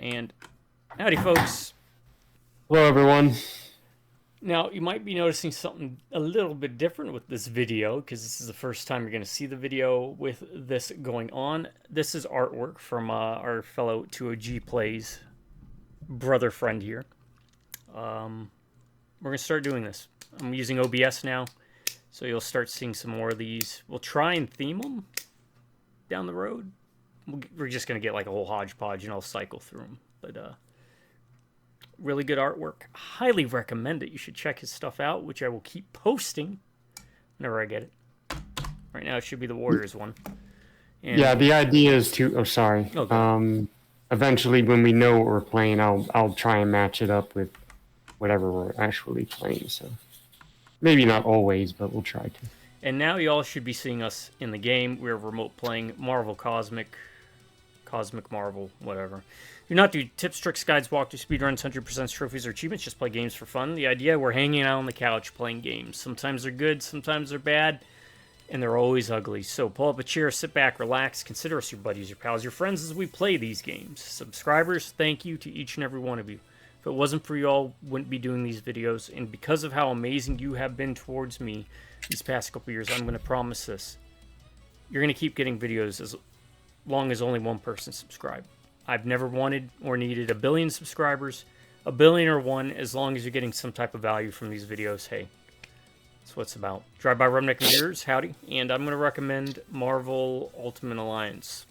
And howdy, folks. Hello, everyone. Now, you might be noticing something a little bit different with this video, because this is the first time you're going to see the video with this going on. This is artwork from our fellow 2OG Plays brother friend here. We're going to start doing this. I'm using OBS now, so you'll start seeing some more of these. We'll try and theme them down the road. We're just going to get like a whole hodgepodge, and I'll cycle through them. But, really good artwork. Highly recommend it. You should check his stuff out, which I will keep posting whenever I get it. Right now, it should be the Warriors one. And yeah, the idea is to. Oh, sorry. Okay. Eventually, when we know what we're playing, I'll try and match it up with whatever we're actually playing. So maybe not always, but we'll try to. And now you all should be seeing us in the game. We're remote playing Marvel Cosmic Marvel, whatever. Do not do tips, tricks, guides, walkthroughs, speedruns, 100% trophies, or achievements. Just play games for fun. The idea, we're hanging out on the couch playing games. Sometimes they're good, sometimes they're bad, and they're always ugly. So pull up a chair, sit back, relax, consider us your buddies, your pals, your friends as we play these games. Subscribers, thank you to each and every one of you. If it wasn't for you all, wouldn't be doing these videos. And because of how amazing you have been towards me these past couple years, I'm going to promise this. You're going to keep getting videos as long as only one person subscribed. I've never wanted or needed 1 billion subscribers, 1 billion or one, as long as you're getting some type of value from these videos. Hey, that's what it's about. Drive by Rubneck Viewers, howdy. And I'm going to recommend Marvel Ultimate Alliance.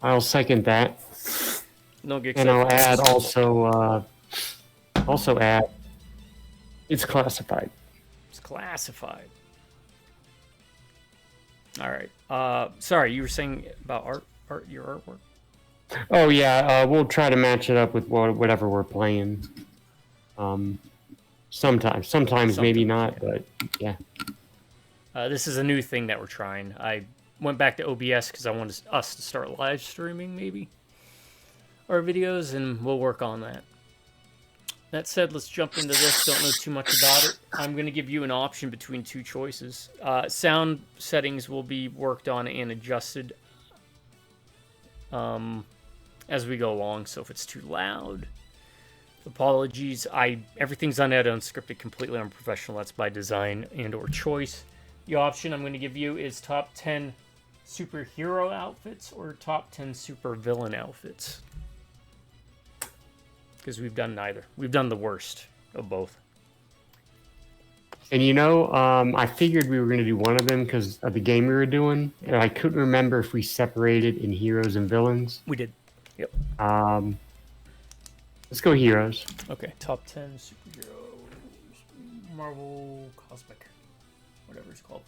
I'll second that. Don't get and I'll add also add, it's classified. It's classified. All right. Sorry, you were saying about your artwork. Oh yeah, we'll try to match it up with whatever we're playing. Sometimes maybe not, but yeah. This is a new thing that we're trying. I went back to OBS because I wanted us to start live streaming maybe our videos, and we'll work on that. That said, let's jump into this. Don't know too much about it. I'm going to give you an option between two choices. Sound settings will be worked on and adjusted as we go along. So if it's too loud, apologies. Everything's unedited, unscripted, completely unprofessional. That's by design and or choice. The option I'm going to give you is top 10 superhero outfits or top 10 supervillain outfits. Because we've done neither. We've done the worst of both. And you know, I figured we were going to do one of them because of the game we were doing. And I couldn't remember if we separated in heroes and villains. We did. Yep. Let's go heroes. Okay, top 10 superheroes. Marvel Cosmic. Whatever it's called.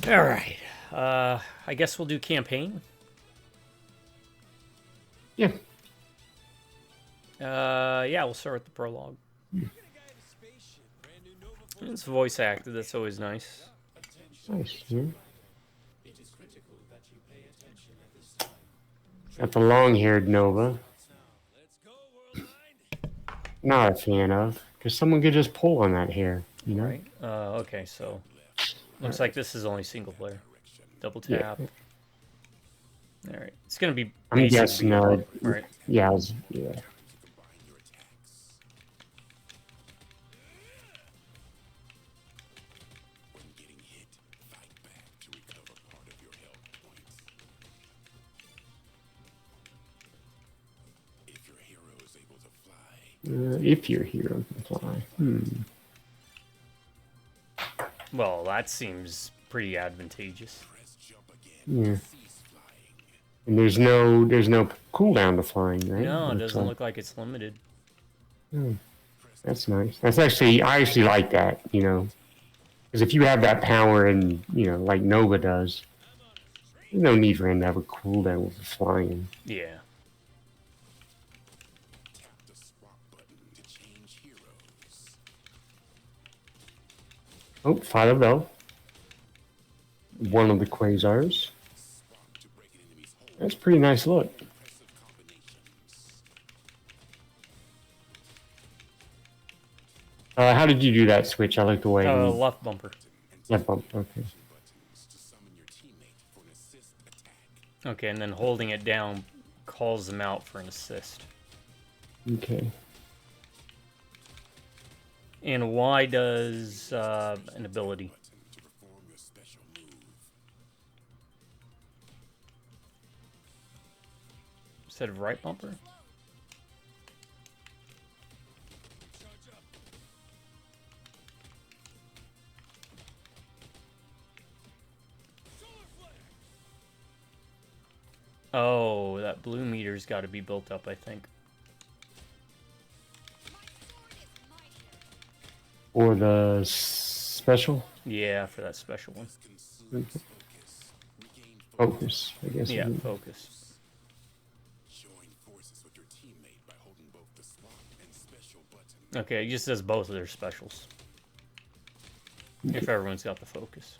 Alright. I guess we'll do campaign. Yeah. Yeah, we'll start with the prologue. It's voice acted, that's always nice. Nice, yeah. Got the long-haired Nova. Not a fan of, because someone could just pull on that hair, you know? Right. Okay, so looks like this is only single player. Double tap. Yeah. Alright, it's gonna be. I'm guessing, right? Yeah. Yeah. If your hero can fly. Well, that seems pretty advantageous. Yeah. And there's no cooldown to flying, right? No, it doesn't look like it's limited. That's nice. I actually like that, you know. Because if you have that power and, you know, like Nova does, there's no need for him to have a cooldown with the flying. Yeah. Oh, Father Bell. One of the Quasars. That's a pretty nice look. How did you do that switch? I like the way. Left bumper. Left bumper. Okay. Okay, and then holding it down calls them out for an assist. Okay. And Y does an ability. Instead of right bumper? Oh, that blue meter's got to be built up, I think. Or the special? Yeah, for that special one. Okay. Focus, I guess. Yeah, focus. Okay, it just does both of their specials. Okay. If everyone's got the focus.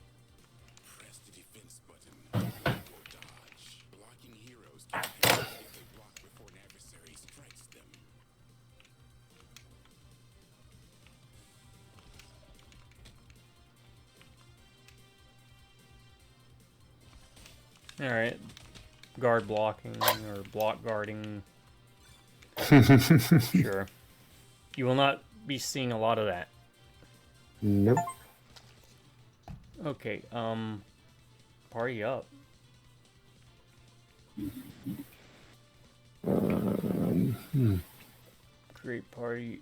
Alright. Guard blocking, or block guarding. Sure. You will not be seeing a lot of that. Nope. Okay, party up. Create party.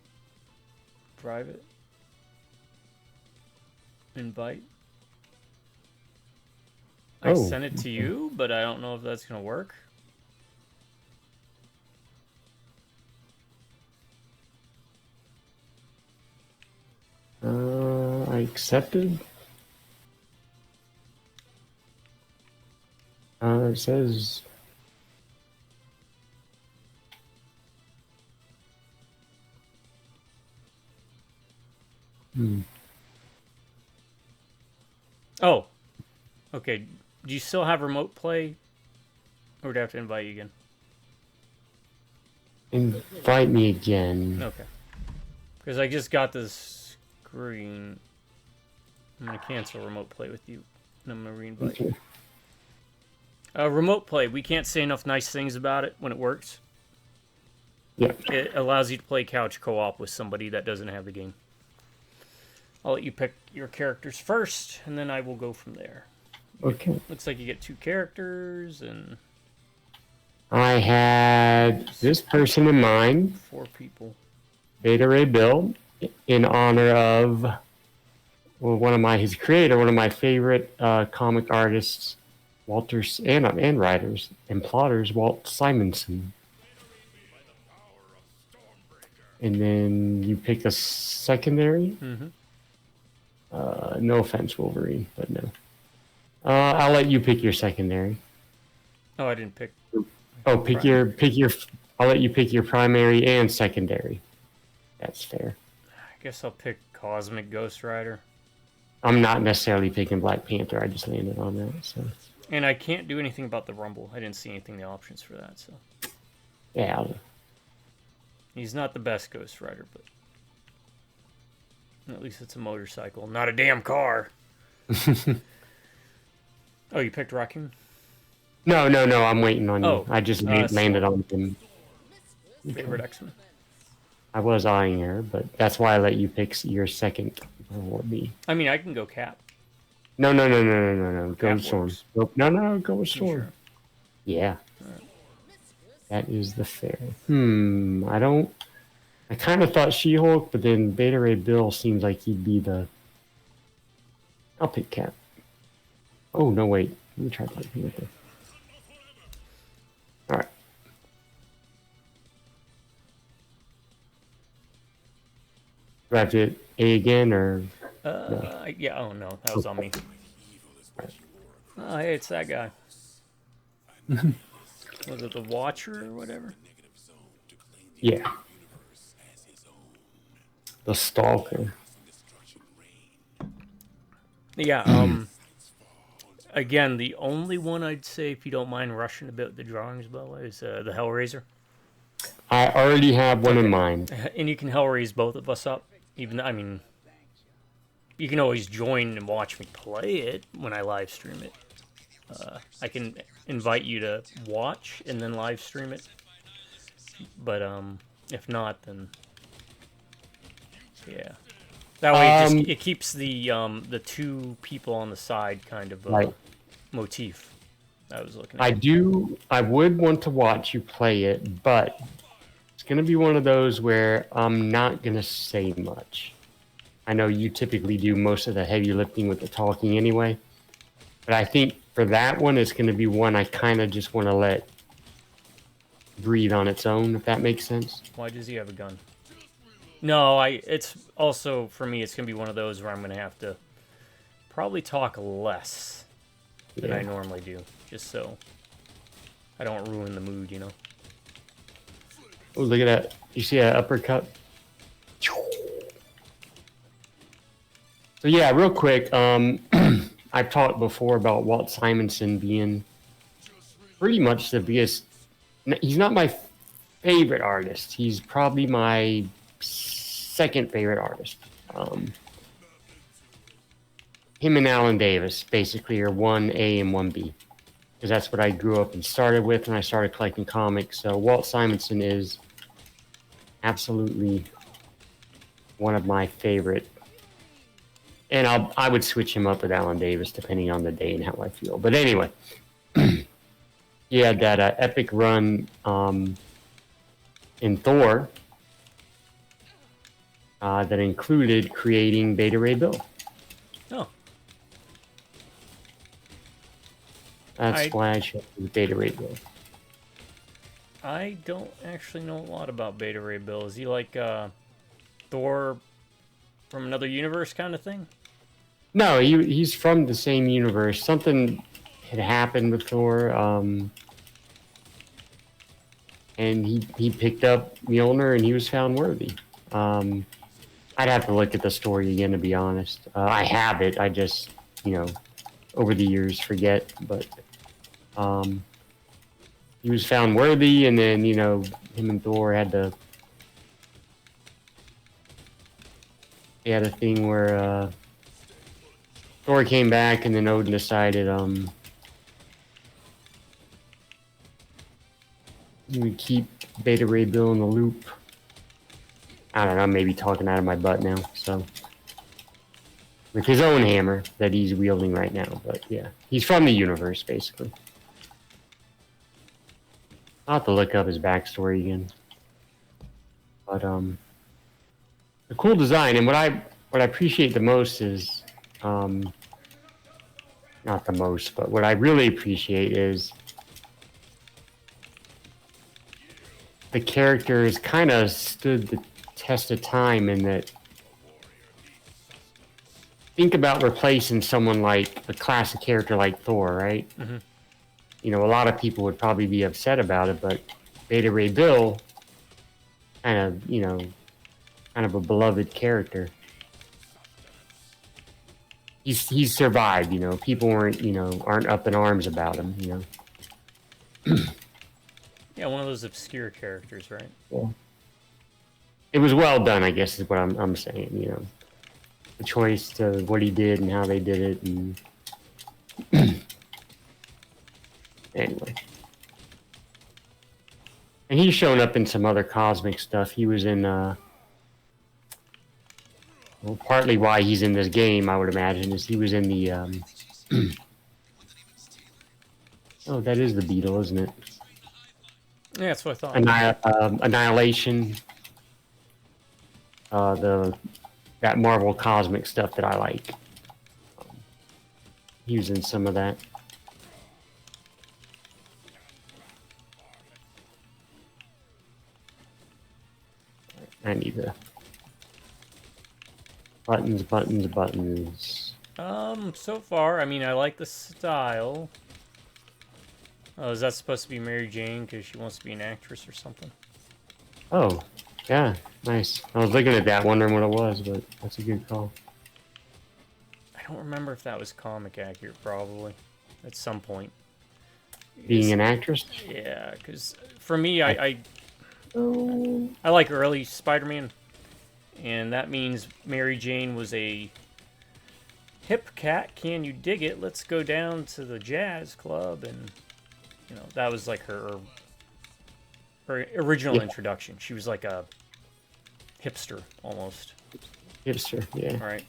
Private. Invite. I sent it to you, but I don't know if that's gonna work. I accepted. It says. Oh. Okay. Do you still have remote play? Or do I have to invite you again? Invite me again. Okay. Because I just got this screen. I'm going to cancel remote play with you. And I'm going to re-invite you. Remote play. We can't say enough nice things about it when it works. Yeah. It allows you to play couch co-op with somebody that doesn't have the game. I'll let you pick your characters first, and then I will go from there. Okay. Looks like you get 2 characters, and... I had this person in mind. 4 people. Beta Ray Bill, in honor of his creator, one of my favorite comic artists, Walter, and writers and plotters, Walt Simonson. And then you pick a secondary. Mm-hmm. No offense, Wolverine, but no. I'll let you pick your secondary. Oh, I didn't pick. Oh, pick your. I'll let you pick your primary and secondary. That's fair. I guess I'll pick Cosmic Ghost Rider. I'm not necessarily picking Black Panther. I just landed on that. So. And I can't do anything about the Rumble. I didn't see anything in the options for that. So. Yeah. He's not the best Ghost Rider, but at least it's a motorcycle, not a damn car. Oh, you picked Raccoon? No. I'm waiting on you. Oh, I just landed on him. Favorite X-Men? I was eyeing her, but that's why I let you pick your second before me. I mean, I can go Cap. No. Go Storm. No, go with Storm. Sure? Yeah. Right. That is the fair. I kind of thought She-Hulk, but then Beta Ray Bill seems like he'd be the... I'll pick Cap. Oh, no, wait. Let me try Black Panther. Alright. Do I have to A again, or... No? Yeah, oh no, that was on me. Oh, hey, it's that guy. Was it the Watcher or whatever? Yeah. The Stalker. Yeah, again, the only one I'd say, if you don't mind rushing a bit with the drawings, by the way, is the Hellraiser. I already have one in mind. And you can Hellraise both of us up. Even, I mean, you can always join and watch me play it when I live stream it. I can invite you to watch and then live stream it. But if not, then yeah. That way, it keeps the two people on the side kind of right. motif. I was looking at. I would want to watch you play it, but it's going to be one of those where I'm not going to say much. I know you typically do most of the heavy lifting with the talking anyway, but I think for that one, it's going to be one I kind of just want to let breathe on its own, if that makes sense. Why does he have a gun? No, it's also, for me, it's going to be one of those where I'm going to have to probably talk less than I normally do, just so I don't ruin the mood, you know? Oh, look at that. You see that uppercut? So yeah, real quick, I've talked before about Walt Simonson being pretty much the biggest. He's not my favorite artist. He's probably my second favorite artist. Him and Alan Davis basically are 1A and 1B, because that's what I grew up and started with when I started collecting comics. So Walt Simonson is absolutely one of my favorite. And I would switch him up with Alan Davis depending on the day and how I feel. But anyway, he had that epic run in Thor that included creating Beta Ray Bill. Oh. That's why I chose Beta Ray Bill. I don't actually know a lot about Beta Ray Bill. Is he like Thor from another universe kind of thing? No, he's from the same universe. Something had happened with Thor, and he picked up Mjolnir, and he was found worthy. I'd have to look at the story again, to be honest. I have it. I just, over the years forget. But he was found worthy, and then, him and Thor had to... They had a thing where Thor came back, and then Odin decided he would keep Beta Ray Bill in the loop. I don't know, I'm maybe talking out of my butt now, so... With his own hammer that he's wielding right now, but yeah. He's from the universe, basically. I'll have to look up his backstory again. But, a cool design, and what I appreciate the most is... not the most, but what I really appreciate is the characters kind of stood the test of time in that. Think about replacing someone like a classic character like Thor, right? Mm-hmm. A lot of people would probably be upset about it, but Beta Ray Bill, kind of a beloved character. He's survived, People aren't up in arms about him, Yeah, one of those obscure characters, right? Yeah. It was well done, I guess, is what I'm saying, The choice to what he did and how they did it, and anyway. And he's shown up in some other cosmic stuff. He was in well, partly why he's in this game, I would imagine, is he was in the... Oh, that is the Beetle, isn't it? Yeah, that's what I thought. Annihilation. That Marvel cosmic stuff that I like. He was in some of that. I need the... Buttons. So far, I mean, I like the style. Oh, is that supposed to be Mary Jane because she wants to be an actress or something? Oh, yeah, nice. I was looking at that, wondering what it was, but that's a good call. I don't remember if that was comic accurate, probably, at some point. Being an actress? Yeah, because for me, I like early Spider-Man. And that means Mary Jane was a Hip Cat, can you dig it? Let's go down to the jazz club, and that was like her original introduction. She was like a hipster almost. Hipster, yeah. All right.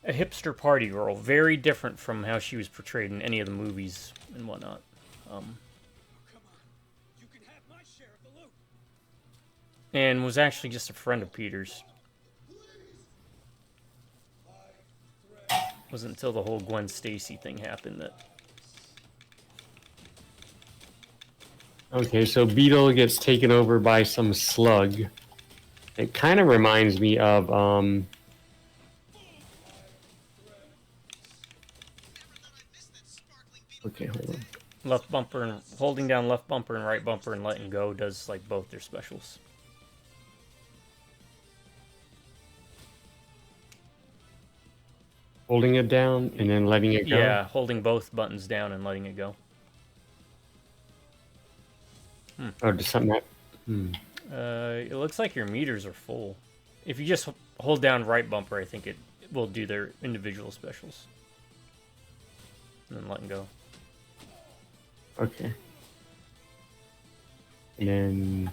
A hipster party girl, very different from how she was portrayed in any of the movies and whatnot. And was actually just a friend of Peter's. Wasn't until the whole Gwen Stacy thing happened that. Okay, so Beetle gets taken over by some slug. It kind of reminds me of Okay, hold on. Left bumper and holding down left bumper and right bumper and letting go does like both their specials. Holding it down and then letting it go? Yeah, holding both buttons down and letting it go. Oh, does something that... It looks like your meters are full. If you just hold down right bumper, I think it will do their individual specials. And then letting go. Okay. And then...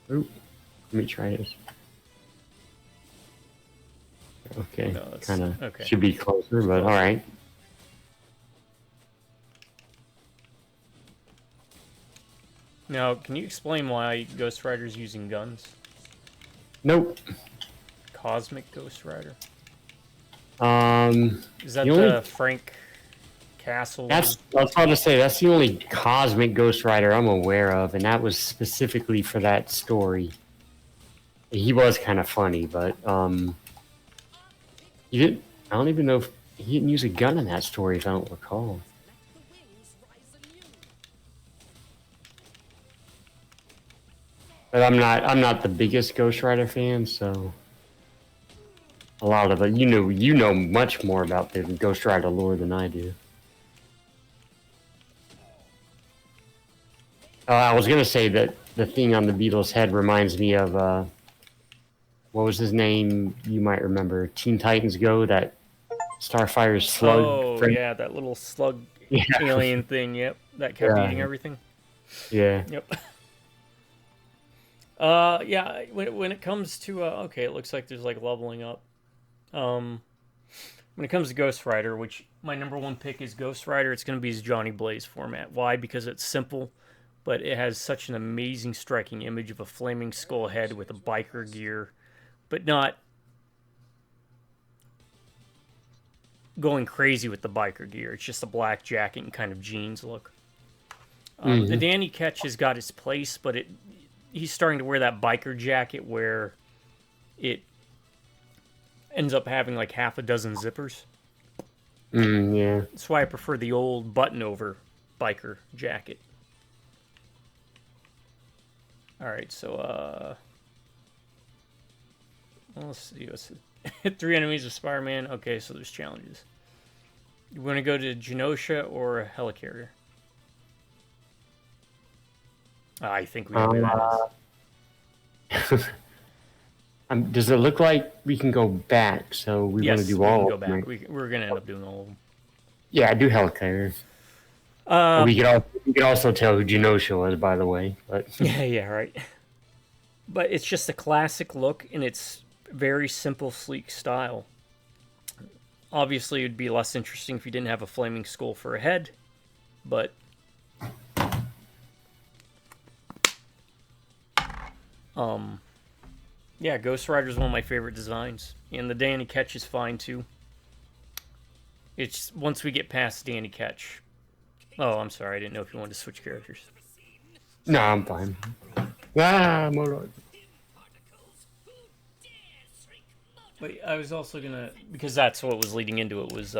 Oop. Let me try this. Okay, No, kind of okay. should be closer, but all right. Now, can you explain why Ghost Rider's using guns? Nope. Cosmic Ghost Rider? Is that the Frank Castle? I was about to say, that's the only cosmic Ghost Rider I'm aware of, and that was specifically for that story. He was kind of funny, but he didn't. I don't even know if he didn't use a gun in that story, if I don't recall. But I'm not the biggest Ghost Rider fan, so a lot of it, you know much more about the Ghost Rider lore than I do. I was gonna say that the thing on the Beetle's head reminds me of what was his name? You might remember Teen Titans Go, that Starfire's slug. Oh friend. yeah, that little slug alien thing. Yep, that kept eating everything. Yeah. Yep. Yeah. When it comes to okay, it looks like there's like leveling up. When it comes to Ghost Rider, which my number one pick is Ghost Rider, it's going to be his Johnny Blaze format. Why? Because it's simple, but it has such an amazing striking image of a flaming skull head with a biker gear, but not going crazy with the biker gear. It's just a black jacket and kind of jeans look. The Danny Ketch has got its place, but he's starting to wear that biker jacket where it ends up having like half a dozen zippers. Yeah. That's why I prefer the old button-over biker jacket. All right, so let's see. Hit 3 enemies with Spider-Man. Okay, so there's challenges. You want to go to Genosha or a helicarrier? I think we know where that is. Does it look like we can go back? So we want to do all of them. Right? We're going to end up doing all of them. Yeah, I do helicarrier. We could also tell who Genosha was, by the way. But yeah, right. But it's just a classic look, and it's very simple, sleek style. Obviously, it would be less interesting if you didn't have a flaming skull for a head, but yeah, Ghost Rider is one of my favorite designs, and the Danny Ketch is fine too. It's once we get past Danny Ketch. Oh, I'm sorry, I didn't know if you wanted to switch characters. No, I'm fine. I'm alright. But I was also gonna, because that's what was leading into it, was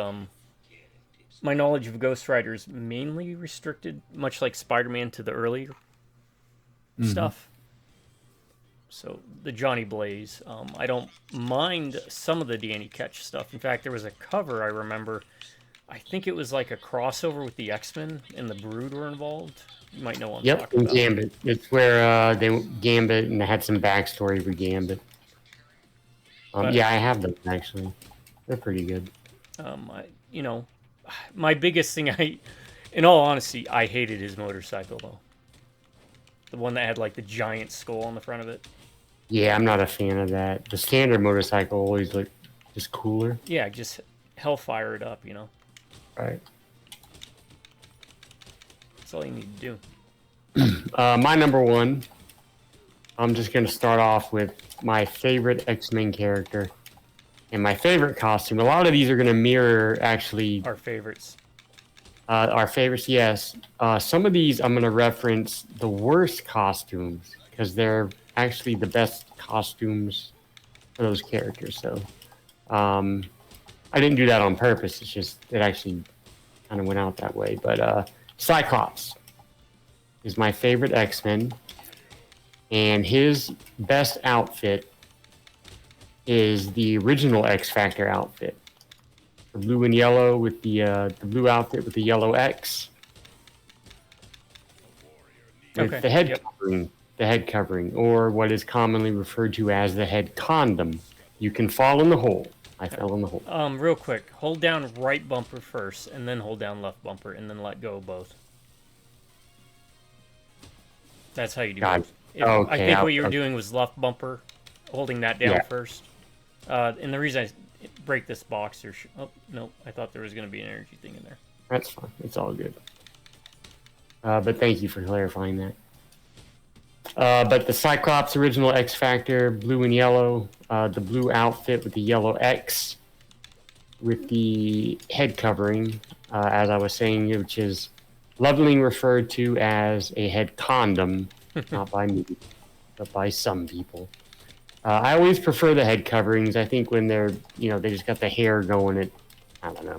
my knowledge of Ghost Rider is mainly restricted, much like Spider-Man, to the earlier stuff. So the Johnny Blaze, I don't mind some of the Danny Ketch stuff. In fact, there was a cover I remember. I think it was like a crossover with the X-Men and the Brood were involved. You might know what I'm talking about. Gambit. It's where they Gambit, and they had some backstory for Gambit. Yeah, I have them actually. They're pretty good. You know, my biggest thing, in all honesty, I hated his motorcycle though. The one that had like the giant skull on the front of it. Yeah, I'm not a fan of that. The standard motorcycle always looked just cooler. Yeah, just hellfire it up, you know. Right. That's all you need to do. My number one, I'm just going to start off with my favorite X-Men character and my favorite costume. A lot of these are going to mirror, actually... Our favorites. Our favorites, yes. Some of these I'm going to reference the worst costumes because they're actually the best costumes for those characters. So I didn't do that on purpose. It's just it actually kind of went out that way. But Cyclops is my favorite X-Men, and his best outfit is the original X-Factor outfit. The blue and yellow with the blue outfit with the yellow X. With Okay. the head covering, or what is commonly referred to as the head condom. You can fall in the hole. I fell in the hole. Real quick, hold down right bumper first, and then hold down left bumper, and then let go of both. That's how you do it. Okay, I think what you were doing was left bumper, holding that down first. And the reason I break this box, oh no, I thought there was going to be an energy thing in there. That's fine. It's all good. But thank you for clarifying that. But the Cyclops original X Factor, blue and yellow, the blue outfit with the yellow X, with the head covering, as I was saying, which is lovingly referred to as a head condom, not by me, but by some people. I always prefer the head coverings. I think when they're, they just got the hair going, I don't know.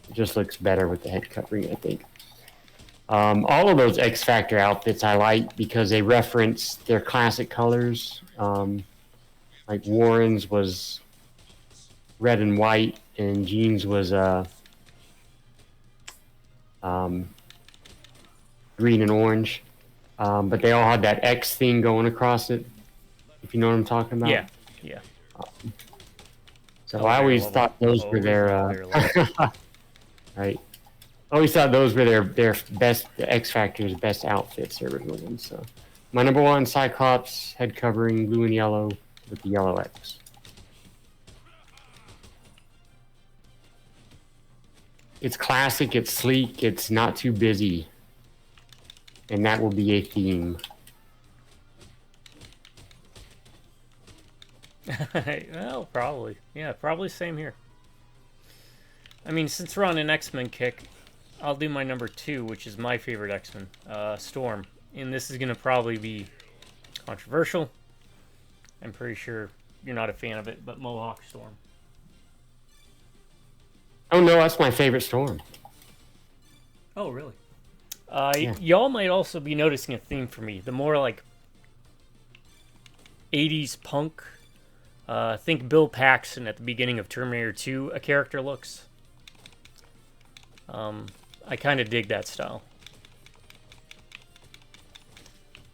It just looks better with the head covering, I think. All of those X Factor outfits I like because they reference their classic colors. Like Warren's was red and white, and Jean's was green and orange. But they all had that X thing going across it, if you know what I'm talking about. Yeah. So I always thought those were their right. I always thought those were their best, the X Factor's best outfits, their original ones. So my number one, Cyclops, head covering, blue and yellow with the yellow X. It's classic, it's sleek, it's not too busy. And that will be a theme. Well, probably. Yeah, probably same here. I mean, since we're on an X-Men kick, I'll do my number 2, which is my favorite X-Men, Storm. And this is going to probably be controversial. I'm pretty sure you're not a fan of it, but Mohawk Storm. Oh, no, that's my favorite Storm. Oh, really? Y'all might also be noticing a theme for me. The more, like, 80s punk. Think Bill Paxton at the beginning of Terminator 2, a character looks. I kind of dig that style.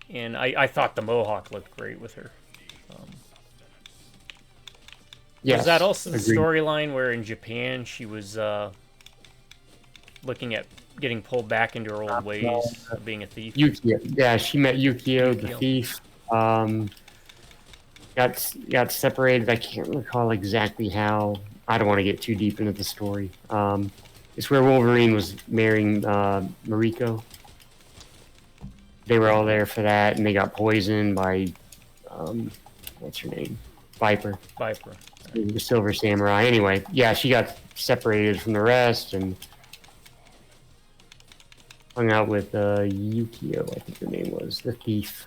And I thought the Mohawk looked great with her. Yes, was that also the storyline where in Japan she was looking at getting pulled back into her old ways of being a thief? Yukio. Yeah, she met Yukio, the thief. Got separated. I can't recall exactly how. I don't want to get too deep into the story. It's where Wolverine was marrying Mariko. They were all there for that, and they got poisoned by what's her name? Viper. The Silver Samurai. Anyway, yeah, she got separated from the rest and hung out with Yukio, I think her name was, the thief.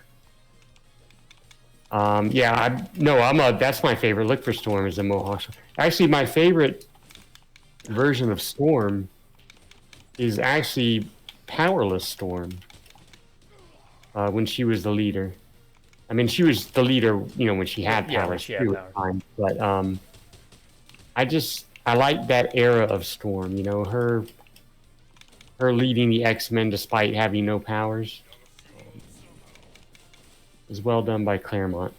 That's my favorite look for Storm is the Mohawk. Actually, my favorite version of Storm is actually Powerless Storm. When she was the leader. I mean, she was the leader, when she had power. When she had power. But I like that era of Storm. Her leading the X-Men despite having no powers. Is well done by Claremont.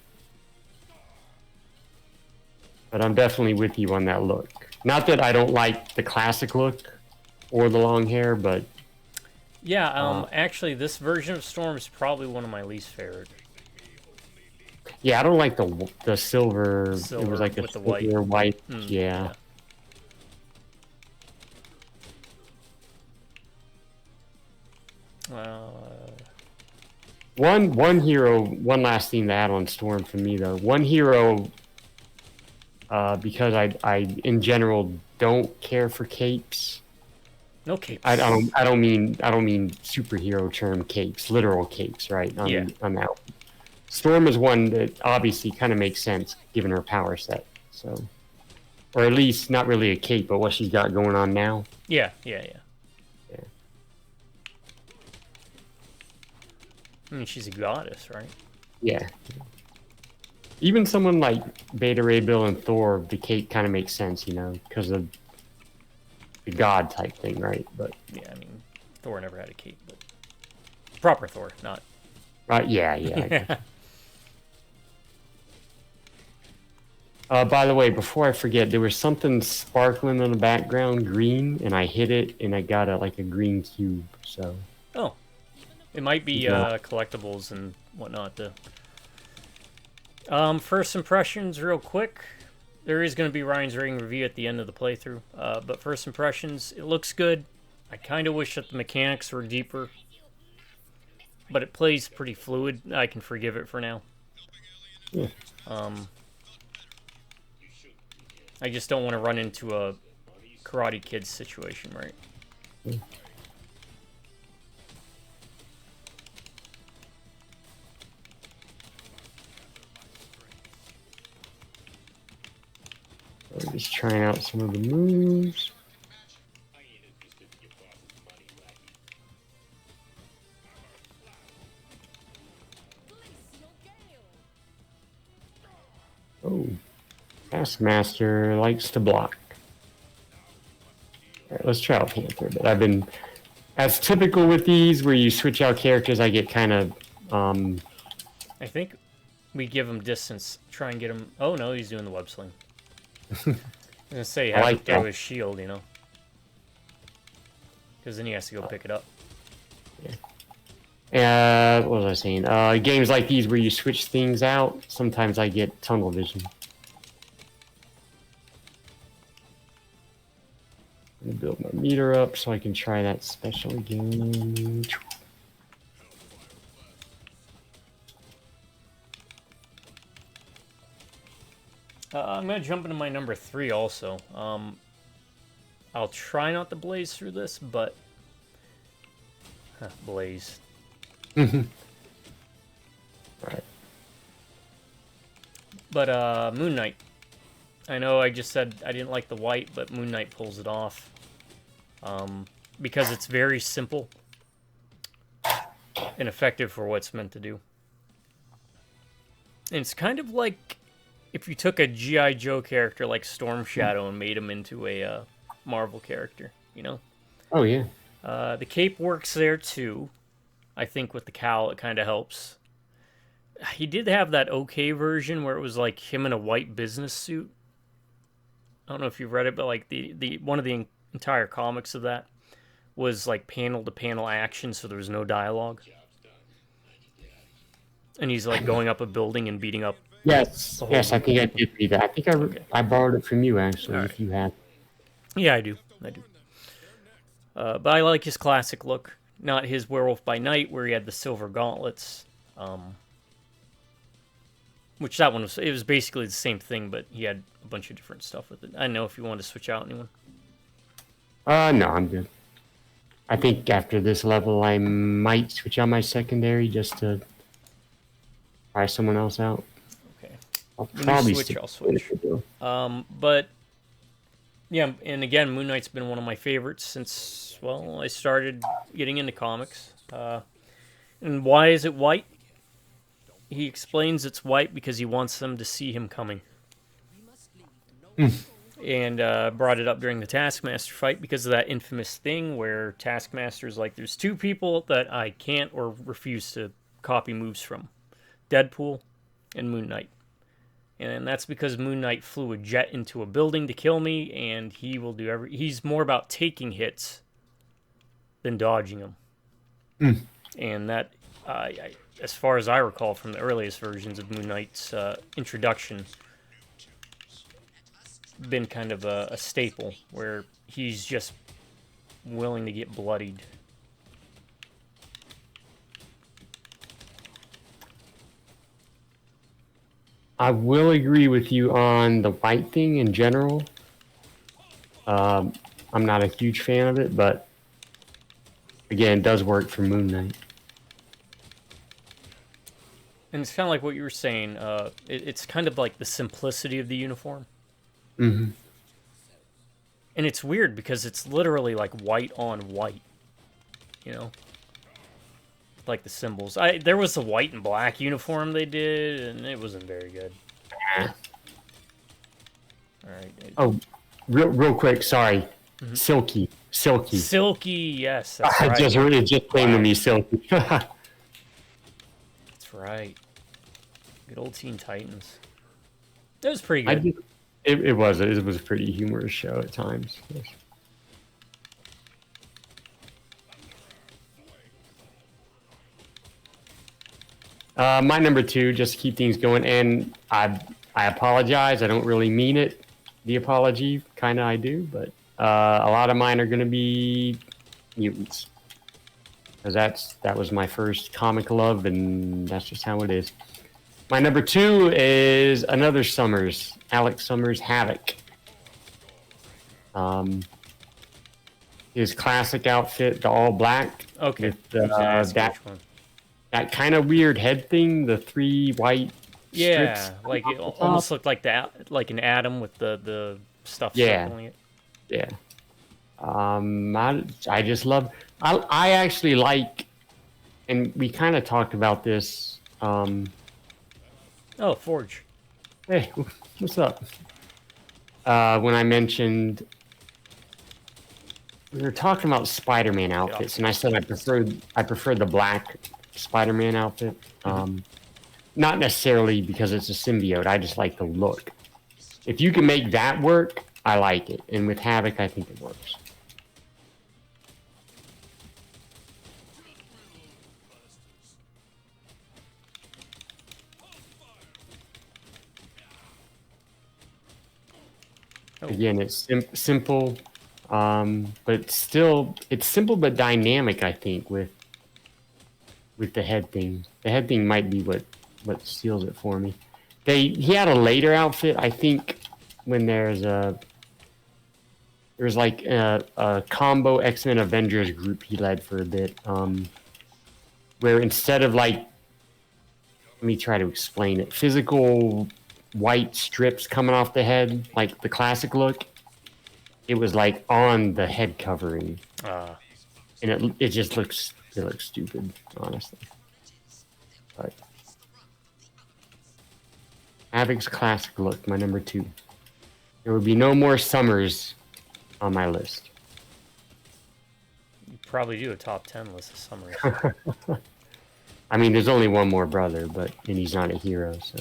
But I'm definitely with you on that look. Not that I don't like the classic look or the long hair, but yeah. Actually, this version of Storm is probably one of my least favorite. yeah, I don't like the silver. It was like a with the silver white. Yeah. One hero. One last thing to add on Storm for me though. One hero. Because I in general don't care for capes. No capes. I don't mean superhero term capes, literal capes, right? On that. Storm is one that obviously kind of makes sense given her power set. So, or at least not really a cape, but what she's got going on now. Yeah. I mean, she's a goddess, right? Yeah. Even someone like Beta Ray Bill and Thor, the cape kind of makes sense, you know, because of the god type thing, right? But yeah, I mean, Thor never had a cape, but proper Thor, not. Yeah. By the way, before I forget, there was something sparkling in the background, green, and I hit it, and I got like a green cube. So. Oh, it might be collectibles and whatnot. First impressions, real quick. There is going to be Ryan's rating review at the end of the playthrough. But first impressions, it looks good. I kind of wish that the mechanics were deeper. But it plays pretty fluid. I can forgive it for now. Yeah. I just don't want to run into a Karate Kid situation, right? Yeah. I'm just trying out some of the moves. Oh, Taskmaster likes to block. All right, let's try out Panther. But I've been, as typical with these, where you switch out characters, I get kind of. I think we give him distance, try and get him. Oh no, he's doing the web sling. I was gonna say, have him throw his shield, you know, because then he has to go pick it up. Yeah. What was I saying? Games like these where you switch things out, sometimes I get tunnel vision. I'm gonna build my meter up so I can try that special again. I'm gonna jump into my number 3 also. I'll try not to blaze through this, but blaze. Right. But Moon Knight. I know I just said I didn't like the white, but Moon Knight pulls it off. Because it's very simple and effective for what it's meant to do. And it's kind of like if you took a G.I. Joe character like Storm Shadow and made him into a Marvel character, you know? Oh, yeah. The cape works there, too. I think with the cowl, it kind of helps. He did have that okay version where it was like him in a white business suit. I don't know if you've read it, but like the one of the entire comics of that was like panel-to-panel action, so there was no dialogue. And he's like going up a building and beating up. Yes, I think I did read that. I think I borrowed it from you, actually, if you have. Yeah, I do. But I like his classic look, not his Werewolf by Night, where he had the silver gauntlets. Which that one was, it was basically the same thing, but he had a bunch of different stuff with it. I don't know if you wanted to switch out anyone. No, I'm good. I think after this level, I might switch out my secondary just to try someone else out. Okay. I'll probably switch. I'll switch. But yeah, and again, Moon Knight's been one of my favorites since, well, I started getting into comics. And why is it white? He explains it's white because he wants them to see him coming. And brought it up during the Taskmaster fight because of that infamous thing where Taskmaster's like, there's two people that I can't or refuse to copy moves from. Deadpool and Moon Knight. And that's because Moon Knight flew a jet into a building to kill me, and he will do he's more about taking hits than dodging them. And that, as far as I recall from the earliest versions of Moon Knight's introduction, been kind of a staple where he's just willing to get bloodied. I will agree with you on the white thing in general. I'm not a huge fan of it, but again, it does work for Moon Knight. And it's kind of like what you were saying. It's kind of like the simplicity of the uniform. Mm-hmm. And it's weird because it's literally like white on white. You know? Like the symbols. There was the white and black uniform they did, and it wasn't very good. Alright. Oh, real quick, sorry. Mm-hmm. Silky. Silky, yes. That's right. It just came to me, Silky. That's right. Good old Teen Titans. That was pretty good. It was a pretty humorous show at times. Yes. My number 2, just to keep things going, and I apologize. I don't really mean it. The apology, kind of I do, but a lot of mine are going to be mutants. Because that was my first comic love, and that's just how it is. My number 2 is another Summers, Alex Summers Havoc. His classic outfit, the all black. Okay. With, that kind of weird head thing, the 3 white strips. Like it almost looked like that, like an atom with the stuff circling it. Yeah. I just love. I actually like, and we kind of talked about this. Oh, Forge. Hey, what's up? When I mentioned we were talking about Spider-Man outfits, and I said I preferred the black Spider-Man outfit. Not necessarily because it's a symbiote. I just like the look. If you can make that work, I like it. And with Havoc, I think it works. Again, it's simple, but still, it's simple but dynamic, I think, with the head thing. The head thing might be what steals it for me. He had a later outfit, I think, when there's like a combo X-Men Avengers group he led for a bit, where instead of like, let me try to explain it, physical white strips coming off the head, like the classic look, it was like on the head covering, and it just looks stupid, honestly. But Havoc's classic look, my number 2. There would be no more Summers on my list. You probably do a top 10 list of Summers. I mean, there's only one more brother, and he's not a hero, so.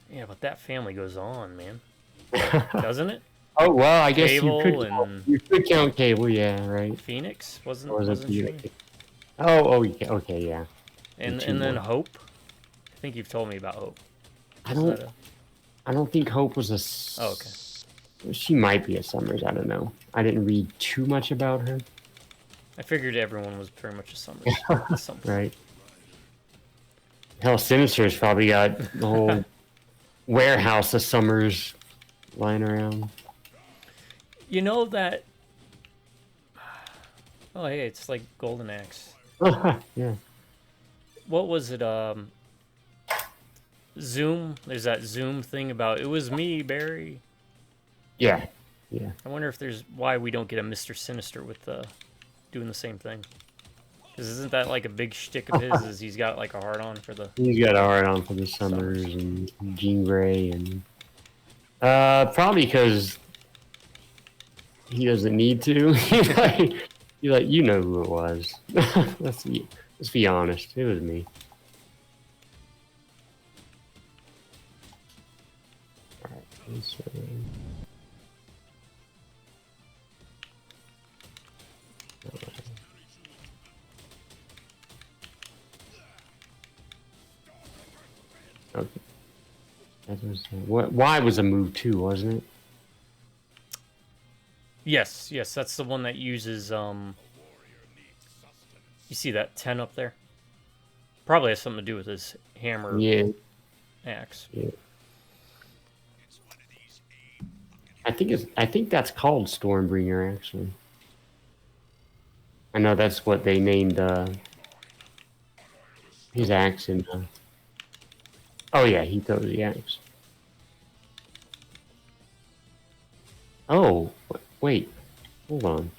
Yeah, but that family goes on, man. Doesn't it? Oh, well, I guess Cable you could count Cable, yeah, right. Phoenix wasn't she? Oh, okay, yeah. And then Hope. I think you've told me about Hope. I don't think Hope was a. Oh, okay. She might be a Summers. I don't know. I didn't read too much about her. I figured everyone was pretty much a Summers. Right. Hell, Sinister's probably got the whole warehouse of Summers lying around. You know that. Oh, hey, it's like Golden Axe. Yeah. What was it? Zoom. There's that Zoom thing about it was me, Barry. Yeah. I wonder if there's why we don't get a Mr. Sinister with doing the same thing. Because isn't that like a big shtick of his? Is he's got like a hard on for the. He's got a hard on for the Summers and Jean Grey and probably because he doesn't need to. You know who it was. Let's be honest. It was me. Okay. That was what? Y was a move too, wasn't it? Yes, that's the one that uses You see that 10 up there? Probably has something to do with his hammer axe. Yeah. I think that's called Stormbringer actually. I know that's what they named his axe in. Oh yeah, he throws the axe. Oh wait, hold on.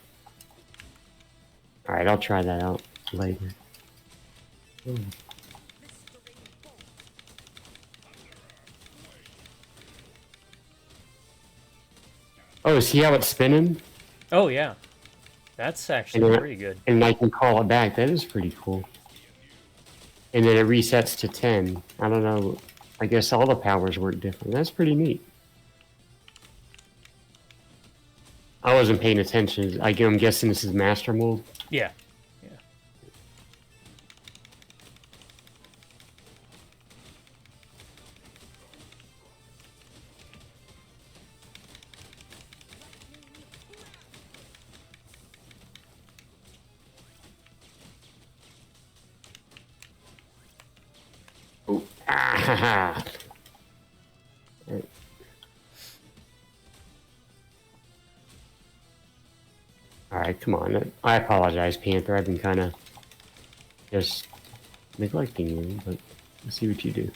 All right, I'll try that out later. Oh, see how it's spinning? Oh yeah, that's actually pretty good. And I can call it back. That is pretty cool. And then it resets to 10. I don't know. I guess all the powers work different. That's pretty neat. I wasn't paying attention. I'm guessing this is Master Mold. Yeah. Oh. Ah, right. All right, come on. I apologize, Panther. I've been kind of just neglecting you, but let's see what you do.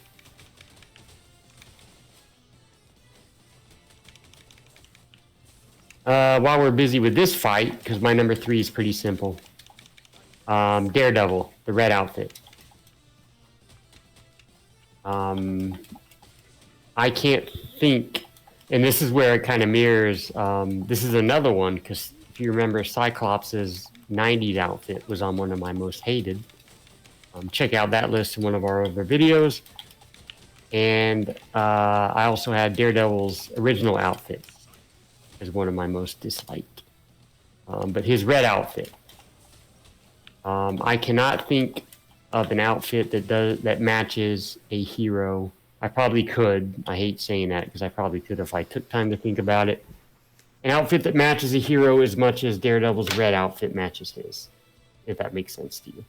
While we're busy with this fight, because my number 3 is pretty simple. Daredevil, the red outfit. I can't think, and this is where it kind of mirrors. This is another one, because if you remember, Cyclops' 90s outfit was on one of my most hated. Check out that list in one of our other videos. And I also had Daredevil's original outfit as one of my most disliked. But his red outfit. I cannot think of an outfit that matches a hero. I probably could. I hate saying that because I probably could if I took time to think about it. An outfit that matches a hero as much as Daredevil's red outfit matches his. If that makes sense to you.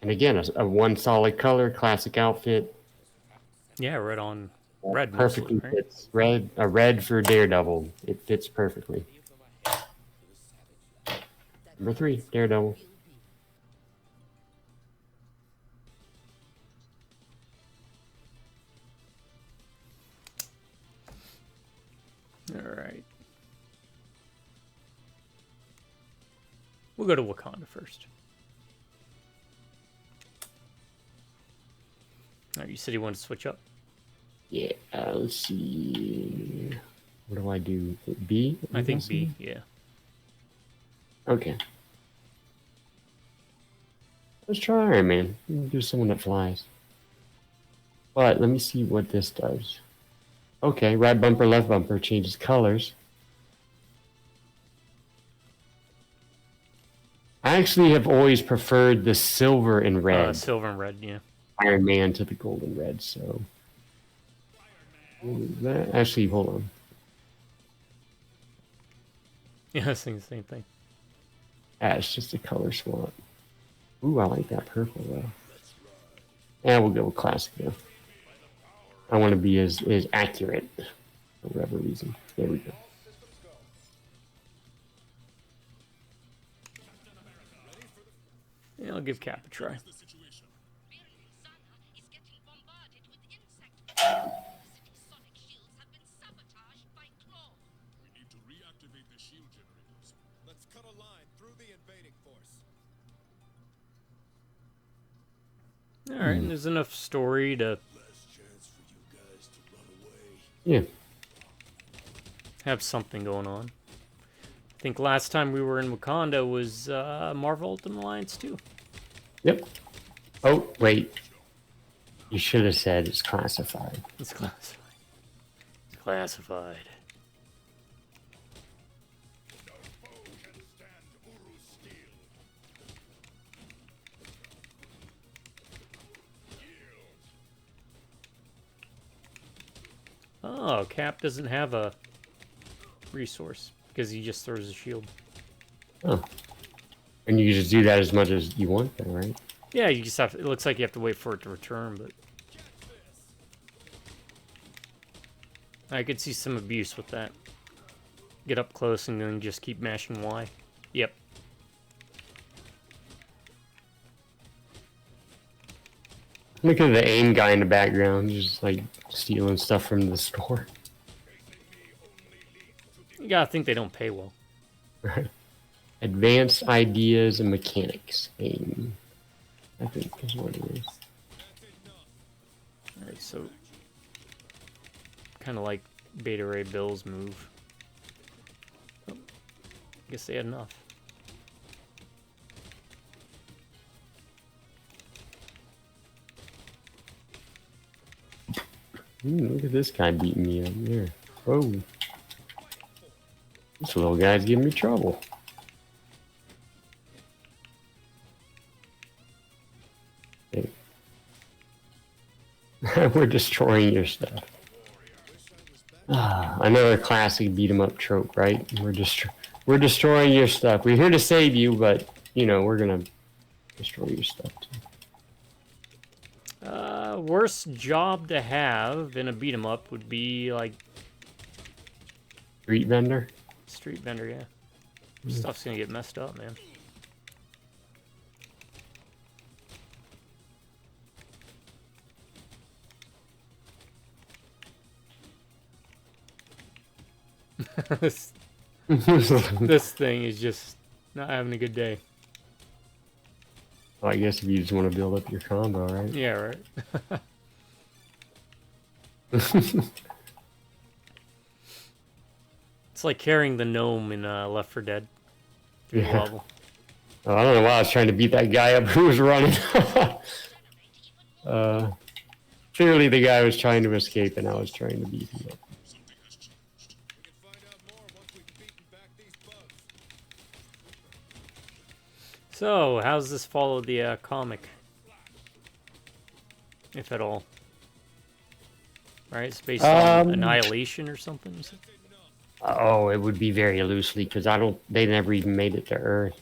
And again, a one solid color, classic outfit. Yeah, red on red. Perfectly mostly, right? fits. A red for Daredevil. It fits perfectly. Number 3, Daredevil. All right. We'll go to Wakanda first. All right, you said you wanted to switch up? Yeah, let's see. What do I do? B? I think B, yeah. Okay. Let's try Iron Man. Do someone that flies. But let me see what this does. Okay, right bumper, left bumper changes colors. I actually have always preferred the silver and red. Silver and red, yeah. Iron Man to the golden red, so. That, actually, hold on. Yeah, I was thinking the same thing. It's just a color swap. Ooh, I like that purple, though. Yeah, we'll go with classic, though. I want to be as accurate for whatever reason. There we go. Yeah, I'll give Cap a try. All right, and there's enough story to have something going on. I think last time we were in Wakanda was Marvel Ultimate Alliance 2. Yep. Oh, wait. You should have said it's classified. It's classified. It's classified. Oh, Cap doesn't have a resource because he just throws a shield. Oh. And you can just do that as much as you want then, right? Yeah, you just have to, it looks like you have to wait for it to return, but I could see some abuse with that. Get up close and then just keep mashing Y. Yep. Look at the AIM guy in the background, just like stealing stuff from the store. You gotta think they don't pay well. Right. Advanced ideas and mechanics. AIM. I think is what it is. Alright, so kind of like Beta Ray Bill's move. Oh, I guess they had enough. Look at this guy beating me up there. Oh. This little guy's giving me trouble. Hey. We're destroying your stuff. Another classic beat 'em up trope, right? We're destroying your stuff. We're here to save you, but you know we're gonna destroy your stuff too. Worst job to have in a beat 'em up would be like Street vendor. street vendor, yeah. Stuff's gonna get messed up, man. this thing is just not having a good day. Well, I guess if you just want to build up your combo, right? Yeah, right. It's like carrying the gnome in Left 4 Dead through the level. Oh, I don't know why I was trying to beat that guy up who was running. Clearly the guy was trying to escape and I was trying to beat him up. So, how's this follow the comic? If at all. Right, it's based on Annihilation or something? Oh, it would be very loosely because they never even made it to Earth.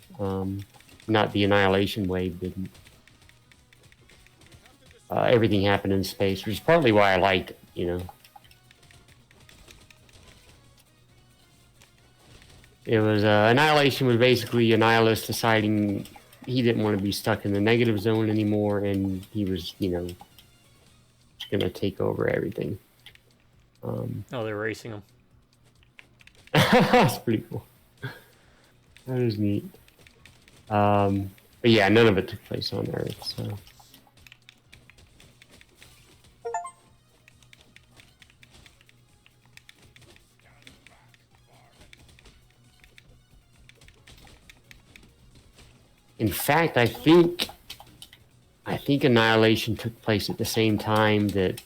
Not the Annihilation wave didn't. Everything happened in space, which is partly why I liked it, you know. It was, Annihilation was basically a nihilist deciding he didn't want to be stuck in the negative zone anymore, and he was, you know, gonna take over everything. Oh, they're racing them. That's pretty cool. That is neat. But yeah, none of it took place on Earth, so... In fact, I think Annihilation took place at the same time that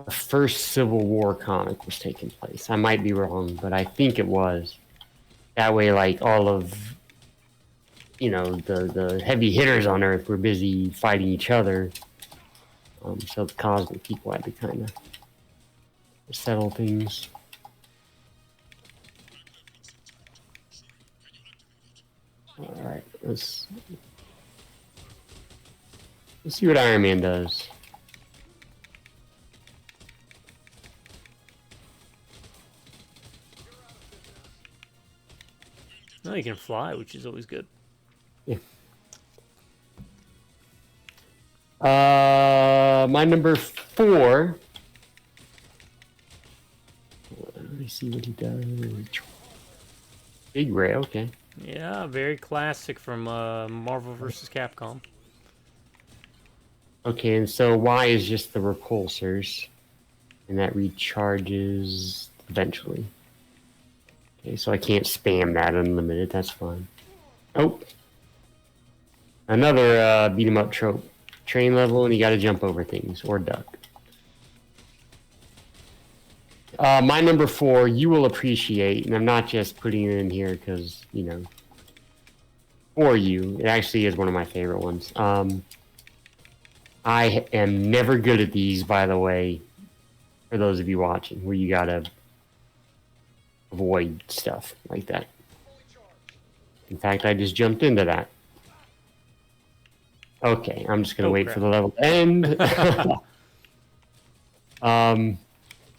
the first Civil War comic was taking place. I might be wrong, but I think it was. That way, like, all of, you know, the heavy hitters on Earth were busy fighting each other. So the cosmic people had to kind of settle things. Alright, let's see what Iron Man does. No, you can fly, which is always good. Yeah. My number 4. Let me see what he does. Big Ray, okay. Yeah, very classic from Marvel vs. Capcom. Okay, and so Y is just the repulsors, and that recharges eventually. Okay, so I can't spam that unlimited, that's fine. Oh! Another beat 'em up trope. train level, and you got to jump over things or duck. My number 4, you will appreciate, and I'm not just putting it in here because, you know, for you. It actually is one of my favorite ones. I am never good at these, by the way, for those of you watching, where you gotta avoid stuff like that. In fact, I just jumped into that. Okay, I'm just gonna wait for the level to end.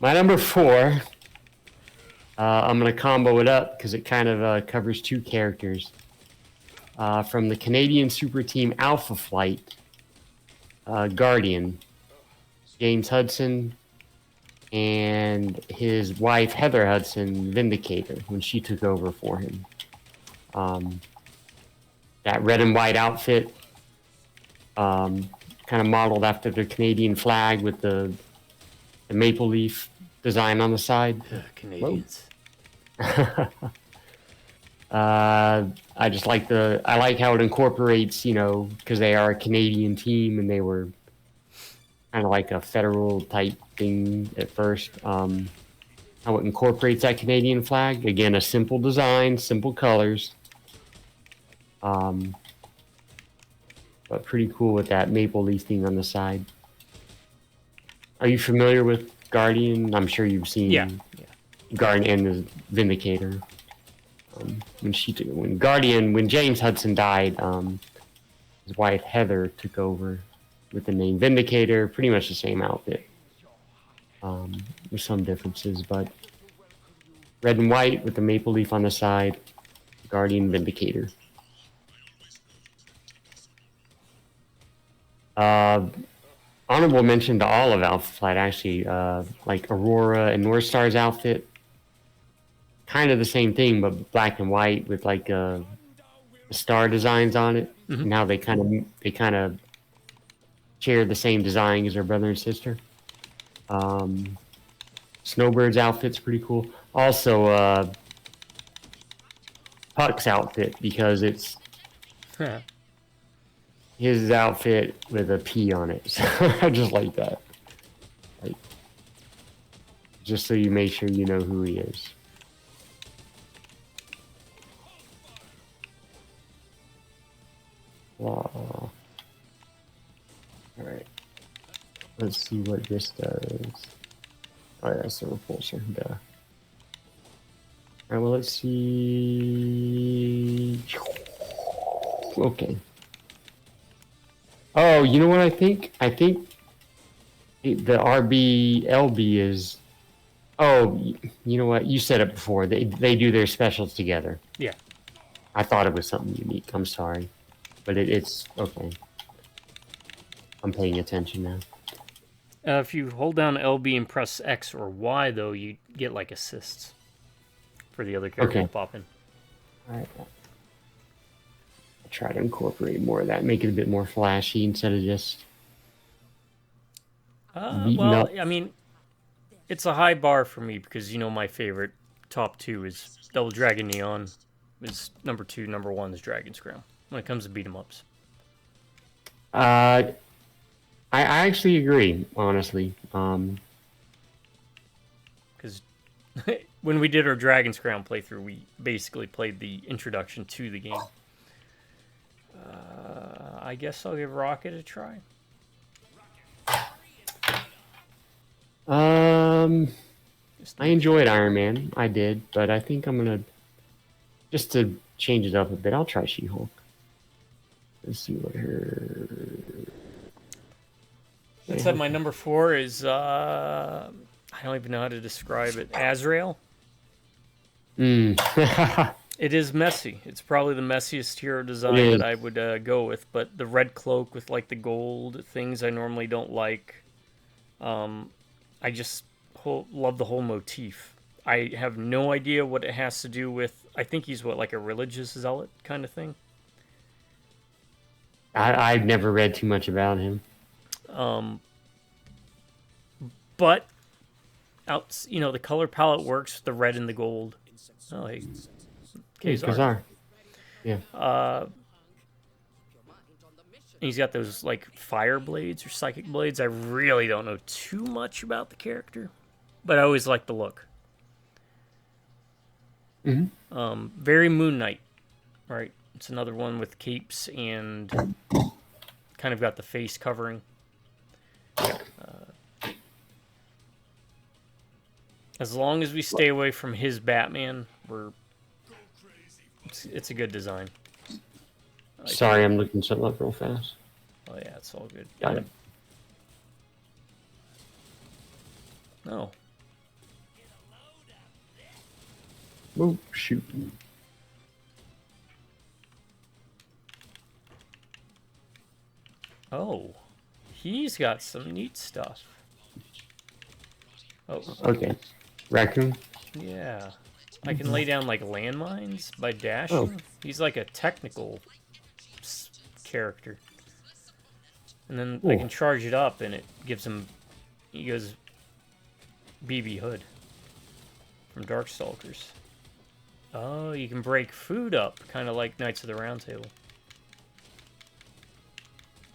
My number 4, I'm gonna combo it up because it kind of covers 2 characters. From the Canadian Super Team Alpha Flight, Guardian, James Hudson, and his wife Heather Hudson, Vindicator, when she took over for him. That red and white outfit, kind of modeled after the Canadian flag with the maple leaf design on the side. Canadians. I just like I like how it incorporates, you know, because they are a Canadian team and they were kind of like a federal type thing at first. How it incorporates that Canadian flag. Again, a simple design, simple colors. But pretty cool with that maple leaf thing on the side. Are you familiar with Guardian? I'm sure you've seen Guardian and the Vindicator. When James Hudson died, his wife Heather took over with the name Vindicator. Pretty much the same outfit. There's some differences, but red and white with the maple leaf on the side. Guardian, Vindicator. Honorable mention to all of Alpha Flight, actually, like Aurora and North Star's outfit. Kind of the same thing, but black and white with like the star designs on it. Mm-hmm. And how they kind of share the same design as their brother and sister. Snowbird's outfit's pretty cool. Also, Puck's outfit, because it's his outfit with a P on it. So I just like that. Like, just so you make sure you know who he is. Wow. Alright. Let's see what this does. Oh, yeah, that's the repulsor. Duh. Alright, well, let's see. Okay. Oh, you know what I think? I think the RB-LB is... Oh, you know what? You said it before. They do their specials together. Yeah. I thought it was something unique. I'm sorry. But it's... Okay. I'm paying attention now. If you hold down LB and press X or Y, though, you get, like, assists for the other character to pop in. Alright. I'll try to incorporate more of that. Make it a bit more flashy instead of just... well, I mean, it's a high bar for me because, you know, my favorite top 2 is Double Dragon Neon is number 2, number 1 is Dragon Scram when it comes to beat-em-ups. I actually agree, honestly. Because when we did our Dragon Scram playthrough, we basically played the introduction to the game. I guess I'll give Rocket a try. I enjoyed Iron Man. I did, but I think I'm gonna, just to change it up a bit, I'll try She-Hulk. Let's see what her... That said, my number 4 is, I don't even know how to describe it, Azrael. It is messy. It's probably the messiest hero design that I would go with, but the red cloak with, like, the gold things I normally don't like. I just love the whole motif. I have no idea what it has to do with... I think he's, like a religious zealot kind of thing? I've never read too much about him. But, you know, the color palette works, the red and the gold. Oh, hey. Kazar. Yeah. he's got those like fire blades or psychic blades. I really don't know too much about the character, but I always like the look. Very Moon Knight, right? It's another one with capes and kind of got the face covering. As long as we stay away from his Batman, it's a good design. Sorry, I'm looking something up real fast. Oh yeah, it's all good. Got it. No. Oh, shoot. Oh, he's got some neat stuff. Oh. Okay. Raccoon? Yeah. I can lay down, like, landmines by dashing. Oh. He's like a technical character. And then Ooh. I can charge it up, and it gives him... He goes... BB Hood. From Darkstalkers. Oh, you can break food up, kind of like Knights of the Round Table.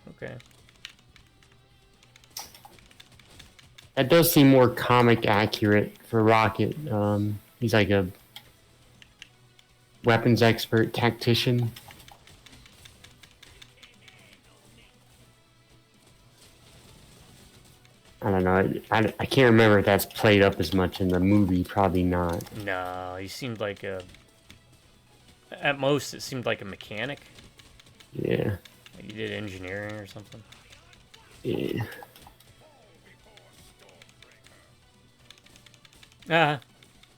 Okay. That does seem more comic accurate for Rocket. He's like a weapons expert, tactician. I don't know. I can't remember if that's played up as much in the movie. Probably not. No, he seemed like a... At most, it seemed like a mechanic. Yeah. Like he did engineering or something. Yeah. Ah,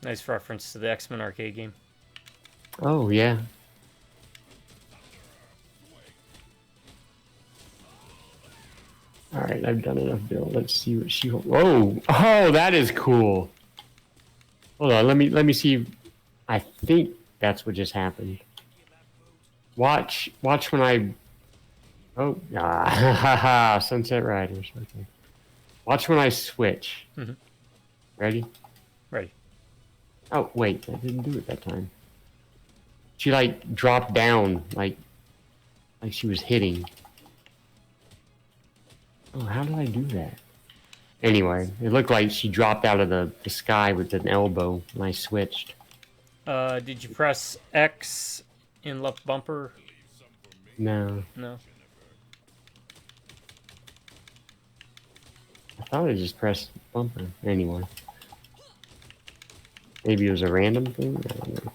nice reference to the X-Men arcade game. Oh, yeah. All right, I've done enough, Bill. Let's see what she... Whoa! Oh, that is cool. Hold on, let me see. I think that's what just happened. Watch when I... Oh, Sunset Riders. Okay. Watch when I switch. Mm-hmm. Ready? Ready. Oh, wait, I didn't do it that time. She, like, dropped down, like she was hitting. Oh, how did I do that? Anyway, it looked like she dropped out of the sky with an elbow when I switched. Did you press X in left bumper? No. No. I thought I just pressed bumper. Anyway. Maybe it was a random thing? I don't know.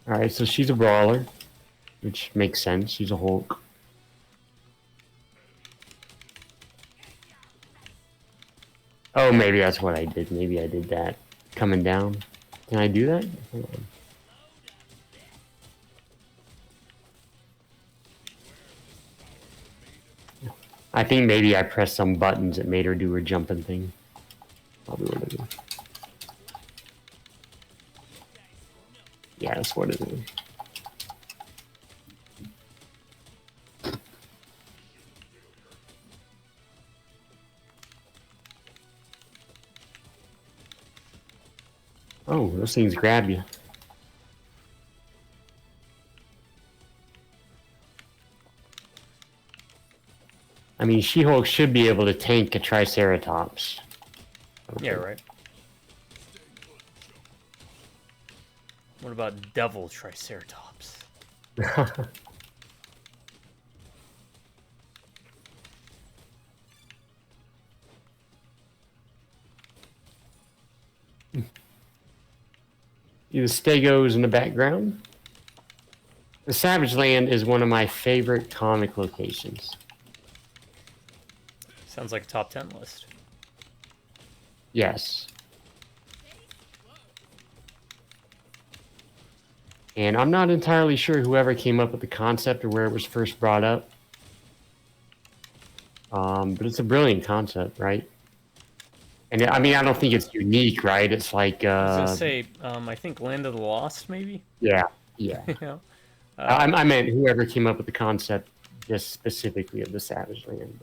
Alright, so she's a brawler. Which makes sense. She's a Hulk. Oh, maybe that's what I did. Maybe I did that. Coming down. Can I do that? Hold on. I think maybe I pressed some buttons that made her do her jumping thing. Probably what it is. Yeah, that's what it is. Oh, those things grab you. I mean, She-Hulk should be able to tank a Triceratops. Okay. Yeah, right. What about Devil Triceratops? The Stegos in the background. The Savage Land is one of my favorite comic locations. Sounds like a top 10 list. Yes. And I'm not entirely sure whoever came up with the concept or where it was first brought up. But it's a brilliant concept, right? And I mean, I don't think it's unique, right? It's like... I was gonna say, I think Land of the Lost, maybe? Yeah, yeah. You know? I meant whoever came up with the concept just specifically of the Savage Land.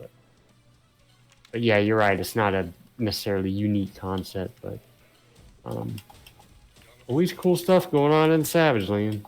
But yeah, you're right. It's not a necessarily unique concept, but... Always cool stuff going on in Savage Land.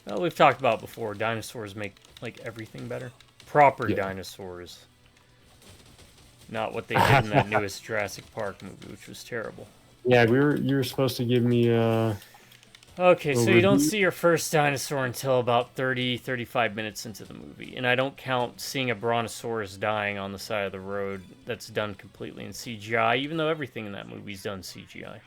Well, we've talked about before, dinosaurs make, like, everything better. Proper dinosaurs. Not what they did in that newest Jurassic Park movie, which was terrible. Yeah, you were supposed to give me Okay, so you don't see your first dinosaur until about 35 minutes into the movie. And I don't count seeing a brontosaurus dying on the side of the road that's done completely in CGI, even though everything in that movie is done CGI.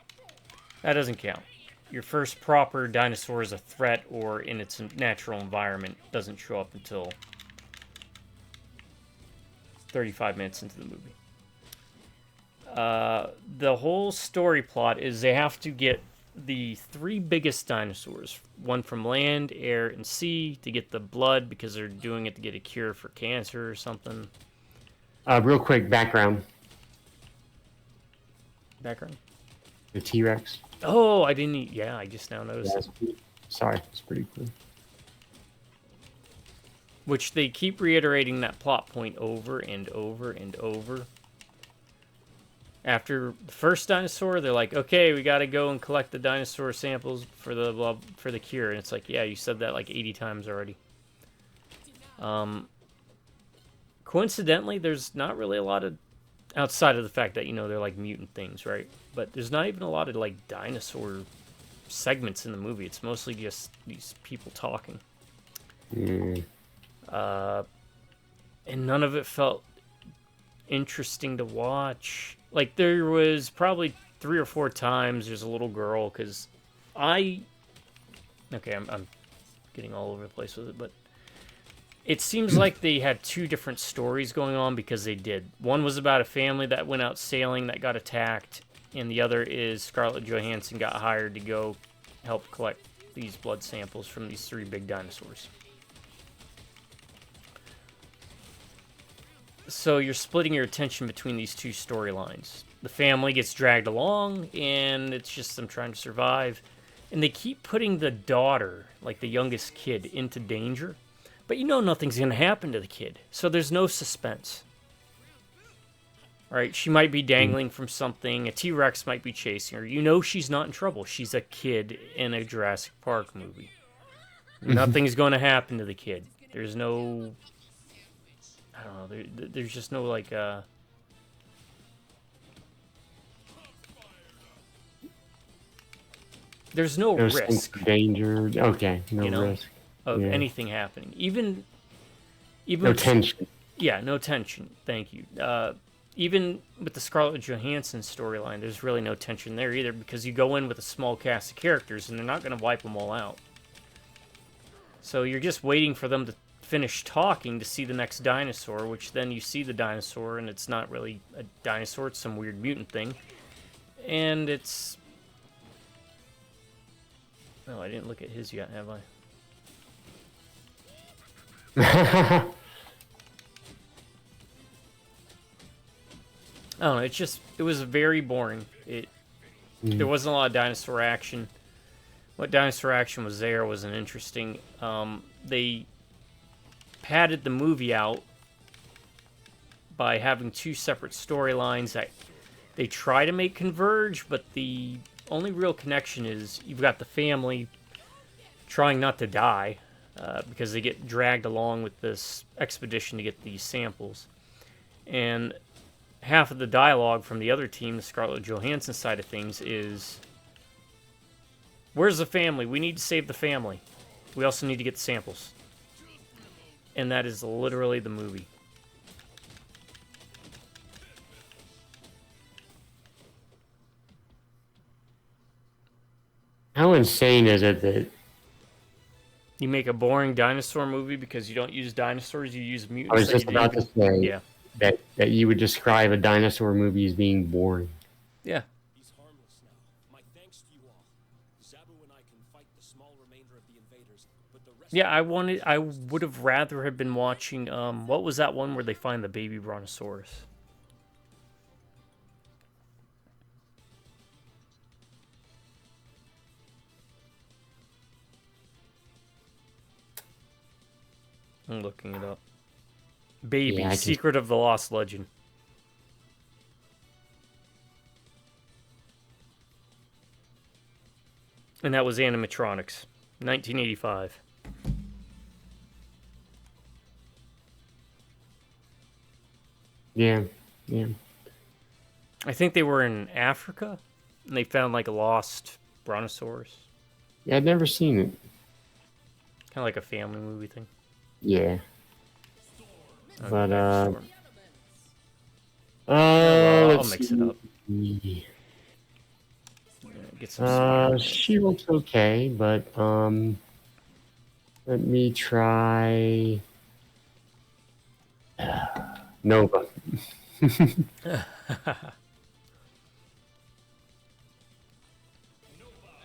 That doesn't count. Your first proper dinosaur as a threat or in its natural environment doesn't show up until 35 minutes into the movie. The whole story plot is they have to get the 3 biggest dinosaurs, one from land, air, and sea, to get the blood because they're doing it to get a cure for cancer or something. Real quick background. Background? The T-Rex. Oh, I didn't. Yeah, I just now noticed it. Sorry, it's pretty cool. Which they keep reiterating that plot point over and over and over. After the first dinosaur, they're like, okay, we got to go and collect the dinosaur samples for the cure. And it's like, yeah, you said that like 80 times already. Coincidentally, there's not really a lot of, outside of the fact that, you know, they're like mutant things, right? But there's not even a lot of like dinosaur segments in the movie. It's mostly just these people talking. And none of it felt interesting to watch. Like, there was probably 3 or 4 times there's a little girl, because I'm getting all over the place with it, but it seems like they had 2 different stories going on, because they did. One was about a family that went out sailing that got attacked, and the other is Scarlett Johansson got hired to go help collect these blood samples from these 3 big dinosaurs. So you're splitting your attention between these 2 storylines. The family gets dragged along, and it's just them trying to survive. And they keep putting the daughter, like the youngest kid, into danger. But you know nothing's going to happen to the kid. So there's no suspense. Right? She might be dangling from something. A T-Rex might be chasing her. You know she's not in trouble. She's a kid in a Jurassic Park movie. Nothing's going to happen to the kid. There's no... I don't know, there's just no, like, there's no risk. Danger. Okay, no risk. Of anything happening. Even no tension. Yeah, no tension. Thank you. Even with the Scarlett Johansson storyline, there's really no tension there either, because you go in with a small cast of characters, and they're not going to wipe them all out. So you're just waiting for them to finish talking to see the next dinosaur, which then you see the dinosaur, and it's not really a dinosaur, it's some weird mutant thing. And it's... Oh, I didn't look at his yet, have I? I don't know, it was very boring. There wasn't a lot of dinosaur action. What dinosaur action was there wasn't interesting. They padded the movie out by having 2 separate storylines that they try to make converge, but the only real connection is you've got the family trying not to die because they get dragged along with this expedition to get these samples. And half of the dialogue from the other team, the Scarlett Johansson side of things, is, where's the family? We need to save the family. We also need to get the samples. And that is literally the movie. How insane is it that you make a boring dinosaur movie because you don't use dinosaurs, you use mutants? I was just about to say that you would describe a dinosaur movie as being boring. Yeah. He's harmless now. My thanks to you all. Zabu and I can fight the small remainder of the invaders, but the rest... Yeah, I would have rather have been watching, what was that one where they find the baby brontosaurus? I'm looking it up. Baby, Yeah, Secret of the Lost Legend. And that was animatronics. 1985. Yeah, yeah. I think they were in Africa, and they found like a lost brontosaurus. Yeah, I'd never seen it. Kind of like a family movie thing. Yeah. Okay, But, Storm. I'll let's mix see. it up. Get some Spider-Man. She looks okay, but, let me try Nova.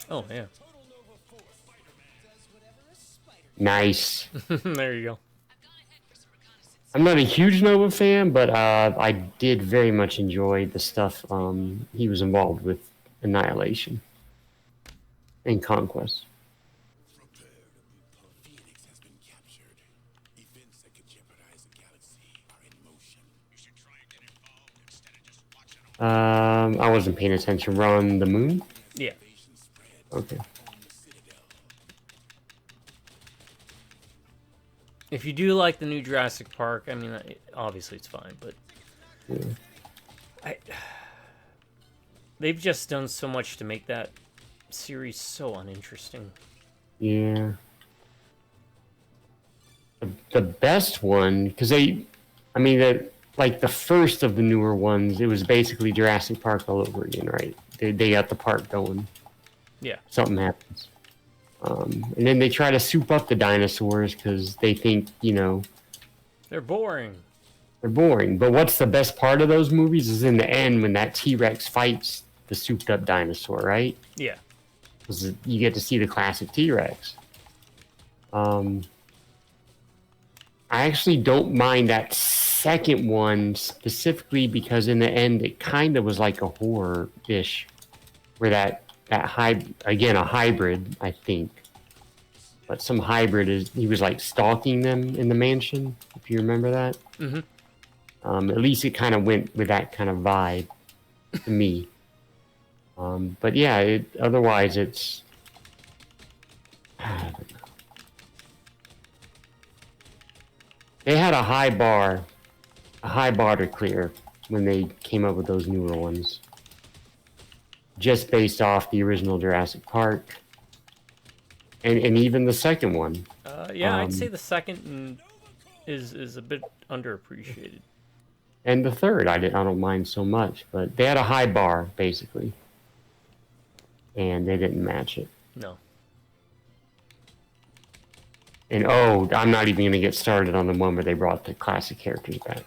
Oh, yeah. Nice. There you go. I'm not a huge Nova fan, but I did very much enjoy the stuff he was involved with Annihilation and Conquest. Phoenix has been captured. Events that could jeopardize the galaxy are in motion. You should try and get involved instead of just watching. I wasn't paying attention. We're on the moon? Yeah. Okay. If you do like the new Jurassic Park, I mean, obviously it's fine, but Yeah. they've just done so much to make that series so uninteresting. Yeah. The best one, because like the first of the newer ones, it was basically Jurassic Park all over again, right? They got the park going. Yeah. Something happens. And then they try to soup up the dinosaurs because they think, They're boring. they're boring. But what's the best part of those movies is in the end when that T-Rex fights the souped up dinosaur, right? Yeah. 'Cause you get to see the classic T-Rex. I actually don't mind that second one specifically because in the end it kind of was like a horror-ish, where that again a hybrid, I think, but some hybrid he was like stalking them in the mansion. If you remember that, at least it kind of went with that kind of vibe to me. But yeah, otherwise it's. I don't know. They had a high bar to clear when they came up with those newer ones. Just based off the original Jurassic Park. And even the second one. Yeah, I'd say the second is a bit underappreciated. And the third, I don't mind so much, but they had a high bar, basically. And they didn't match it. No. And I'm not even going to get started on the one where they brought the classic characters back.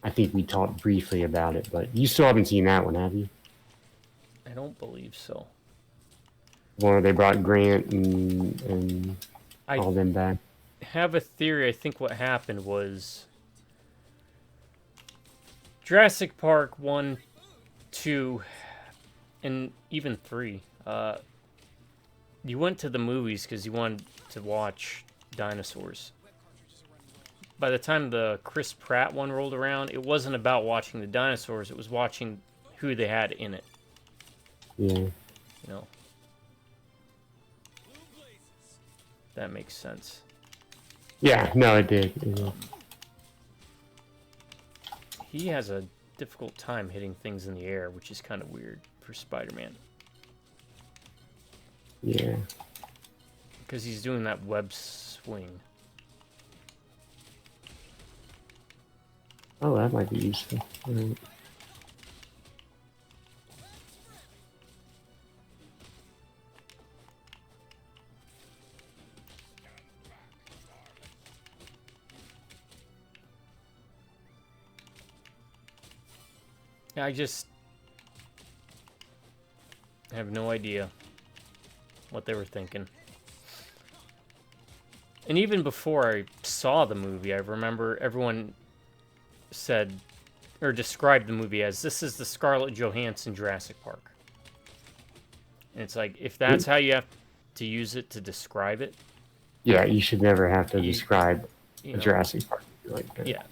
I think we talked briefly about it, but you still haven't seen that one, have you? I don't believe so. One where they brought Grant and all them back. I have a theory. I think what happened was Jurassic Park 1, 2, and even 3. You went to the movies because you wanted to watch dinosaurs. By the time the Chris Pratt one rolled around, it wasn't about watching the dinosaurs. It was watching who they had in it. Yeah. That makes sense. Yeah, no, it did. He has a difficult time hitting things in the air, which is kind of weird for Spider-Man. Yeah. Because he's doing that web swing. Oh, that might be useful. Right. I just have no idea what they were thinking. And even before I saw the movie, I remember everyone said or described the movie as, this is the Scarlett Johansson Jurassic Park. And it's like, if that's how you have to use it to describe it. Yeah, you should never have to describe you know. Jurassic Park like that. Yeah.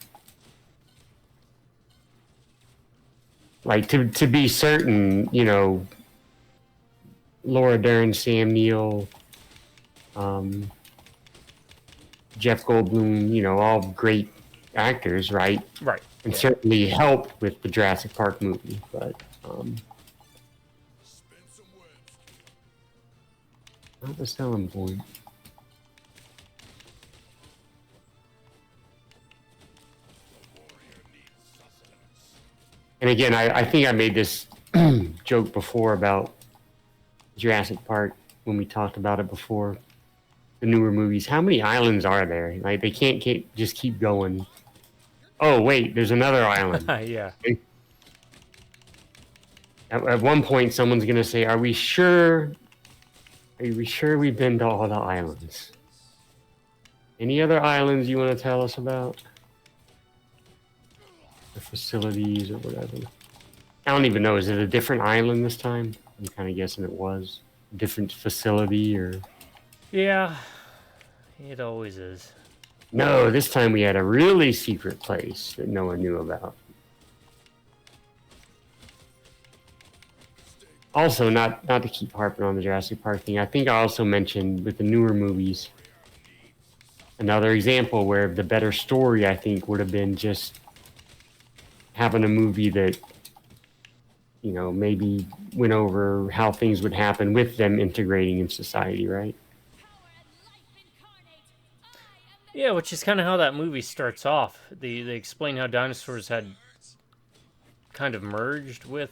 Like to be certain, you know, Laura Dern, Sam Neill, Jeff Goldblum, you know, all great actors, right? Right. And Yeah. certainly helped with the Jurassic Park movie, but not the selling point. And again, I think I made this joke before about Jurassic Park when we talked about it before. The newer movies. How many islands are there? Like they can't just keep going. Oh wait, there's another island. Yeah. At one point, someone's gonna say, "Are we sure? Are we sure we've been to all the islands? Any other islands you want to tell us about? The facilities or whatever." I don't even know. Is it a different island this time? I'm kind of guessing it was a different facility or. Yeah. It always is. No, this time we had a really secret place that no one knew about. Also, not to keep harping on the Jurassic Park thing, I think I also mentioned with the newer movies, another example where the better story, I think, would have been just having a movie that, you know, maybe went over how things would happen with them integrating in society, right? Yeah, which is kind of how that movie starts off. They explain how dinosaurs had kind of merged with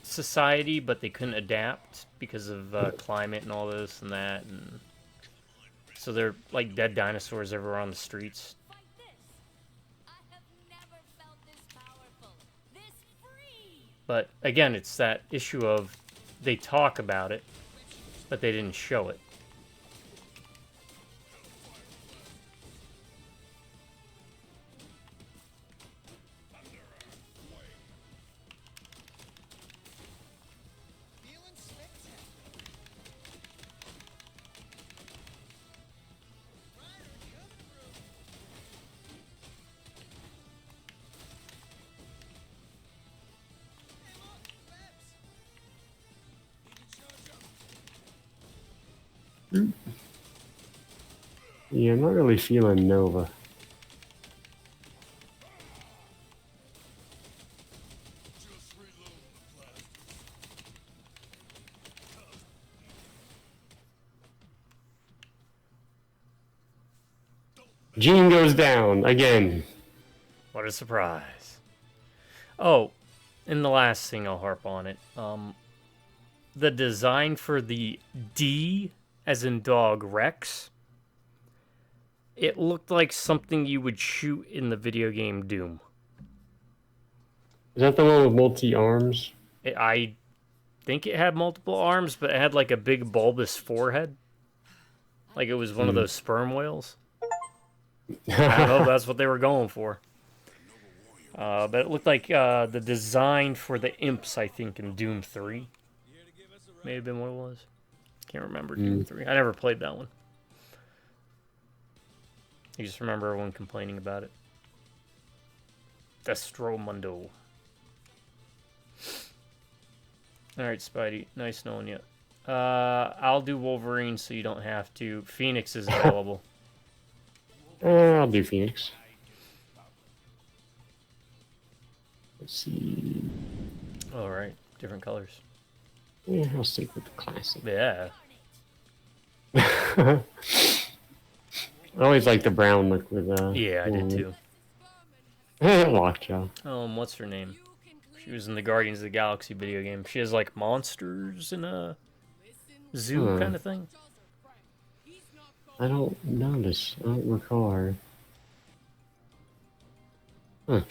society, but they couldn't adapt because of climate and all this and that, and so they're like dead dinosaurs everywhere on the streets. But again, it's that issue of they talk about it, but they didn't show it. Yeah, I'm not really feeling Nova. Gene goes down again. What a surprise. Oh, and the last thing I'll harp on it. The design for the D, as in dog, Rex, it looked like something you would shoot in the video game Doom. Is that the one with multi-arms? I think it had multiple arms, but it had like a big bulbous forehead. Like it was one of those sperm whales. I don't know if that's what they were going for. But it looked like the design for the imps, I think, in Doom 3. May have been what it was. Can't remember Doom 3. I never played that one. I just remember everyone complaining about it. Destromundo. Alright, Spidey. Nice knowing you. I'll do Wolverine so you don't have to. Phoenix is available. I'll do Phoenix. Let's see. Alright, different colors. Yeah, I'll stick with the classic. Yeah. I always like the brown look with Yeah, I did too. Lockjaw. What's her name? She was in the Guardians of the Galaxy video game. She has like monsters in a zoo kind of thing. I don't notice. I don't recall her. Huh.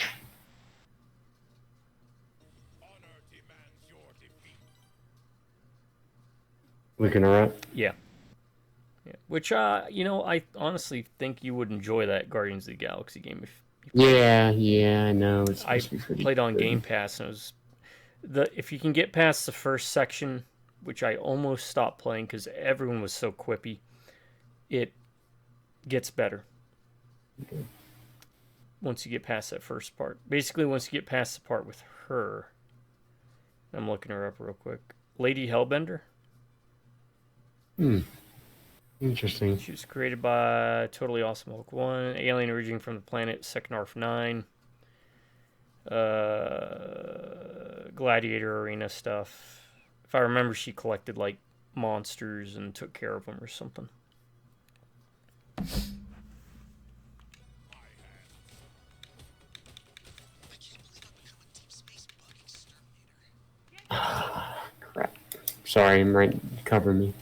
Looking her up? Yeah. Which, I honestly think you would enjoy that Guardians of the Galaxy game. Yeah, I know. I played on Game Pass, and it was if you can get past the first section, which I almost stopped playing because everyone was so quippy, it gets better. Once you get past that first part. Basically, once you get past the part with her. I'm looking her up real quick. Lady Hellbender. Interesting. She was created by Totally Awesome Hulk 1, alien originating from the planet Second Arf 9. Gladiator Arena stuff. If I remember, she collected like monsters and took care of them or something. Crap. Sorry, I'm right. Cover me.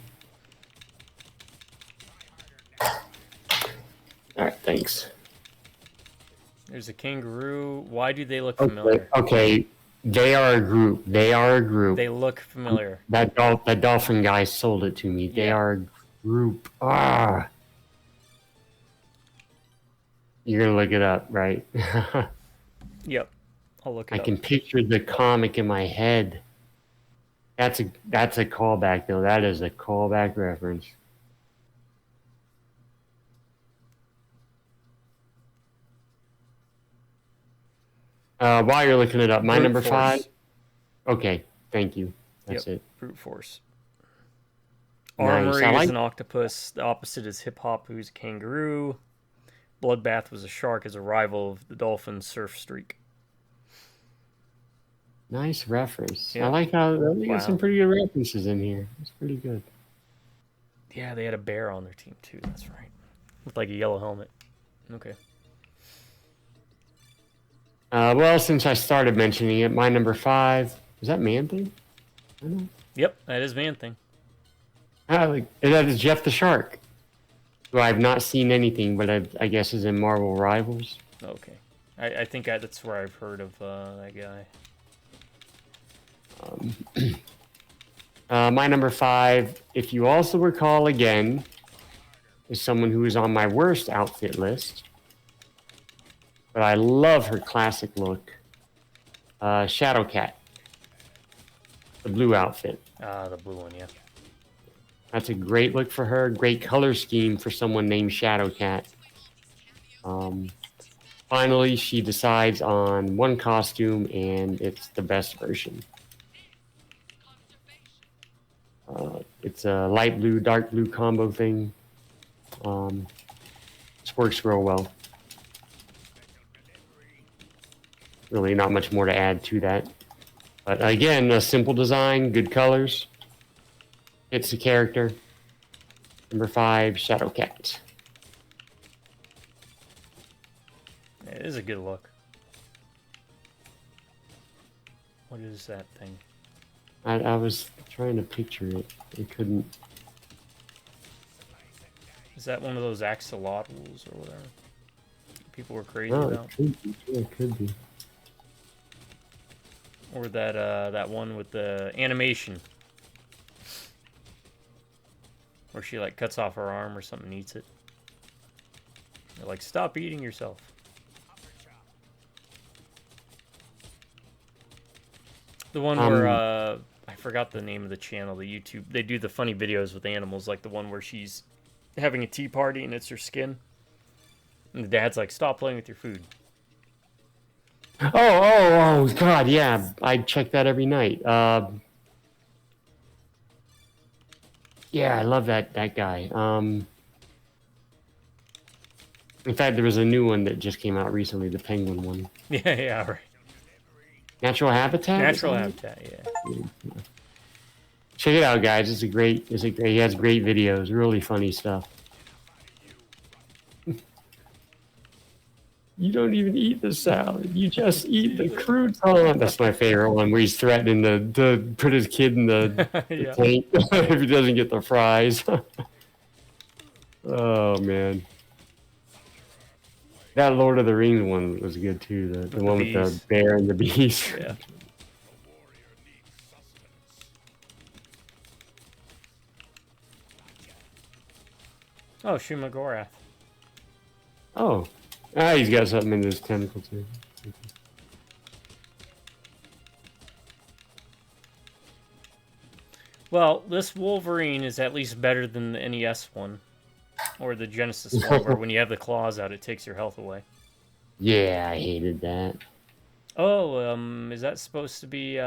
Alright, thanks. There's a kangaroo. Why do they look familiar? Okay, they are a group. They are a group. They look familiar. That dolphin guy sold it to me. They are a group. You're gonna look it up, right? Yep. I'll look it up. I can picture the comic in my head. That's a callback though. That is a callback reference. While you're looking it up, my number 5. Okay, thank you. That's it. Brute Force. Nice. Armory is an octopus. The opposite is Hip Hop, who's a kangaroo. Bloodbath was a shark as a rival of the dolphin Surf Streak. Nice reference. Yeah. I like how they got some pretty good references in here. It's pretty good. Yeah, they had a bear on their team too. That's right. With like a yellow helmet. Okay. Well, since I started mentioning it, my number 5 is that Man Thing? I don't know. Yep, that is Man Thing. That is Jeff the Shark, who I've not seen anything, but I guess is in Marvel Rivals. Okay, I think that's where I've heard of that guy. My number 5, if you also recall again, is someone who is on my worst outfit list. But I love her classic look. Shadow Cat. The blue outfit. The blue one, yeah. That's a great look for her. Great color scheme for someone named Shadow Cat. Finally, she decides on one costume, and it's the best version. It's a light blue, dark blue combo thing. This works real well. Really not much more to add to that. But again, a simple design, good colors. Fits the character. Number 5, Shadow Cat. It is a good look. What is that thing? I was trying to picture it. I couldn't. Is that one of those axolotls or whatever? People were crazy Oh, about. it could be. Yeah, it could be. Or that one with the animation. Where she like cuts off her arm or something and eats it. They're like, stop eating yourself. The one where I forgot the name of the channel, the YouTube. They do the funny videos with animals, like the one where she's having a tea party and it's her skin. And the dad's like, stop playing with your food. Oh, God, yeah. I check that every night. Yeah, I love that guy. In fact, there was a new one that just came out recently, the penguin one. Yeah, right. Natural Habitat? Natural Habitat, yeah. Check it out, guys. He has great videos, really funny stuff. You don't even eat the salad. You just eat the crouton. That's my favorite one, where he's threatening to put his kid in the tank if he doesn't get the fries. Oh, man. That Lord of the Rings one was good, too. The one with the bear and the bees. Yeah. Oh, Shumagorath. Oh. He's got something in his tentacle, too. Well, this Wolverine is at least better than the NES one. Or the Genesis one, where when you have the claws out, it takes your health away. Yeah, I hated that. Oh, is that supposed to be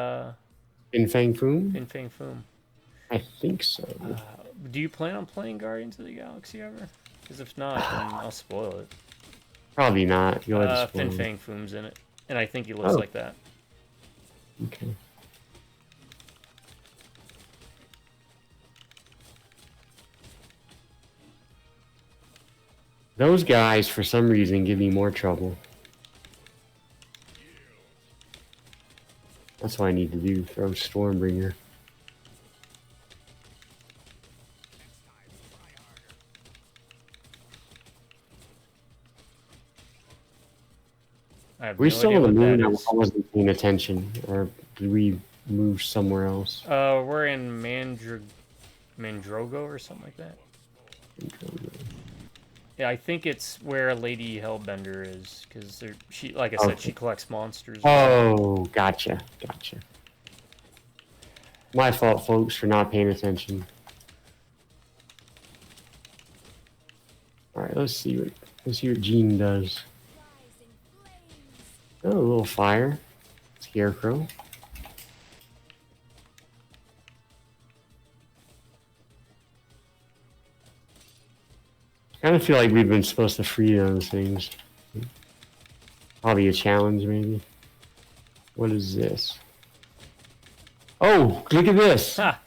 Fin Fang Foom? Fin Fang Foom? I think so. Do you plan on playing Guardians of the Galaxy ever? Because if not, then I'll spoil it. Probably not. Go ahead and spoil Fin it. Fang Foom's in it, and I think he looks like that. Okay. Those guys, for some reason, give me more trouble. That's what I need to do. Throw Stormbringer. I have We're no still idea on the what moon. that I is. wasn't paying attention, or did we move somewhere else? We're in Mandrogo or something like that. Yeah, I think it's where Lady Hellbender is, because she, like I said, she collects monsters. Oh, gotcha. My fault, folks, for not paying attention. All right, let's see what Jean does. Oh, a little fire. Scarecrow. I kind of feel like we've been supposed to free those things. Probably a challenge, maybe. What is this? Oh, look at this! Ha!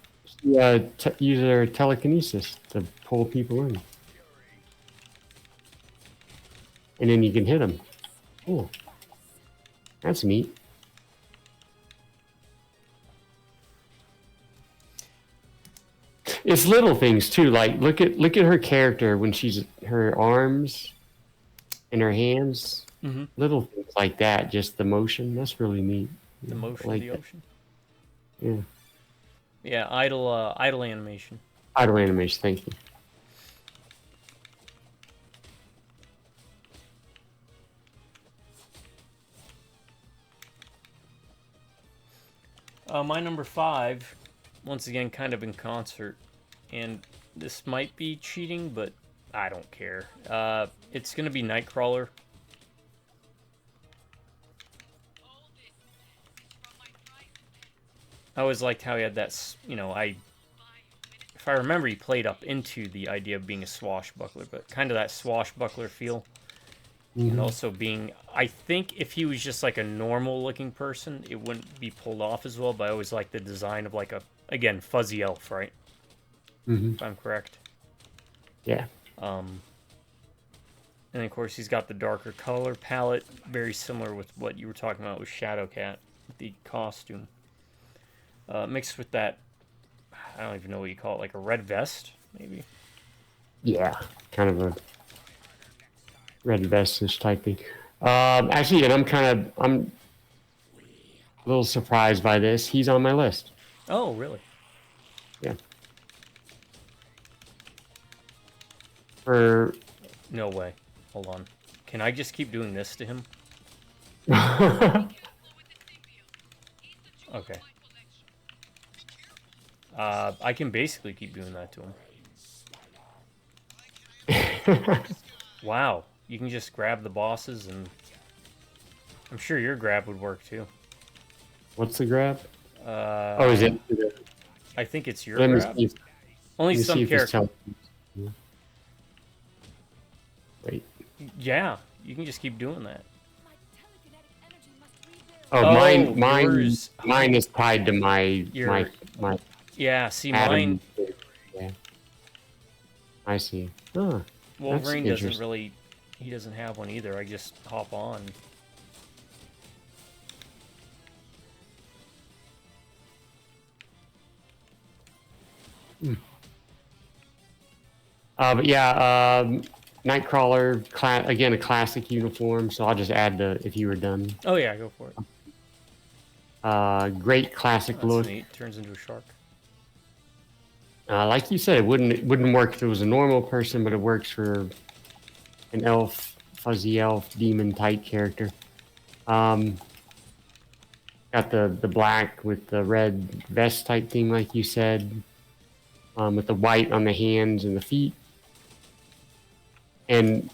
Use their telekinesis to pull people in. And then you can hit them. Oh, that's neat. It's little things too. Like look at her character when she's her arms and her hands. Mm-hmm. Little things like that. Just the motion. That's really neat. The motion like of the that. ocean. Yeah. Yeah, idle animation. Idle animation. Thank you. My number 5, once again, kind of in concert, and this might be cheating, but I don't care. It's gonna be Nightcrawler. I always liked how he had that, if I remember, he played up into the idea of being a swashbuckler, but kind of that swashbuckler feel. Mm-hmm. And also being, I think if he was just like a normal looking person, it wouldn't be pulled off as well, but I always like the design of like a, again, fuzzy elf, right? Mm-hmm. If I'm correct. Yeah. And of course he's got the darker color palette, very similar with what you were talking about with Shadowcat, the costume. Mixed with that, I don't even know what you call it, like a red vest, maybe? Yeah. Kind of a red vest-ish type thing. Actually, and I'm a little surprised by this. He's on my list. Oh, really? Yeah. For No way. Hold on. Can I just keep doing this to him? Okay. I can basically keep doing that to him. Wow. You can just grab the bosses, and I'm sure your grab would work too. What's the grab? Is it? I think it's your Let me grab. see if, Only let me some see if it's characters. Wait. Yeah, you can just keep doing that. Oh, Oh, mine is tied to my Yeah, see, Adam. mine. Yeah. I see. Huh. Wolverine That's doesn't really. He doesn't have one either. I just hop on. But yeah, Nightcrawler, again, a classic uniform, so I'll just add the, if you were done. Oh yeah, go for it. Great classic That's look. neat. Turns into a shark. Like you said, it wouldn't work if it was a normal person, but it works for an elf, fuzzy elf, demon type character. Got the black with the red vest type thing, like you said, with the white on the hands and the feet. And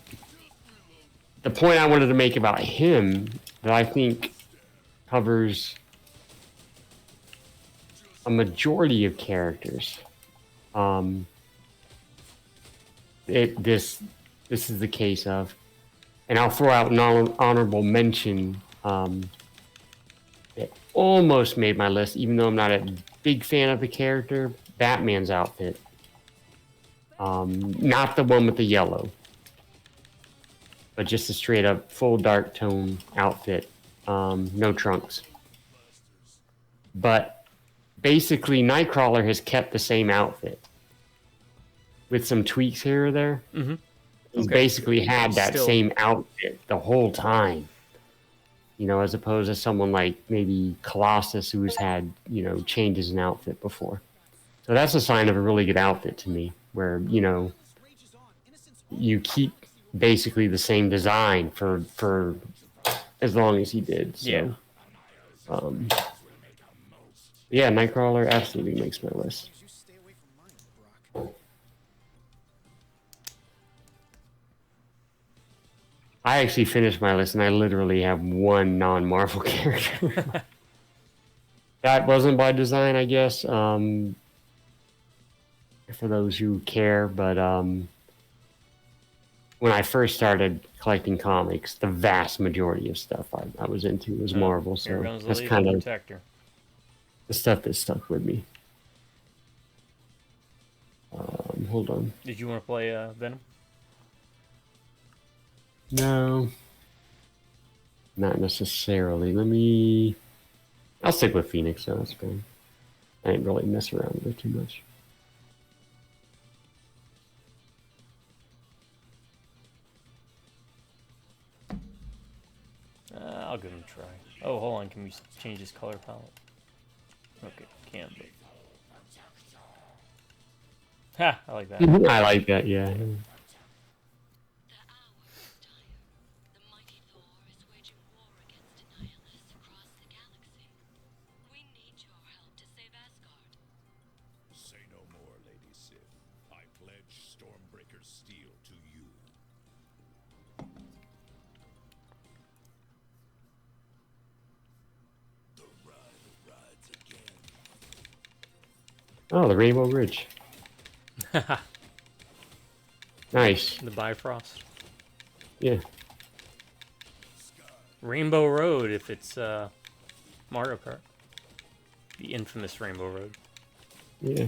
the point I wanted to make about him that I think covers a majority of characters. This is the case of, and I'll throw out an honorable mention. It almost made my list, even though I'm not a big fan of the character. Batman's outfit, not the one with the yellow, but just a straight up full dark tone outfit, no trunks. But basically, Nightcrawler has kept the same outfit with some tweaks here or there. Mm-hmm. He's basically had that same outfit the whole time. You know, as opposed to someone like maybe Colossus, who's had, you know, changes in outfit before. So that's a sign of a really good outfit to me, where, you know, you keep basically the same design for as long as he did. So, yeah. Yeah, Nightcrawler absolutely makes my list. I actually finished my list, and I literally have one non-Marvel character. That wasn't by design, I guess, for those who care. But when I first started collecting comics, the vast majority of stuff I was into was Marvel. So that's kind of the stuff that stuck with me. Hold on. Did you want to play Venom? No, not necessarily. I'll stick with Phoenix, so that's fine. I didn't really mess around with it too much. I'll give him a try. Oh, hold on. Can we change his color palette? Okay, can but. Ha! I like that. I like that, yeah. Say no more, Lady Sif. I pledge Stormbreaker's steel to you. The ride rides again. Oh, the Rainbow Ridge. Nice. The Bifrost. Yeah. Rainbow Road, if it's Mario Kart. The infamous Rainbow Road. Yeah.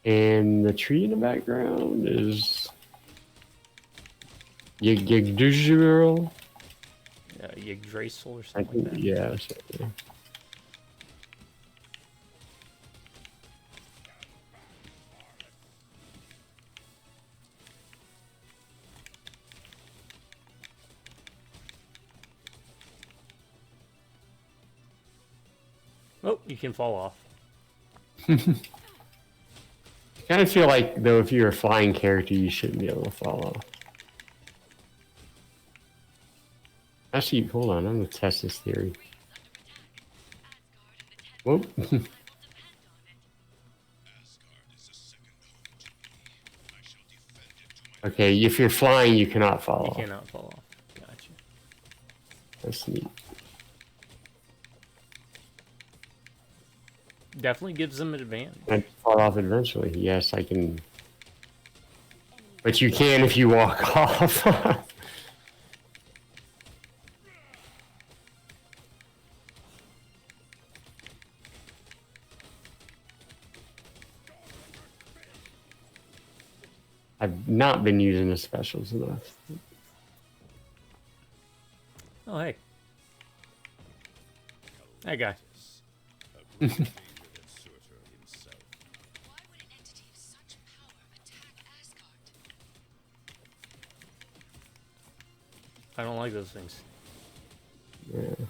And the tree in the background is Yggdrasil. Yggdrasil or I something think, like that. yeah. So, yeah. Oh, you can fall off. Kind of feel like, though, if you're a flying character, you shouldn't be able to fall off. Actually, hold on. I'm going to test this theory. Whoop. Okay, if you're flying, you cannot fall You off. cannot fall off. Gotcha. That's neat. Definitely gives them an advantage. I fall off eventually. Yes, I can. But you can if you walk off. I've not been using the specials enough. Oh, hey. That guy. Why would an entity of such power attack Asgard? I don't like those things. Yeah.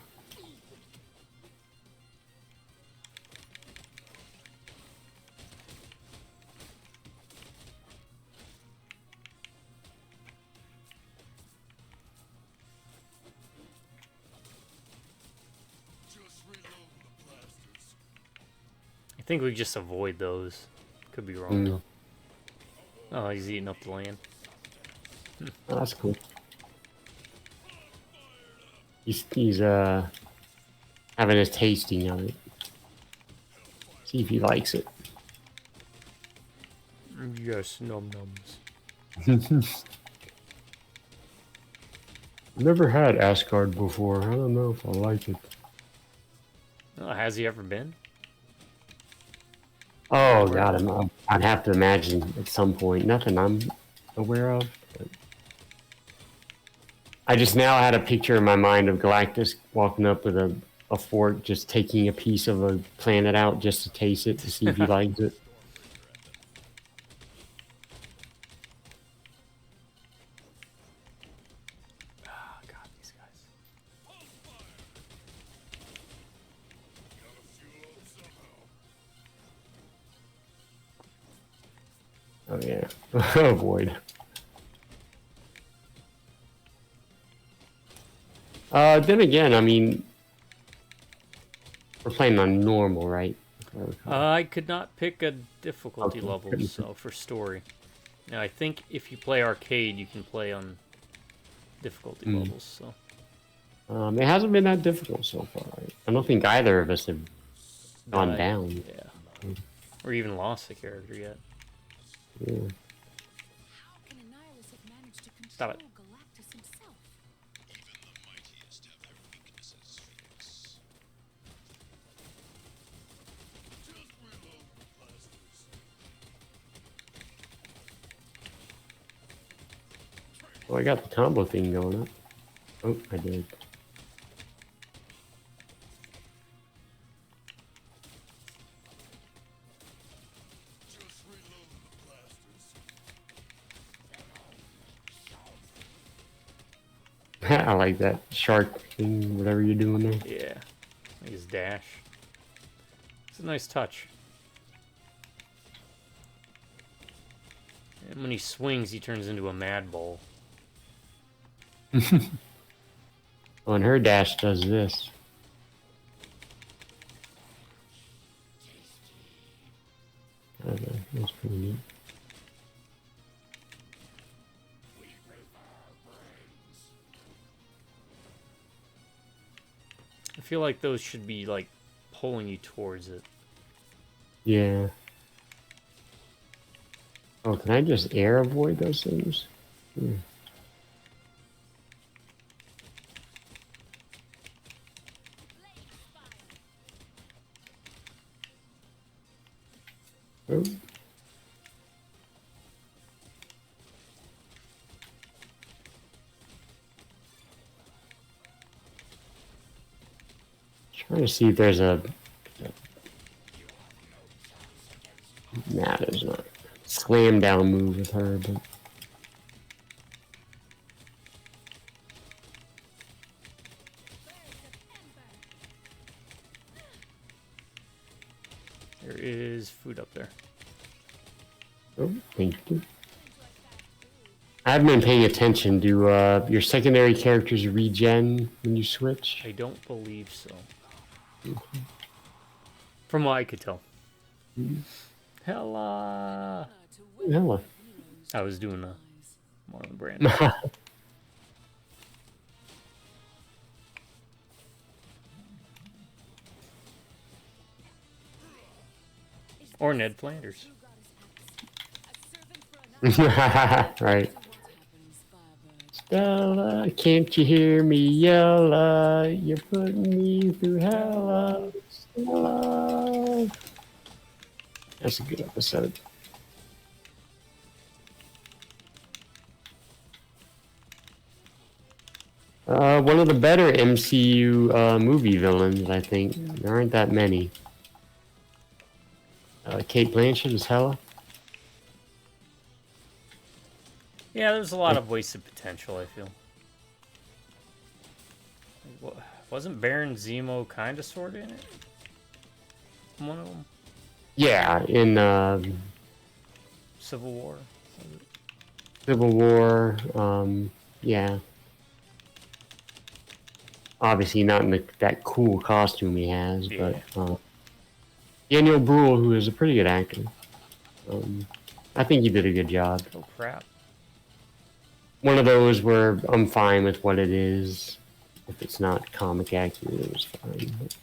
I think we just avoid those. Could be wrong though. Oh, he's eating up the land. Oh, that's cool. He's having his tasting of it. See if he likes it. Yes, num nums. Never had Asgard before. I don't know if I like it. Oh, has he ever been? Oh god, I'd have to imagine at some point. Nothing I'm aware of. But I just now had a picture in my mind of Galactus walking up with a fork, just taking a piece of a planet out just to taste it to see if he likes it. Oh, God, these guys. Oh yeah, avoid. Then again, I mean, we're playing on normal, right? I could not pick a difficulty Okay. level, so for story. Now, I think if you play arcade, you can play on difficulty levels, so. It hasn't been that difficult so far. Right? I don't think either of us have gone down. Yeah. Or even lost the character yet. Yeah. How can Annihilus have managed to control Stop it. Galactus himself? Even the mightiest have their weaknesses, Phoenix. Just reload the blasters. Well, I got the combo thing going up. Oh, I did. Just reload the blasters. I like that shark thing, whatever you're doing there. Yeah. Like his dash. It's a nice touch. And when he swings, he turns into a mad bull. Oh, and her dash does this. Okay, that's pretty neat. I feel like those should be, like, pulling you towards it. Yeah. Oh, can I just air avoid those things? Hmm. Oh. Trying to see if there's a. Nah, there's not. Slam down move with her, but. There is food up there. Oh, thank you. I haven't been paying attention. Do your secondary characters regen when you switch? I don't believe so. From what I could tell. Hella! Hella. I was doing a Marlon Brando. Or Ned Flanders. Right. Stella, can't you hear me yell? You're putting me through hell. Stella. That's a good episode. One of the better MCU movie villains, I think. There aren't that many. Kate Blanchett is Hela. Yeah, there's a lot of wasted potential, I feel. Wasn't Baron Zemo kind of sort of in it? One of them? Yeah, in Civil War? Civil War, yeah. Obviously not in that cool costume he has, Yeah. but Daniel Bruhl, who is a pretty good actor. I think you did a good job. Oh crap. One of those where I'm fine with what it is. If it's not comic accurate, it's fine. But...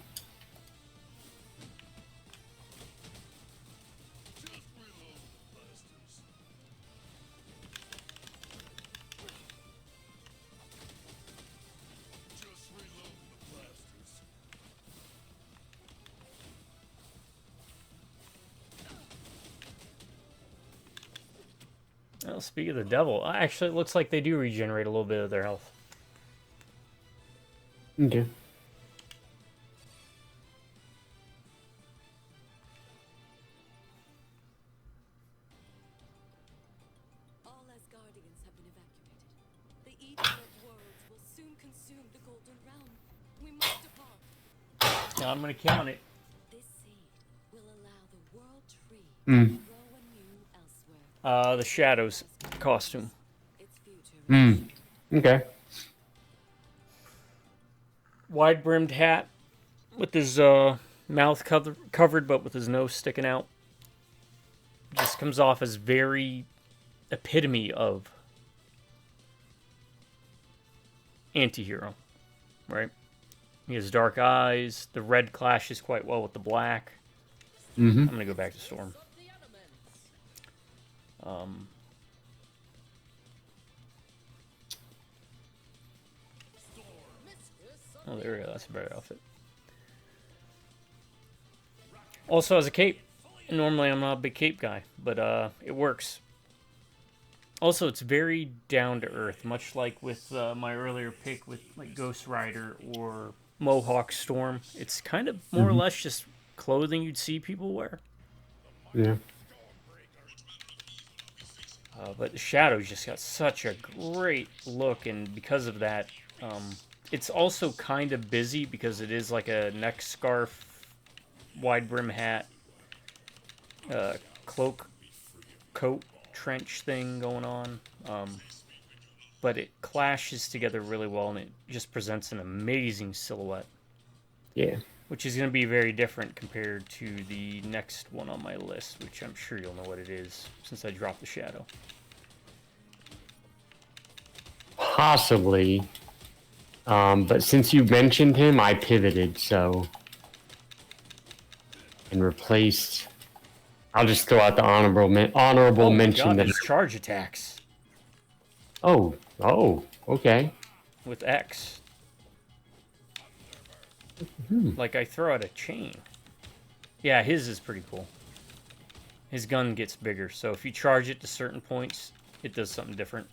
Well, speak of the devil, actually, it looks like they do regenerate a little bit of their health. Okay. All Asgardians have been evacuated. The Eater of Worlds will soon consume the Golden Realm. We must depart. Now I'm gonna count it. This seed will allow the World Tree to grow anew elsewhere. The Shadows costume. Its future. Okay. Wide-brimmed hat with his mouth covered, but with his nose sticking out. Just comes off as very epitome of anti-hero, right? He has dark eyes. The red clashes quite well with the black. I'm gonna go back to Storm. Oh, there we go. That's a better outfit. Also has a cape. Normally, I'm not a big cape guy, but it works. Also, it's very down to earth, much like with my earlier pick with like Ghost Rider or Mohawk Storm. It's kind of more or less just clothing you'd see people wear. Yeah. But the Shadow's just got such a great look, and because of that, it's also kind of busy because it is like a neck scarf, wide brim hat, cloak, coat, trench thing going on. But it clashes together really well, and it just presents an amazing silhouette. Yeah. Which is going to be very different compared to the next one on my list, which I'm sure you'll know what it is since I dropped the Shadow. Possibly. But since you mentioned him, I pivoted, so... And replaced... I'll just throw out the honorable mention God, that... there's charge attacks Oh, okay. with X. Like I throw out a chain. Yeah, his is pretty cool. His gun gets bigger, so if you charge it to certain points, it does something different.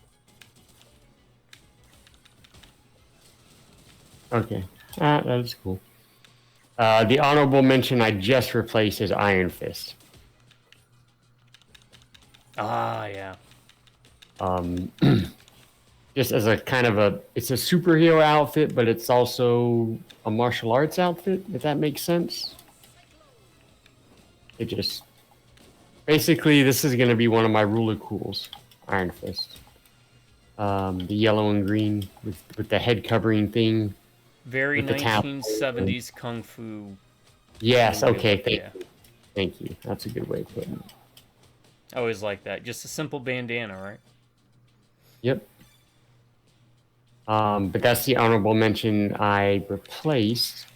Okay, that is cool. The honorable mention I just replaced is Iron Fist. Ah, yeah. Just as a kind of a, it's a superhero outfit, but it's also a martial arts outfit, if that makes sense. It just, basically, this is going to be one of my ruler cools, Iron Fist. The yellow and green with the head covering thing. Very with the 1970s kung fu. Yes, okay, Yeah. Thank you. That's a good way of putting it. I always like that. Just a simple bandana, right? Yep. But that's the honorable mention I replaced.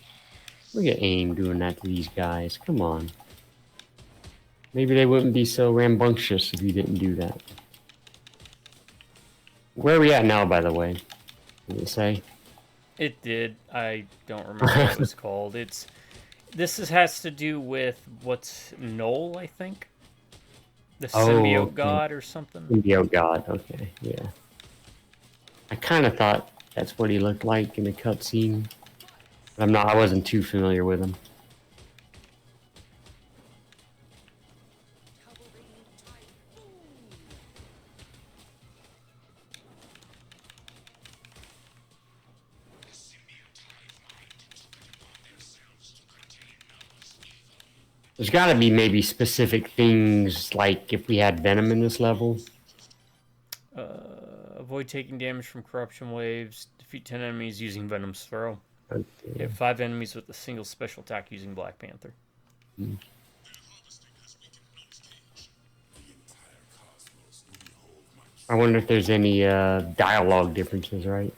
Look at AIM doing that to these guys. Come on. Maybe they wouldn't be so rambunctious if you didn't do that. Where are we at now, by the way? Did it say? It did. I don't remember what it was called. Has to do with what's Knoll, I think. The symbiote okay. god or something. Symbiote god. Okay, yeah. I kind of thought that's what he looked like in the cutscene. I wasn't too familiar with him. There's got to be maybe specific things, like if we had Venom in this level. Avoid taking damage from corruption waves. Defeat 10 enemies using Venom's throw. Okay. Hit 5 enemies with a single special attack using Black Panther. I wonder if there's any dialogue differences, right?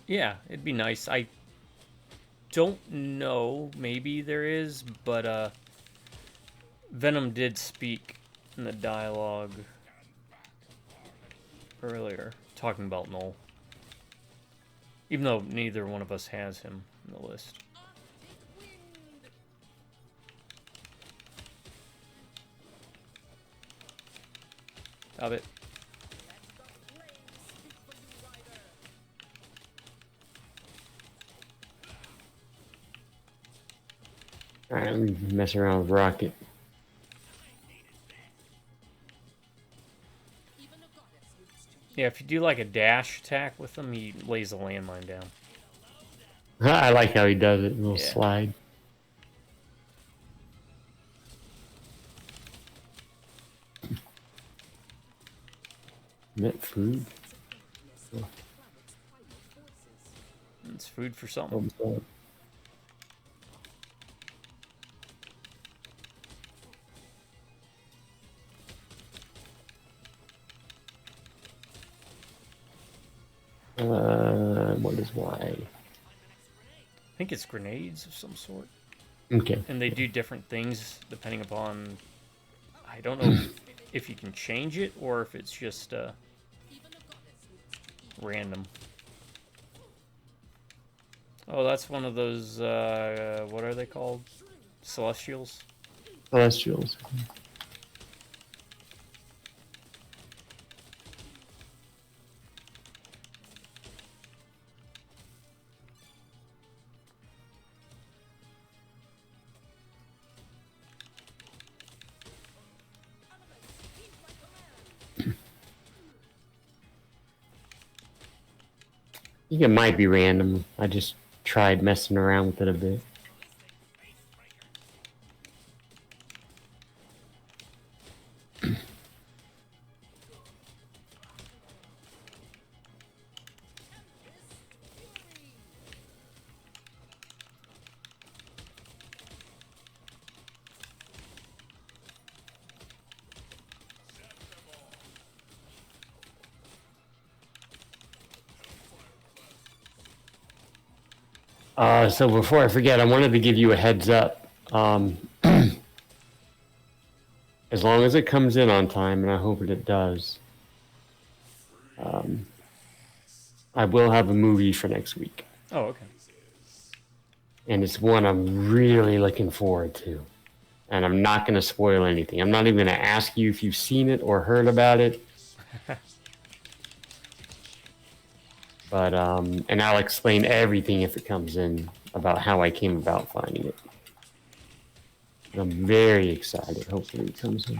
Yeah, it'd be nice. I don't know. Maybe there is, but Venom did speak in the dialogue earlier, talking about Null. Even though neither one of us has him in the list. Stop it. Alright, let me mess around with Rocket. Yeah, if you do like a dash attack with him, he lays a landmine down. I like how he does it, a little Yeah. slide. Net food? It's food for something. Oh, what is Y? I think it's grenades of some sort. Okay. And they do different things depending upon... I don't know if you can change it or if it's just random. Oh, that's one of those, what are they called? Celestials? Celestials. I think it might be random. I just tried messing around with it a bit. So before I forget, I wanted to give you a heads up. As long as it comes in on time, and I hope it does, I will have a movie for next week. Oh, okay. And it's one I'm really looking forward to. And I'm not going to spoil anything. I'm not even going to ask you if you've seen it or heard about it. But, and I'll explain everything if it comes in about how I came about finding it. I'm very excited. Hopefully it comes in.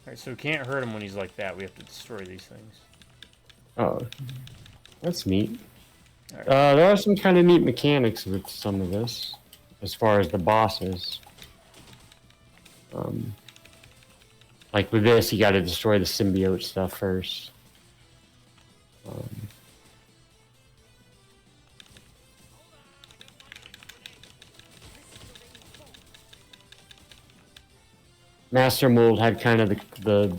Alright, so we can't hurt him when he's like that. We have to destroy these things. Oh, that's neat. Right. There are some kind of neat mechanics with some of this, as far as the bosses. Like with this, you got to destroy the symbiote stuff first. Master Mold had kind of the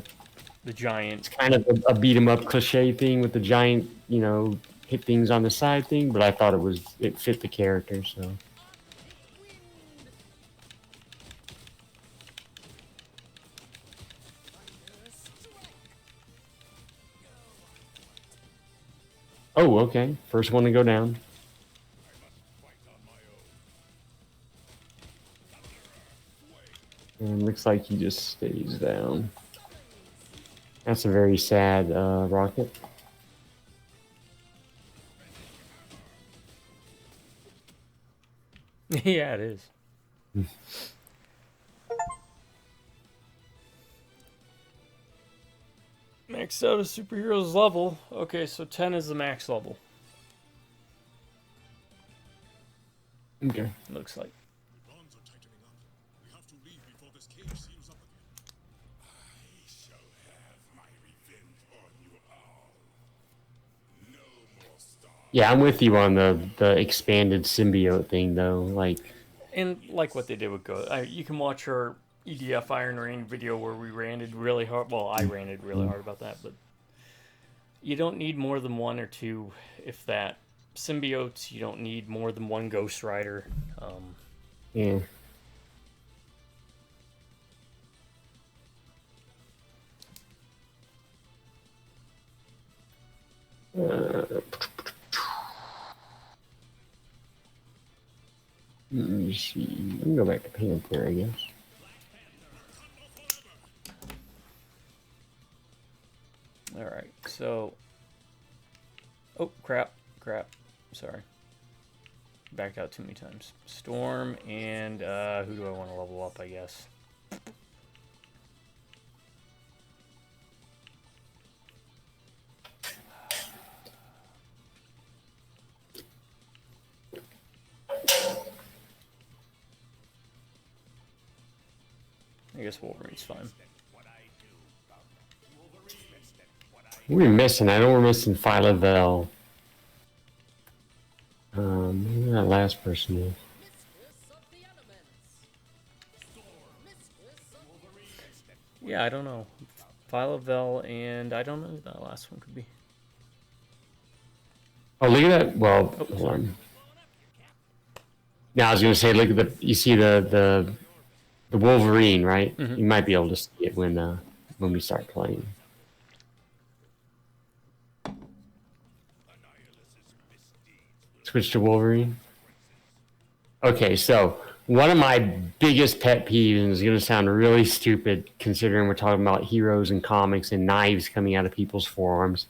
giant. It's kind of a beat 'em up cliche thing with the giant, you know, hit things on the side thing, but I thought it fit the character, so. Oh, okay. First one to go down. And looks like he just stays down. That's a very sad rocket. Yeah, it is. Maxed out a superhero's level. Okay, so 10 is the max level. Okay. Looks like. Bonds are tightening up. We have to leave before this cave seals up again. I shall have my revenge on you all. No more stars. Yeah, I'm with you on the expanded symbiote thing, though. Like, And like what they did with Go, you can watch our EDF Iron Rain video where we ranted really hard. Well, I ranted really hard about that, but you don't need more than one or two, if that. Symbiotes, you don't need more than one Ghost Rider. Yeah. Let me see. We can go back to Panther, I guess. All right, so. Oh, crap. Sorry. Backed out too many times. Storm and who do I want to level up, I guess? I guess Wolverine's fine. What are we missing? I know we're missing Phyla-Vell. Maybe that last person is. Yeah, I don't know. Phyla-Vell and I don't know who that last one could be. Oh, look at that. Well, hold on. Now I was going to say, look at the. You see the Wolverine, right? Mm-hmm. You might be able to see it when we start playing. Switch to Wolverine. Okay, so one of my biggest pet peeves, and it's going to sound really stupid considering we're talking about heroes and comics and knives coming out of people's forearms,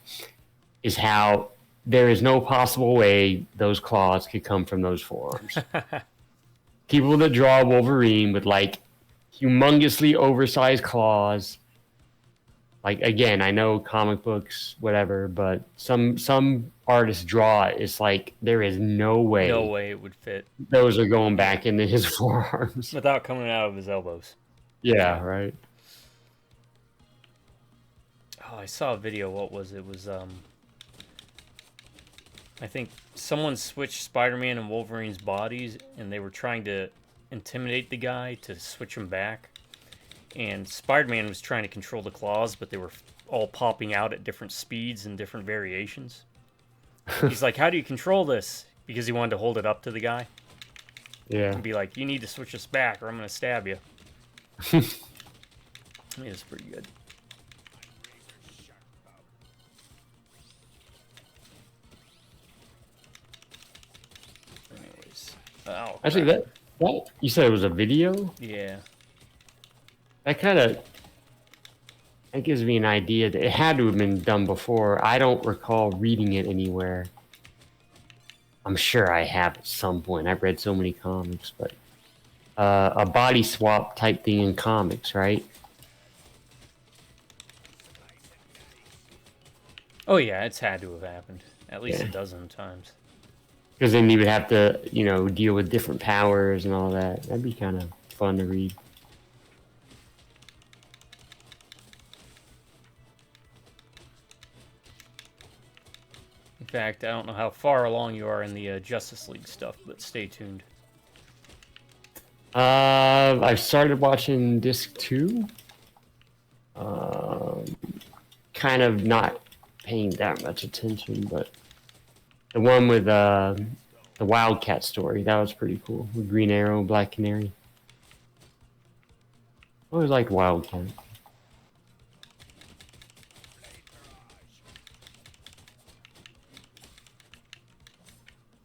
is how there is no possible way those claws could come from those forearms. People that draw Wolverine with like humongously oversized claws. Like, again, I know comic books, whatever, but some artists draw it. It's like there is no way it would fit. Those are going back into his forearms. Without coming out of his elbows. Yeah, right. Oh, I saw a video. What was it? It was, I think someone switched Spider-Man and Wolverine's bodies, and they were trying to intimidate the guy to switch him back. And Spider-Man was trying to control the claws, but they were all popping out at different speeds and different variations. He's like, how do you control this? Because he wanted to hold it up to the guy. Yeah. And be like, you need to switch us back or I'm going to stab you. I mean, it's pretty good. Anyways. Oh, actually, that you said it was a video? Yeah. That gives me an idea that it had to have been done before. I don't recall reading it anywhere. I'm sure I have at some point. I've read so many comics, but a body swap type thing in comics, right? Oh yeah, it's had to have happened at least a dozen times. Because then you would have to, deal with different powers and all that. That'd be kind of fun to read. In fact, I don't know how far along you are in the Justice League stuff, but stay tuned. I've started watching Disc 2. Kind of not paying that much attention, but the one with the Wildcat story, that was pretty cool. With Green Arrow and Black Canary. I always liked Wildcat.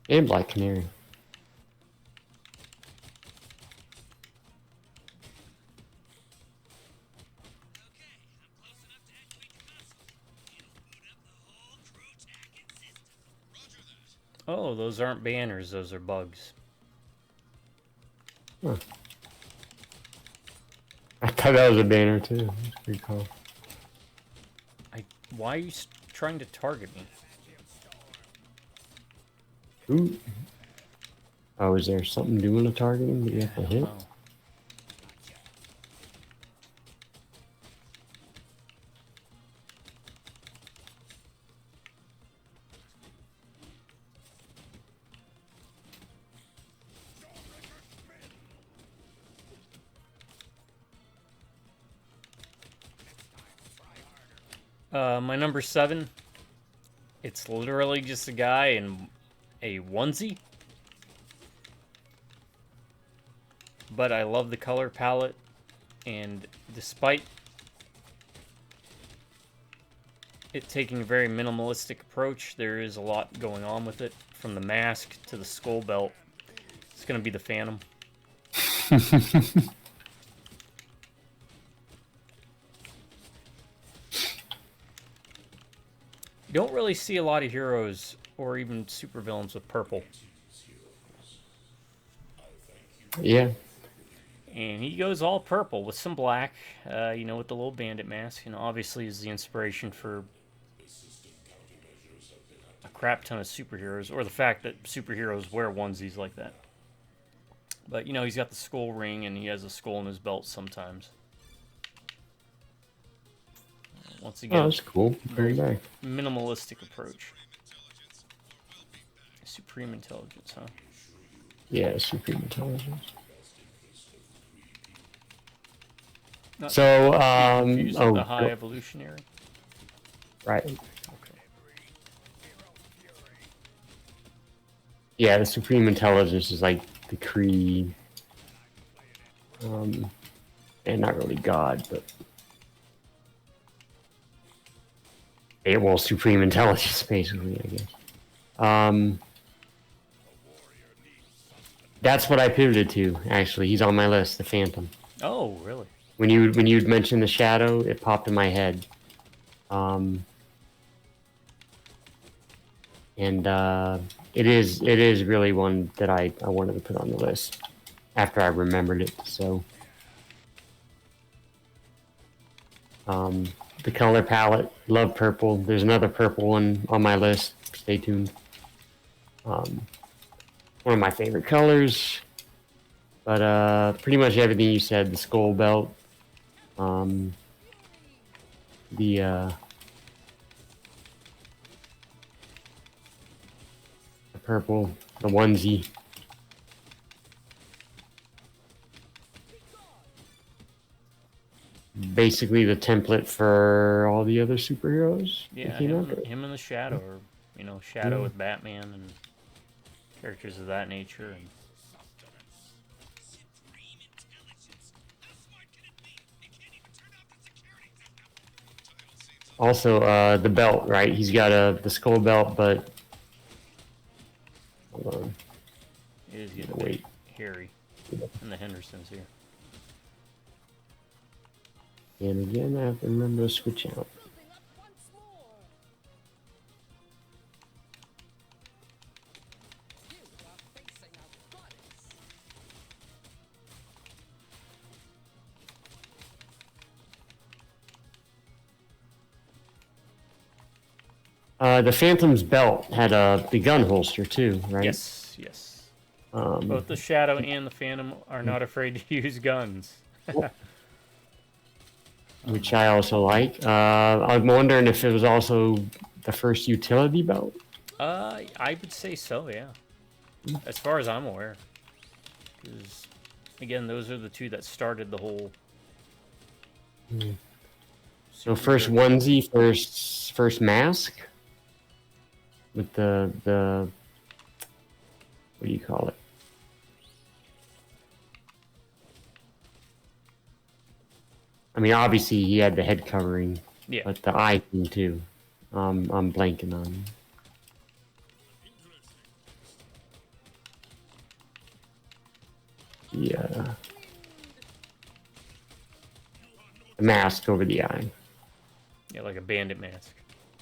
And Black Canary. Oh, those aren't banners, those are bugs. Huh. I thought that was a banner too. That's pretty cool. Why are you trying to target me? Ooh. Oh, is there something doing the targeting that you have to hit? Oh. My number 7. It's literally just a guy in a onesie. But I love the color palette, and despite it taking a very minimalistic approach, there is a lot going on with it, from the mask to the skull belt. It's going to be the Phantom. You don't really see a lot of heroes or even supervillains with purple. Yeah. And he goes all purple with some black, you know, with the little bandit mask. And obviously is the inspiration for a crap ton of superheroes, or the fact that superheroes wear onesies like that. But, you know, he's got the skull ring, and he has a skull in his belt sometimes. Once again, Oh, that's cool. Very nice. minimalistic approach. Supreme intelligence, huh? Yeah, supreme intelligence. Not So, confused with the high go- evolutionary. right. Okay. Yeah, the supreme intelligence is like the Kree. And not really God, but yeah, well, supreme intelligence, basically, I guess. That's what I pivoted to. Actually, he's on my list, the Phantom. Oh, really? When you'd mentioned the Shadow, it popped in my head. And it is really one that I wanted to put on the list after I remembered it. So, the color palette, love purple. There's another purple one on my list. Stay tuned. One of my favorite colors. But pretty much everything you said. The skull belt. The purple, the onesie. Basically the template for all the other superheroes. Yeah, that came out. him and the Shadow, or, you know, Shadow with Batman and characters of that nature. And Also, the belt, right? He's got the skull belt, but hold on. it is getting Wait. hairy. And the Hendersons here. And again, I have to remember to switch out. Moving up once more. You are facing a goddess. The Phantom's belt had the gun holster too, right? Yes, yes. Um, Both the Shadow and the Phantom are not afraid to use guns. which I also like. I'm wondering if it was also the first utility belt. I would say so, yeah. As far as I'm aware. Because, again, those are the two that started the whole... So first onesie, first mask with the what do you call it? I mean, obviously he had the head covering, Yeah. but the eye thing too. I'm blanking on. Yeah. The mask over the eye. Yeah, like a bandit mask.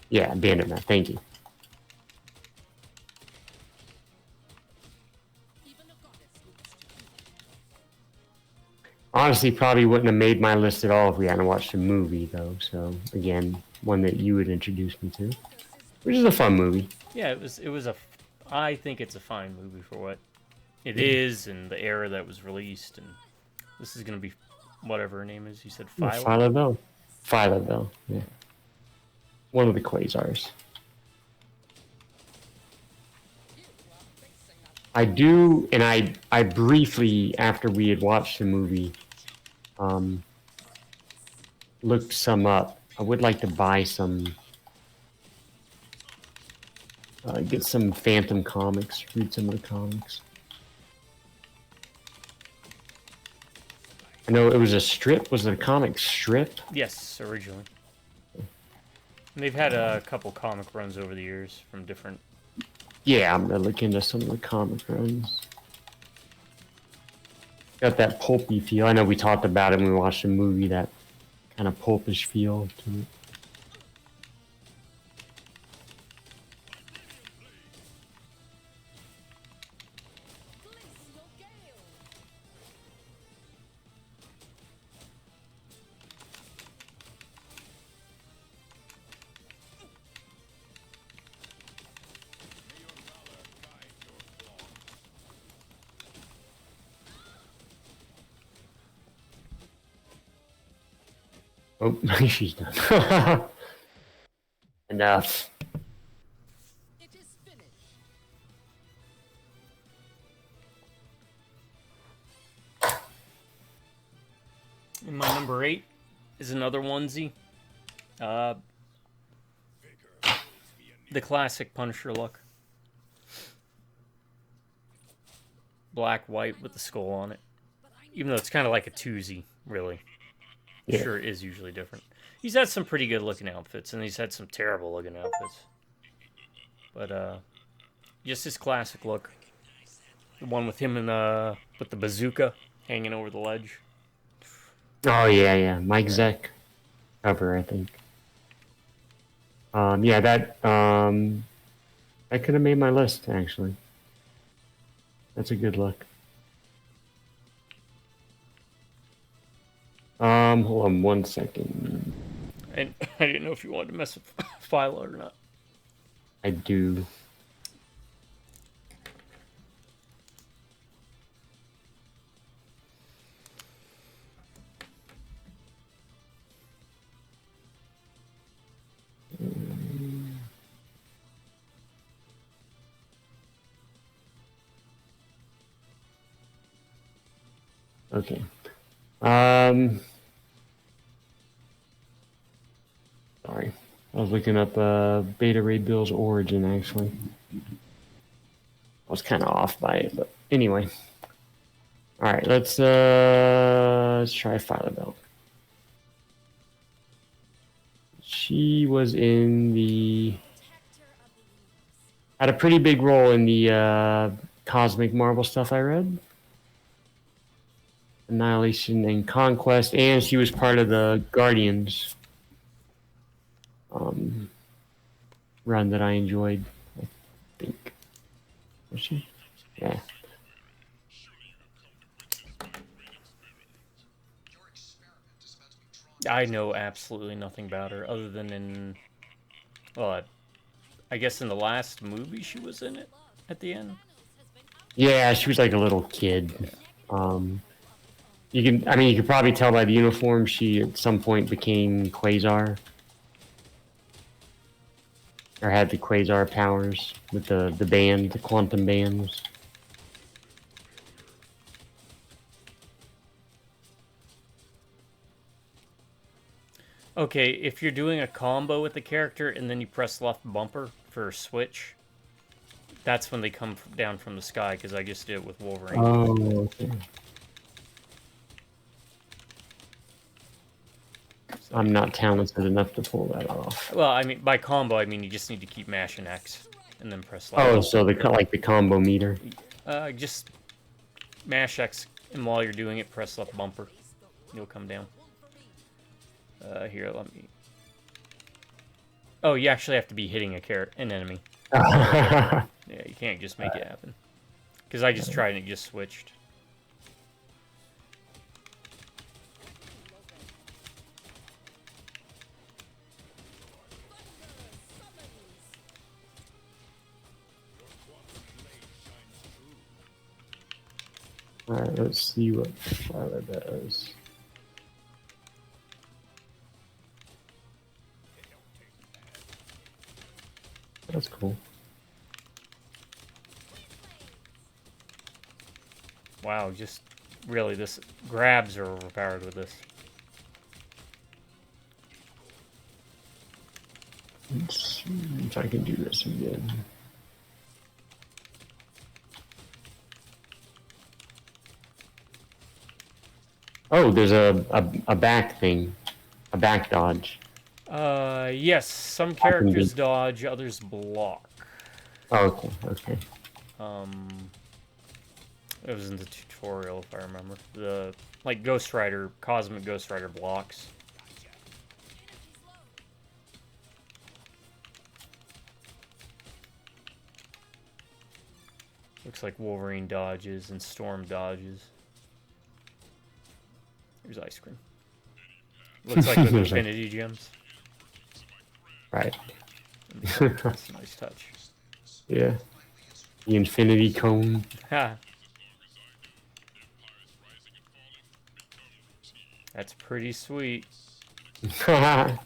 Yeah, bandit mask. Thank you. Even a goddess needs to do. Honestly, probably wouldn't have made my list at all if we hadn't watched the movie, though. So again, one that you would introduce me to, which is a fun movie. Yeah, it was I think it's a fine movie for what it is and the era that was released, and this is gonna be whatever her name is. You said Phyla? Phyla Bell. Phyla Bell, yeah. One of the Quasars. I do, and I briefly, after we had watched the movie, looked some up I would like to buy some, get some Phantom comics, read some of the comics. I know it was a strip. Was it a comic strip? Yes, originally. And they've had a couple comic runs over the years from different... Yeah, I'm gonna look into some of the comic runs. Got that pulpy feel. I know we talked about it when we watched the movie, that kind of pulpish feel to it. Oh, she's done. Enough. It is finished. And my number 8 is another onesie. The classic Punisher look. Black, white with the skull on it. Even though it's kind of like a twosie, really. Yeah. Sure, it is usually different. He's had some pretty good looking outfits, and he's had some terrible looking outfits. But, just his classic look. The one with him and, with the bazooka hanging over the ledge. Oh yeah. Mike Zeck cover, I think. Yeah, that could have made my list actually. That's a good look. Hold on one second. And I didn't know if you wanted to mess with Philo or not. I do. Okay. Sorry. I was looking up Beta Ray Bill's origin, actually. I was kind of off by it, but anyway. Alright, let's try Phyla Bell. She was in the... had a pretty big role in the Cosmic Marvel stuff I read. Annihilation and Conquest, and she was part of the Guardians run that I enjoyed, I think. Was she? Yeah. I know absolutely nothing about her, other than in... well, I guess in the last movie she was in it, at the end. Yeah, she was like a little kid. You could probably tell by the uniform she at some point became Quasar. Or had the Quasar powers with the band, the quantum bands. Okay, if you're doing a combo with the character and then you press left bumper for switch, that's when they come down from the sky, because I just did it with Wolverine. Oh, okay. I'm not talented enough to pull that off. Well, I mean, by combo, I mean you just need to keep mashing X and then press left. Oh, so like the combo meter. Just mash X, and while you're doing it, press left bumper. You'll come down. Here, let me... oh, you actually have to be hitting an enemy. Yeah, you can't just make it happen. Because I just tried and it just switched. Alright, let's see what Phyla does. That's cool. Wow, just really, this grabs are overpowered with this. Let's see if I can do this again. Oh, there's a back thing. A back dodge. Yes, some characters dodge, others block. Oh, okay, okay. It was in the tutorial, if I remember. The, like, Ghost Rider, Cosmic Ghost Rider blocks. Looks like Wolverine dodges and Storm dodges. Here's ice cream. Looks like with Infinity Gems. Right. That's a nice touch. Yeah. The Infinity Cone. Ha. That's pretty sweet. My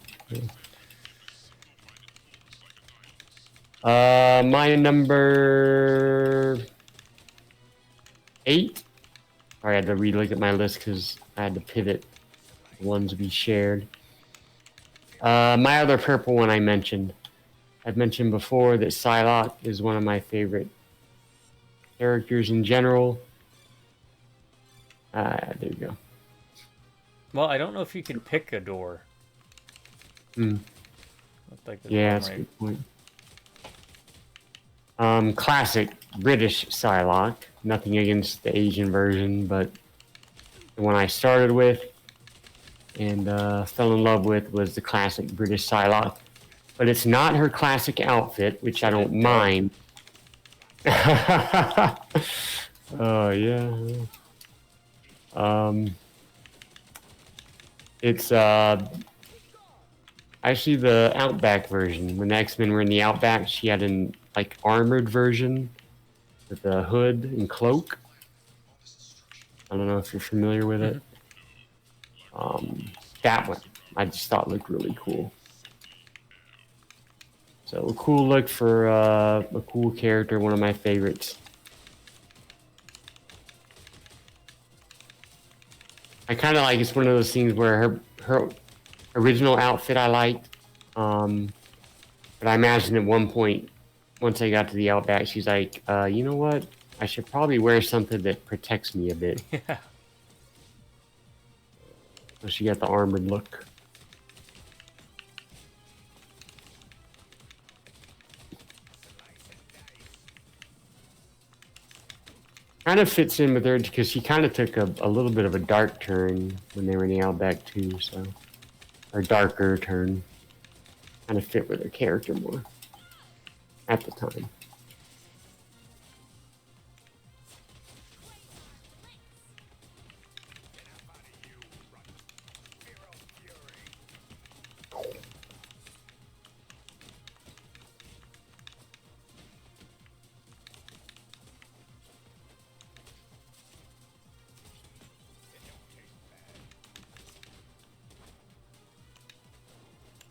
number 8. I had to relook at my list because I had to pivot the ones we shared. My other purple one I mentioned. I've mentioned before that Psylocke is one of my favorite characters in general. There you go. Well, I don't know if you can pick a door. Like yeah, that's a good point. Classic British Psylocke. Nothing against the Asian version, but the one I started with and fell in love with was the classic British Psylocke. But it's not her classic outfit, which I don't mind. Oh, yeah. It's actually the Outback version. When the X-Men were in the Outback, she had an like armored version with a hood and cloak. I don't know if you're familiar with it. That one I just thought looked really cool. So a cool look for a cool character, one of my favorites. I kind of like it's one of those scenes where her original outfit I liked, but I imagine at one point, once I got to the Outback, she's like, you know what? I should probably wear something that protects me a bit. Yeah. So she got the armored look. Kind of fits in with her because she kind of took a little bit of a dark turn when they were in the Outback too, so or darker turn. Kind of fit with her character more at the time.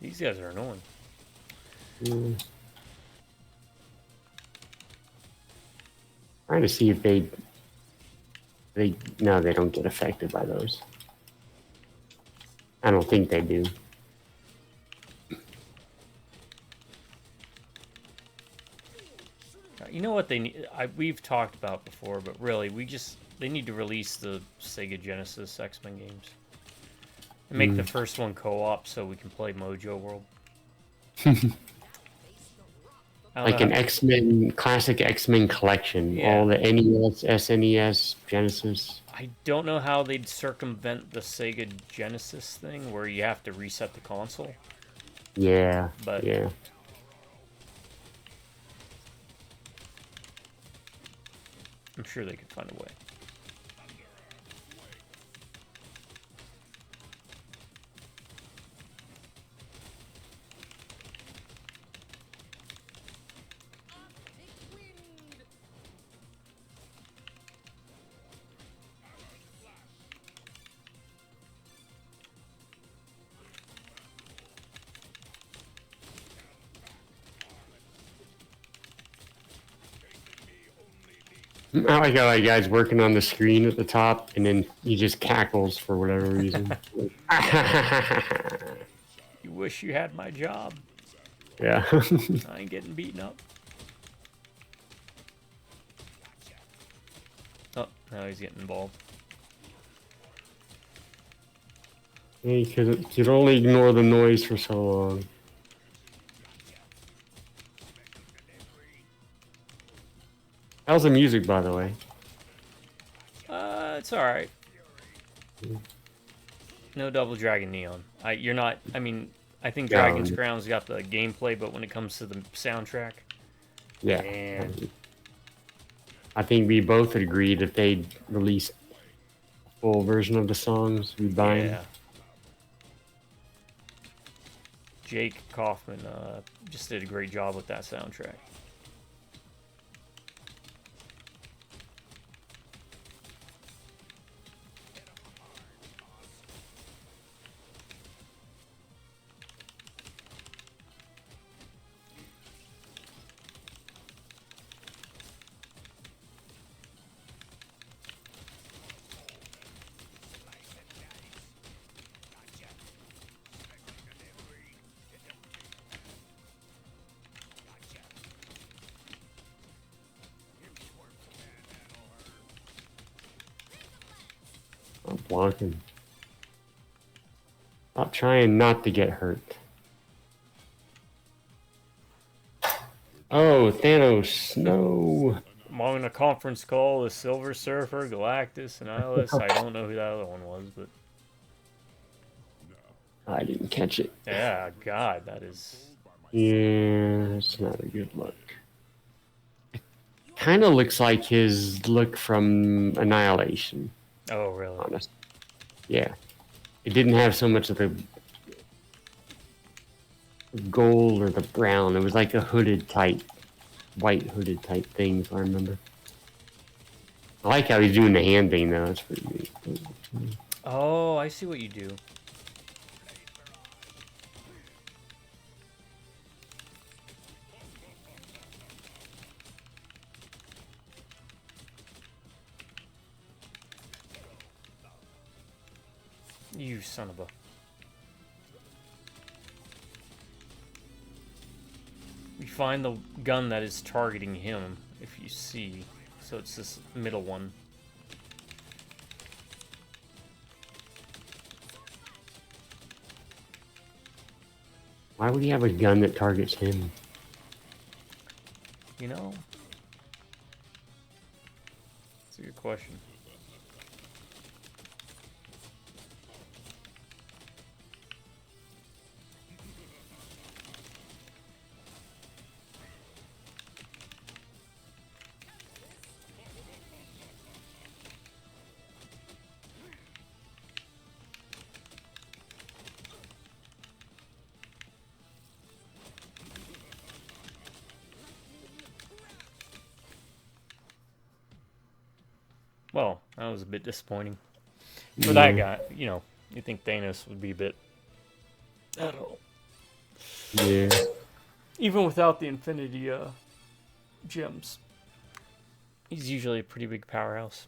These guys are annoying. Trying to see if they no, they don't get affected by those. I don't think they do. You know what they need? We've talked about before, but really, they need to release the Sega Genesis X-Men games. And make the first one co-op so we can play Mojo World. Like an X-Men, classic X-Men collection. Yeah. All the NES, SNES, Genesis. I don't know how they'd circumvent the Sega Genesis thing where you have to reset the console. Yeah, but yeah. I'm sure they could find a way. I like how that guy's working on the screen at the top, and then he just cackles for whatever reason. You wish you had my job. Yeah. I ain't getting beaten up. Oh, now he's getting involved. You could only ignore the noise for so long. How's the music, by the way? It's alright. No Double Dragon Neon. You're not. I mean, I think Dragon's Crown's got the gameplay, but when it comes to the soundtrack, Yeah. man. I think we both agreed if they released a full version of the songs, we'd buy them. Yeah. Jake Kaufman just did a great job with that soundtrack. I'm blocking. Stop trying not to get hurt. Oh, Thanos, no. Among the conference call, the Silver Surfer, Galactus, and Alice. I don't know who that other one was, but I didn't catch it. yeah, God, that is. Yeah, that's not a good look. It kind of looks like his look from Annihilation. Oh, really? Honest. Yeah. It didn't have so much of the gold or the brown. It was like a hooded type, white hooded type thing, if I remember. I like how he's doing the hand thing, though. That's pretty neat. Oh, I see what you do. You son of a... You find the gun that is targeting him, if you see. So it's this middle one. Why would he have a gun that targets him? You know? That's a good question. Well, that was a bit disappointing. For that guy, you know, you think Thanos would be a bit... I don't know. Yeah. Even without the Infinity gems, he's usually a pretty big powerhouse.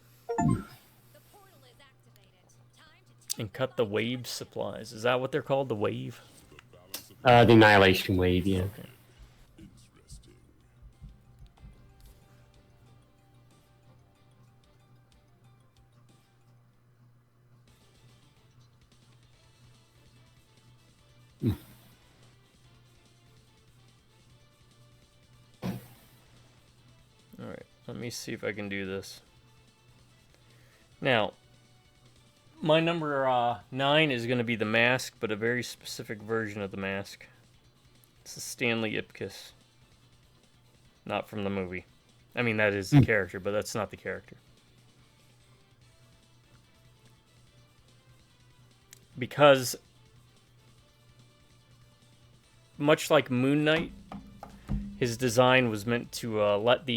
And cut the wave supplies. Is that what they're called? The wave? The Annihilation Wave, yeah. Okay. Alright, let me see if I can do this. Now, my number 9 is going to be the mask, but a very specific version of the mask. It's the Stanley Ipkiss. Not from the movie. I mean, that is the character, but that's not the character. Because, much like Moon Knight, his design was meant to let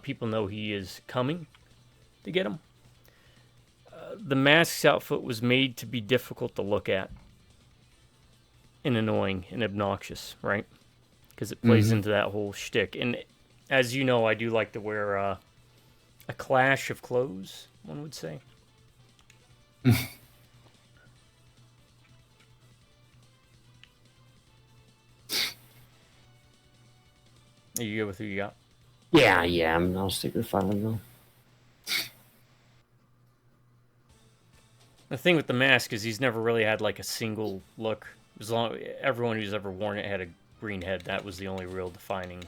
people know he is coming to get him. The mask's outfit was made to be difficult to look at and annoying and obnoxious, right? Because it plays into that whole shtick. And as you know, I do like to wear a clash of clothes, one would say. Are you good with who you got? Yeah, I'll stick with Philo. The thing with the mask is he's never really had like a single look. As long everyone who's ever worn it had a green head. That was the only real defining.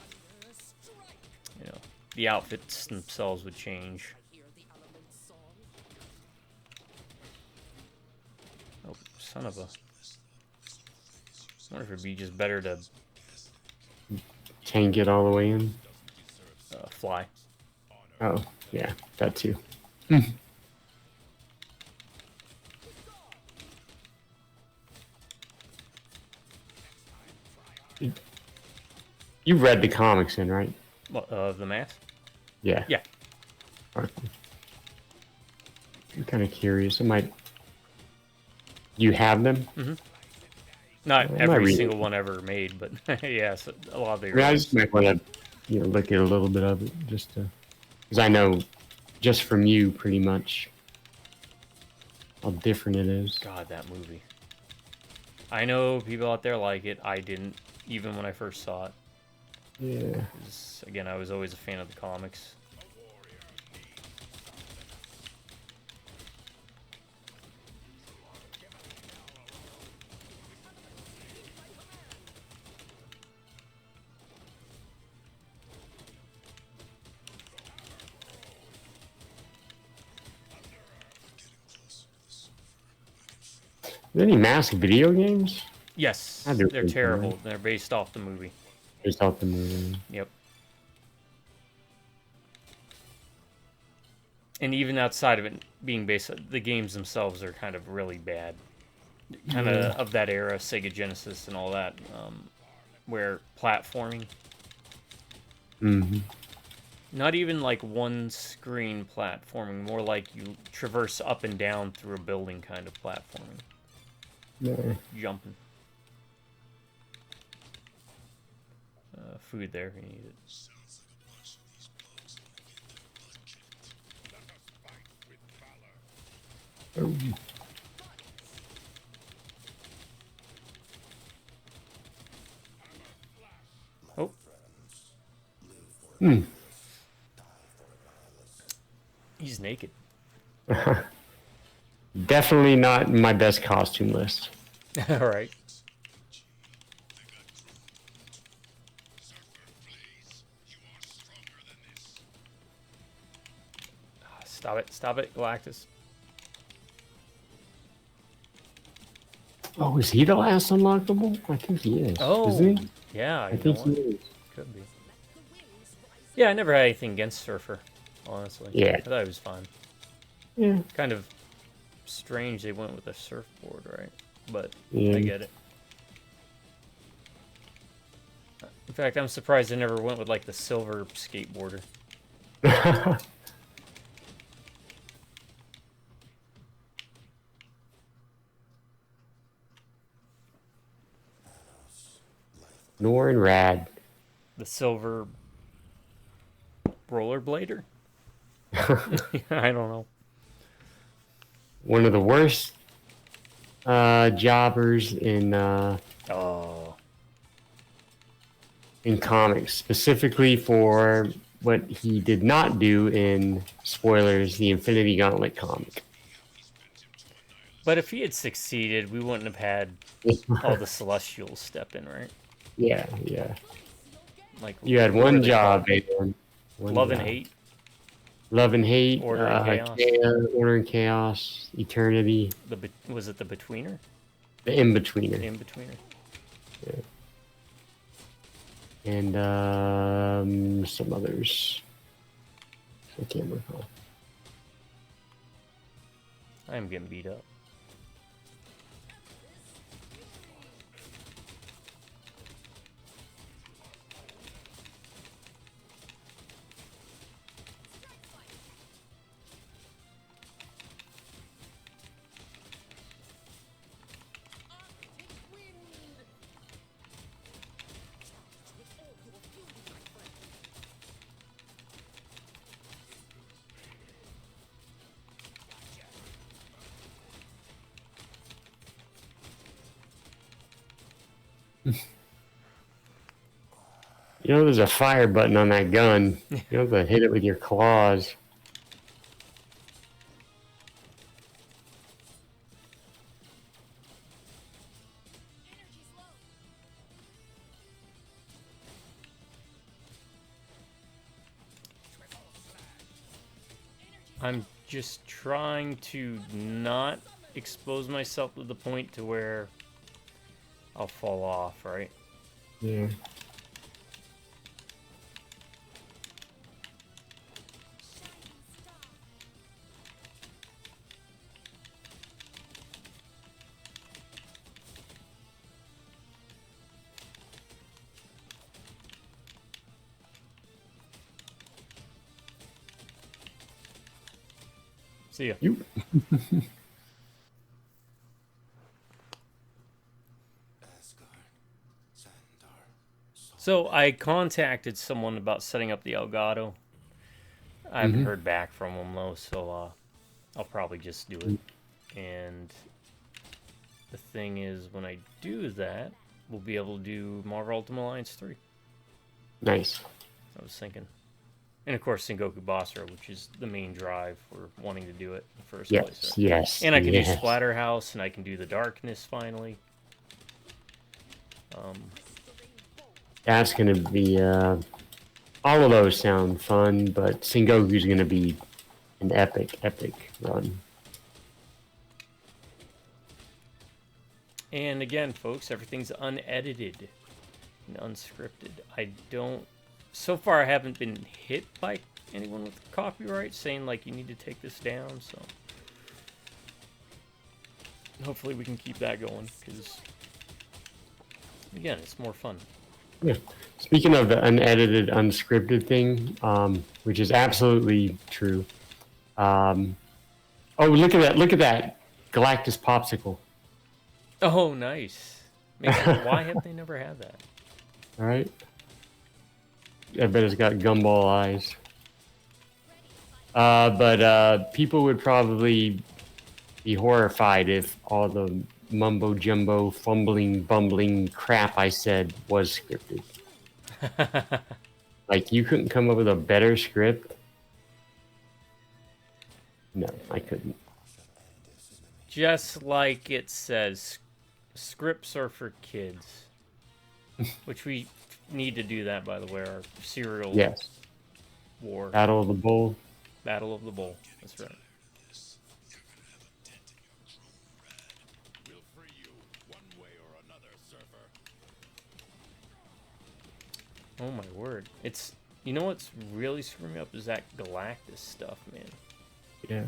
You know, the outfits themselves would change. Oh, son of a! I wonder if it'd be just better to Can't get all the way in. fly. Oh, yeah, that too. You read the comics in, right? What, of the mask? Yeah. Yeah. Okay. I'm kind of curious. I might. You have them? Not I might every read single one ever made, but yeah, so a lot of the. I mean, I just might want to, look at a little bit of it just to, because I know, just from you, pretty much, how different it is. God, that movie. I know people out there like it. I didn't, even when I first saw it. Yeah. 'Cause, again, I was always a fan of the comics. Any Mask video games? Yes, I do they're think so, terrible. right? They're based off the movie. Based off the movie. Yep. And even outside of it being based, the games themselves are kind of really bad. Kind of that era, Sega Genesis and all that, where platforming. Mm-hmm. Not even like one screen platforming, more like you traverse up and down through a building kind of platforming. Yeah. Jumping. Food there, if you need it. Oh. Oh. Hmm. He's naked. Definitely not my best costume list. All right. Stop it, Galactus. Oh, is he the last unlockable? I think he is. Oh, Isn't he? yeah, I you think know he what? is. Could be. Yeah, I never had anything against Surfer, honestly. Yeah. I thought he was fine. Yeah. Kind of strange they went with a surfboard, right? But Yeah. I get it. In fact, I'm surprised they never went with like the silver skateboarder. Nor and Rad. The silver rollerblader? I don't know. One of the worst jobbers Oh. in comics, specifically for what he did not do in, spoilers, the Infinity Gauntlet comic. But if he had succeeded, we wouldn't have had all the Celestials step in, right? Yeah. Like You had what were one they job, called? man. One Love and job. Hate. Love and Hate, Order and Chaos. Order and Chaos, Eternity, Was it the Betweener? the In-Betweener. The In-Betweener. And some others. I can't recall. I am getting beat up. You know, there's a fire button on that gun. You have to hit it with your claws. I'm just trying to not expose myself to the point to where I'll fall off, right? Yeah. See ya. You. So I contacted someone about setting up the Elgato. I haven't heard back from them though, so I'll probably just do it. And the thing is, when I do that, we'll be able to do Marvel Ultimate Alliance 3. Nice. I was thinking. And of course, Sengoku Basara, which is the main drive for wanting to do it in the first place. Right? Yes. And I can do Splatterhouse, and I can do the Darkness finally. That's gonna be all of those sound fun, but Sengoku's gonna be an epic run. And again, folks, everything's unedited and unscripted. So far I haven't been hit by anyone with copyright saying like you need to take this down, so hopefully we can keep that going, because again, it's more fun. Yeah. Speaking of the unedited, unscripted thing, which is absolutely true. Oh, look at that Galactus popsicle. Oh, nice. Man, why have they never had that? All right. I bet it's got gumball eyes. But people would probably be horrified if all the mumbo jumbo, fumbling, bumbling crap I said was scripted. Like, you couldn't come up with a better script? No, I couldn't. Just like it says, scripts are for kids. Which we need to do that, by the way, our serial war. Battle of the Bull. Battle of the Bull. That's right. Oh my word. It's, you know what's really screwing me up is that Galactus stuff, man. Yeah.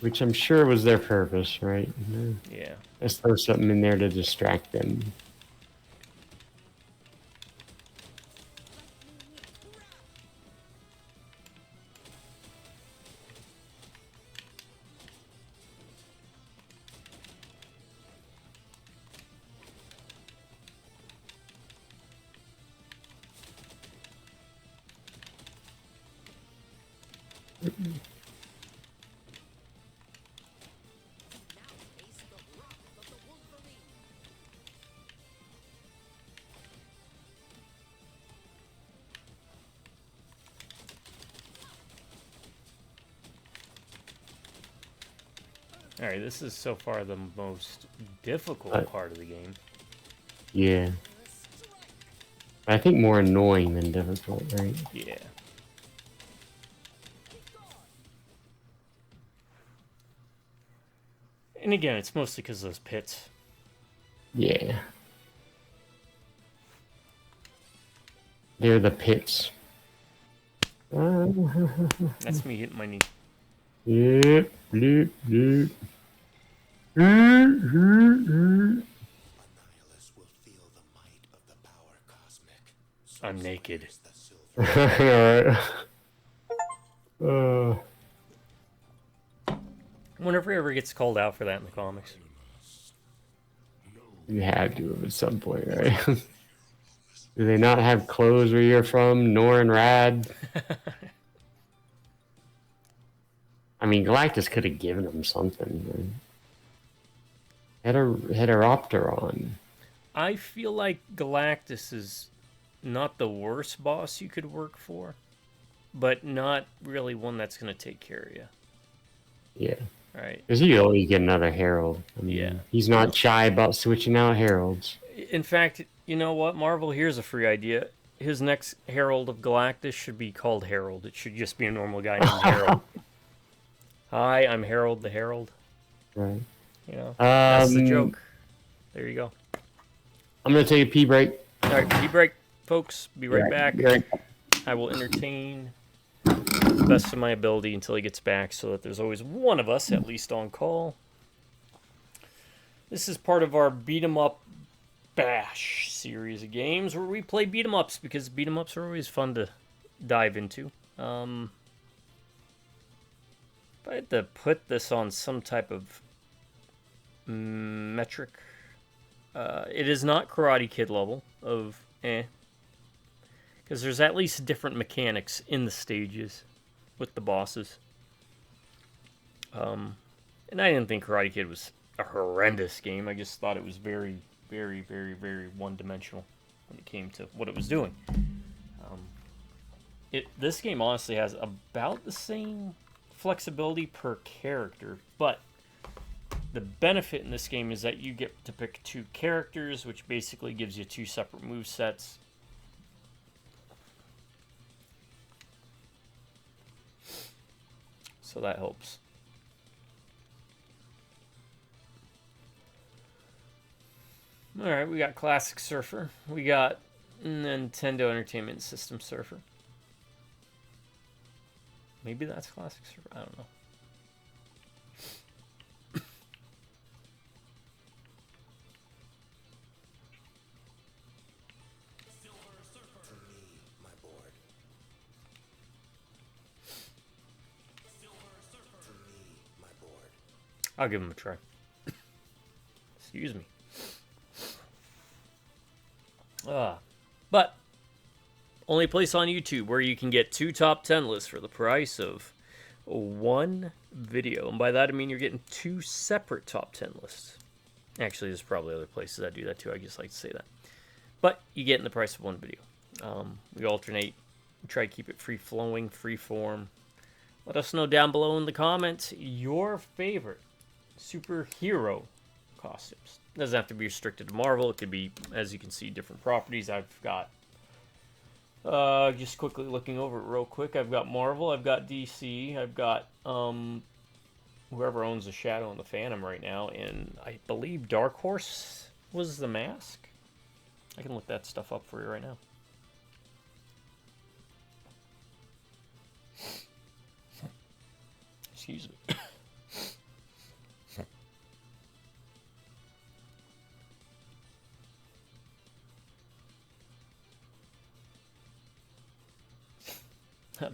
Which I'm sure was their purpose, right? Yeah. Let's throw something in there to distract them. Alright, this is so far the most difficult part of the game. Yeah. I think more annoying than difficult, right? Yeah. And again, it's mostly because of those pits. Yeah. They're the pits. That's me hitting my knee. Yep, yep, yep. I'm naked. Alright. Whenever he ever gets called out for that in the comics. You had to have at some point, right? Do they not have clothes where you're from? Nor and Rad? I mean, Galactus could have given him something. Right? Heteropteron. I feel like Galactus is not the worst boss you could work for, but not really one that's going to take care of you. Yeah. Right. Because you always get another Herald. I mean, Yeah. he's not shy about switching out Heralds. In fact, you know what, Marvel? Here's a free idea. His next Herald of Galactus should be called Harold. It should just be a normal guy named Harold. Hi, I'm Harold the Herald. Right. You know, that's the joke. There you go. I'm going to take a pee break. All right, pee break, folks. Be right back. Right. I will entertain the best of my ability until he gets back so that there's always one of us at least on call. This is part of our Beat 'em Up Bash series of games where we play beat 'em ups because beat 'em ups are always fun to dive into. If I had to put this on some type of metric, it is not Karate Kid level of because there's at least different mechanics in the stages with the bosses. And I didn't think Karate Kid was a horrendous game. I just thought it was very, very, very, very one-dimensional when it came to what it was doing. This game honestly has about the same flexibility per character, but the benefit in this game is that you get to pick 2 characters, which basically gives you 2 separate move sets. So that helps. Alright, we got Classic Surfer. We got Nintendo Entertainment System Surfer. Maybe that's Classic Surfer. I don't know. I'll give him a try. Excuse me. But only place on YouTube where you can get 2 top 10 lists for the price of 1 video. And by that I mean you're getting 2 separate top 10 lists. Actually, there's probably other places that do that too. I just like to say that. But you get in the price of 1 video. We alternate. We try to keep it free-flowing, free-form. Let us know down below in the comments your favorite superhero costumes. It doesn't have to be restricted to Marvel. It could be, as you can see, different properties. I've got, just quickly looking over it real quick, I've got Marvel, I've got DC, I've got whoever owns the Shadow and the Phantom right now, and I believe Dark Horse was the Mask. I can look that stuff up for you right now. Excuse me.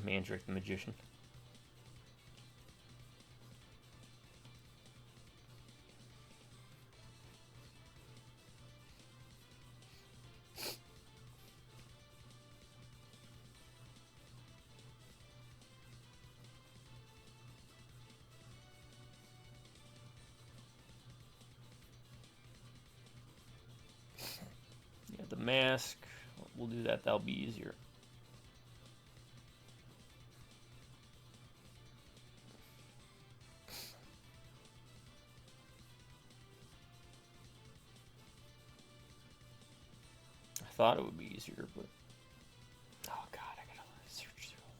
Mandrake the Magician. Yeah, the mask. We'll do that. That'll be easier. I thought it would be easier, but oh god, I gotta search through all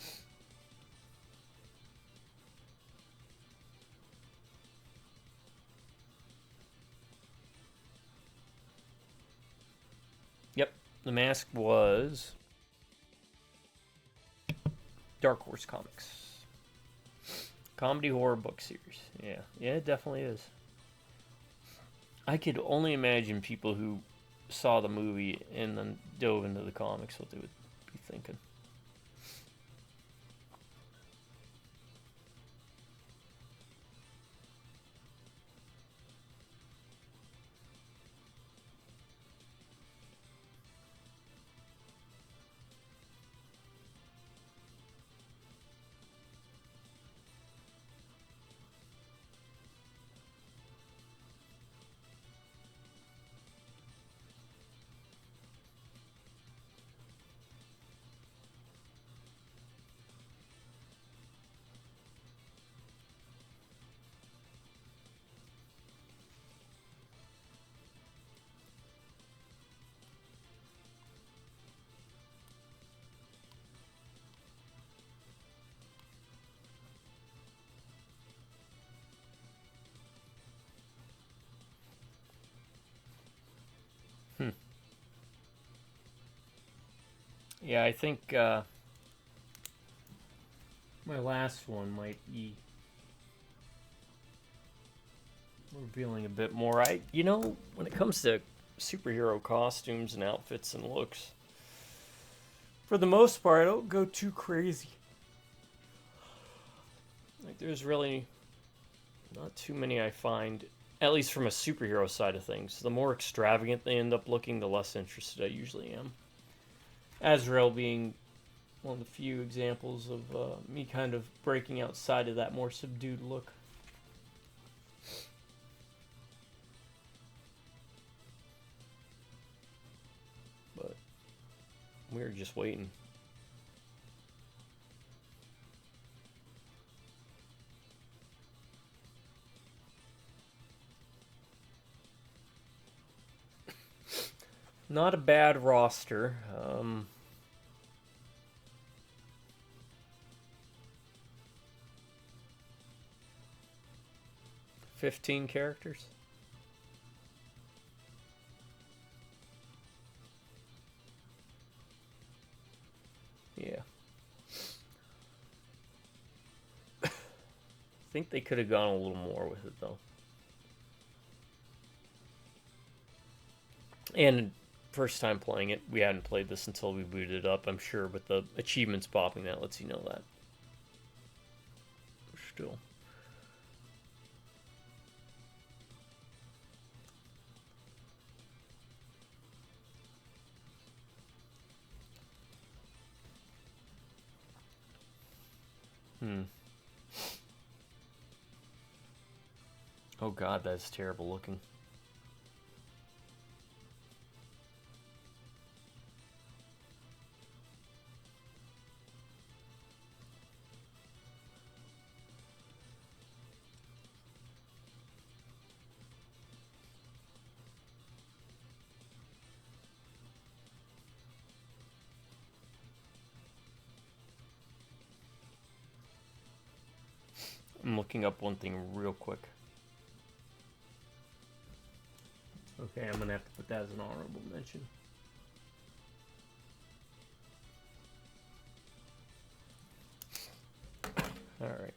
this. Yep, the mask was Dark Horse Comics. Comedy horror book series. Yeah, it definitely is. I could only imagine people who saw the movie and then dove into the comics what they would be thinking. Yeah, I think my last one might be revealing a bit more. When it comes to superhero costumes and outfits and looks, for the most part, I don't go too crazy. Like, there's really not too many I find, at least from a superhero side of things. The more extravagant they end up looking, the less interested I usually am. Azrael being one of the few examples of me kind of breaking outside of that more subdued look. But we're just waiting. Not a bad roster. 15 characters. Yeah. I think they could have gone a little more with it, though. And first time playing it, we hadn't played this until we booted it up, I'm sure, but the achievements popping, that lets you know that. Still. Oh god, that's terrible looking. I'm looking up one thing real quick. Okay, I'm gonna have to put that as an honorable mention. Alright.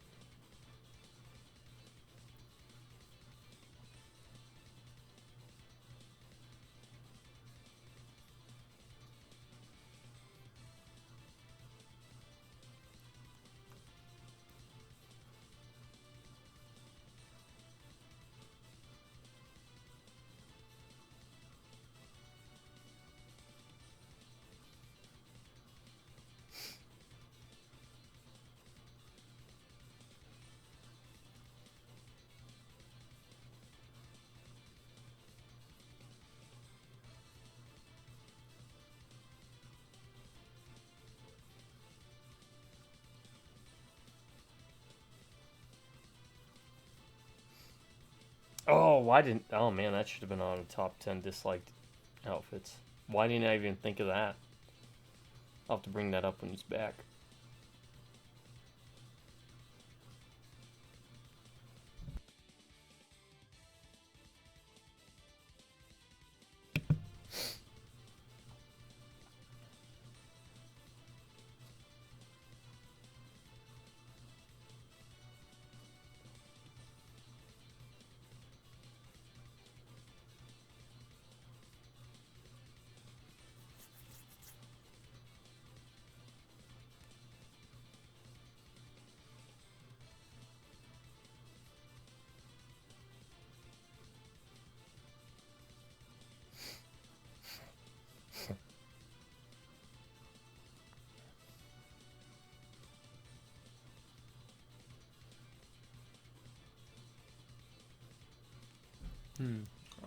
Oh, why didn't... Oh, man, that should have been on a top 10 disliked outfits. Why didn't I even think of that? I'll have to bring that up when he's back.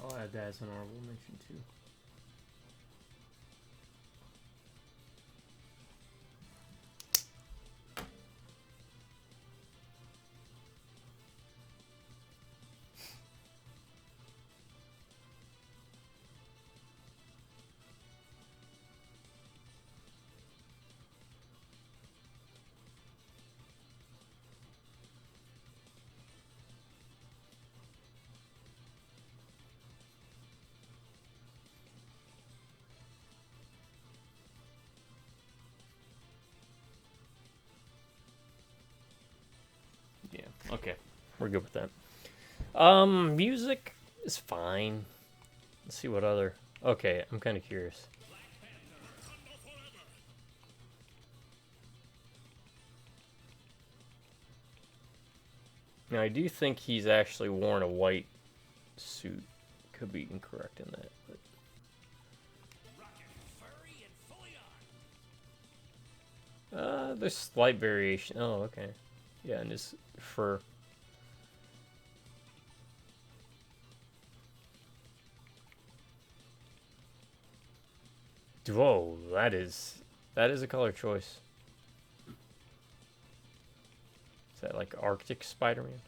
I'll add that as an honorable mention, too. Okay. We're good with that. Music is fine. Let's see what other... Okay, I'm kind of curious. Now, I do think he's actually worn a white suit. Could be incorrect in that, but... there's slight variation. Oh, okay. Yeah, and his fur. Whoa, that is a color choice. Is that like Arctic Spider-Man?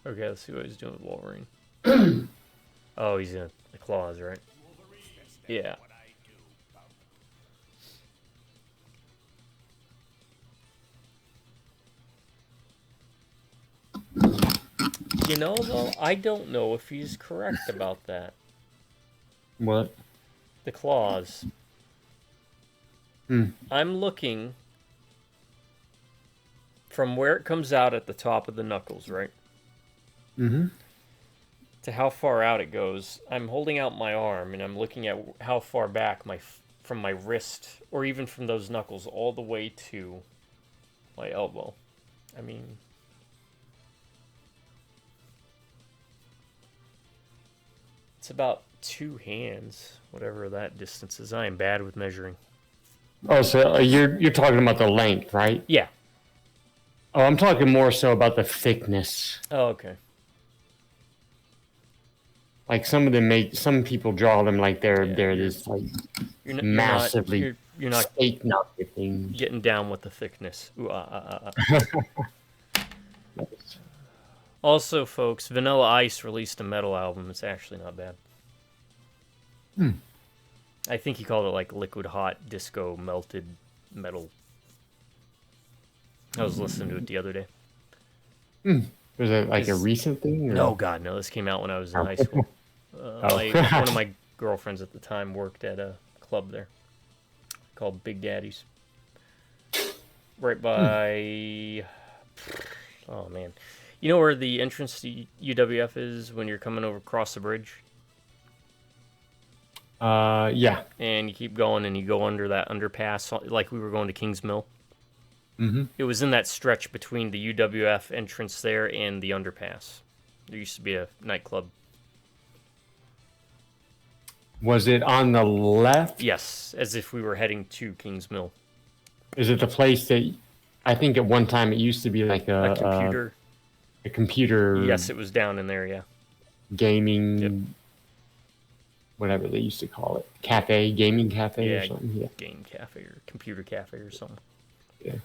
Okay, let's see what he's doing with Wolverine. Oh, he's in the claws, right? Yeah. You know, though, I don't know if he's correct about that. What? The claws. I'm looking from where it comes out at the top of the knuckles, right? Mm-hmm. To how far out it goes. I'm holding out my arm, and I'm looking at how far back from my wrist, or even from those knuckles, all the way to my elbow. I mean... It's about 2 hands, whatever that distance is. I am bad with measuring. Oh, so you're talking about the length, right? Yeah. Oh, I'm talking more so about the thickness. Oh, okay. Like some people draw them like they're this like massively you're not steak nugget thing. getting down with the thickness. Ooh, Also, folks, Vanilla Ice released a metal album. It's actually not bad. I think he called it like Liquid Hot Disco Melted Metal. I was listening to it the other day. Was it like a recent thing? Or? No, God, no. This came out when I was in high school. One of my girlfriends at the time worked at a club there called Big Daddy's. Right by... Oh, man. You know where the entrance to UWF is when you're coming over across the bridge? Yeah. And you keep going and you go under that underpass like we were going to Kings Mill. Mm-hmm. It was in that stretch between the UWF entrance there and the underpass. There used to be a nightclub. Was it on the left? Yes, as if we were heading to Kings Mill. Is it the place that I think at one time it used to be like a computer? A computer. Yes, it was down in there, yeah. Gaming, whatever they used to call it. Cafe, gaming cafe or something. Yeah. Game cafe or computer cafe or something. Yeah.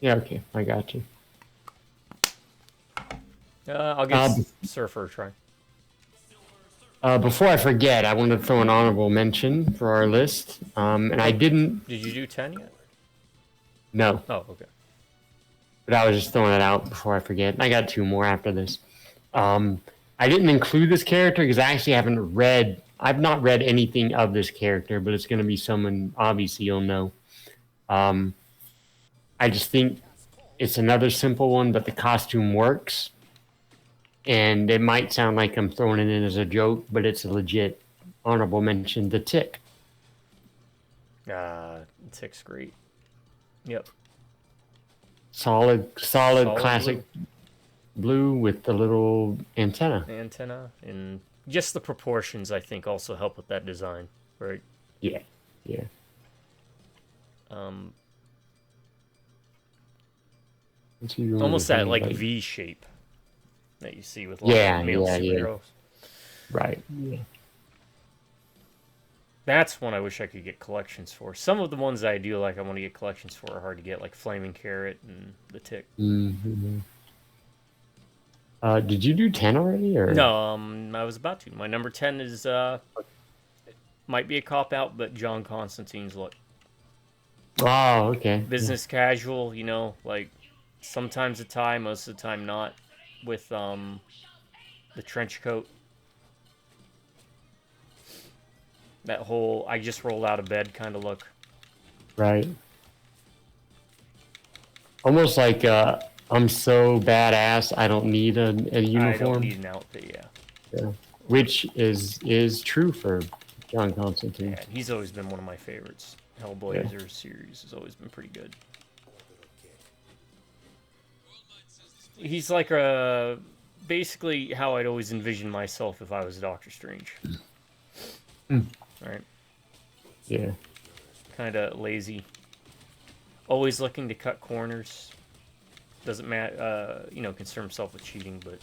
Yeah, okay. I got you. I'll give Surfer a try. Before I forget, I want to throw an honorable mention for our list. And I didn't... Did you do 10 yet? No. Oh, okay. But I was just throwing it out before I forget. I got 2 more after this. I didn't include this character because I actually I've not read anything of this character, but it's going to be someone obviously you'll know. I just think it's another simple one, but the costume works. And it might sound like I'm throwing it in as a joke, but it's a legit honorable mention. The Tick. Tick's great. Yep. Solid classic blue with the little antenna. And just the proportions, I think, also help with that design, right? Yeah. Almost that like V shape that you see with a lot of male superheroes. Right. Yeah. That's one I wish I could get collections for. Some of the ones I do like I want to get collections for are hard to get, like Flaming Carrot and the Tick. Mm-hmm. Did you do 10 already? Or? No, I was about to. My number 10 is, it might be a cop-out, but John Constantine's look. Oh, okay. Business casual, you know, like sometimes a tie, most of the time not, with the trench coat. That whole I just rolled out of bed kind of look. Right. Almost like I'm so badass I don't need a uniform. I don't need an outfit, yeah. Yeah. Which is true for John Constantine. Yeah, he's always been one of my favorites. Hellblazer series has always been pretty good. He's like basically how I'd always envision myself if I was Doctor Strange. Right? Yeah. Kind of lazy. Always looking to cut corners. Doesn't matter, concern himself with cheating, but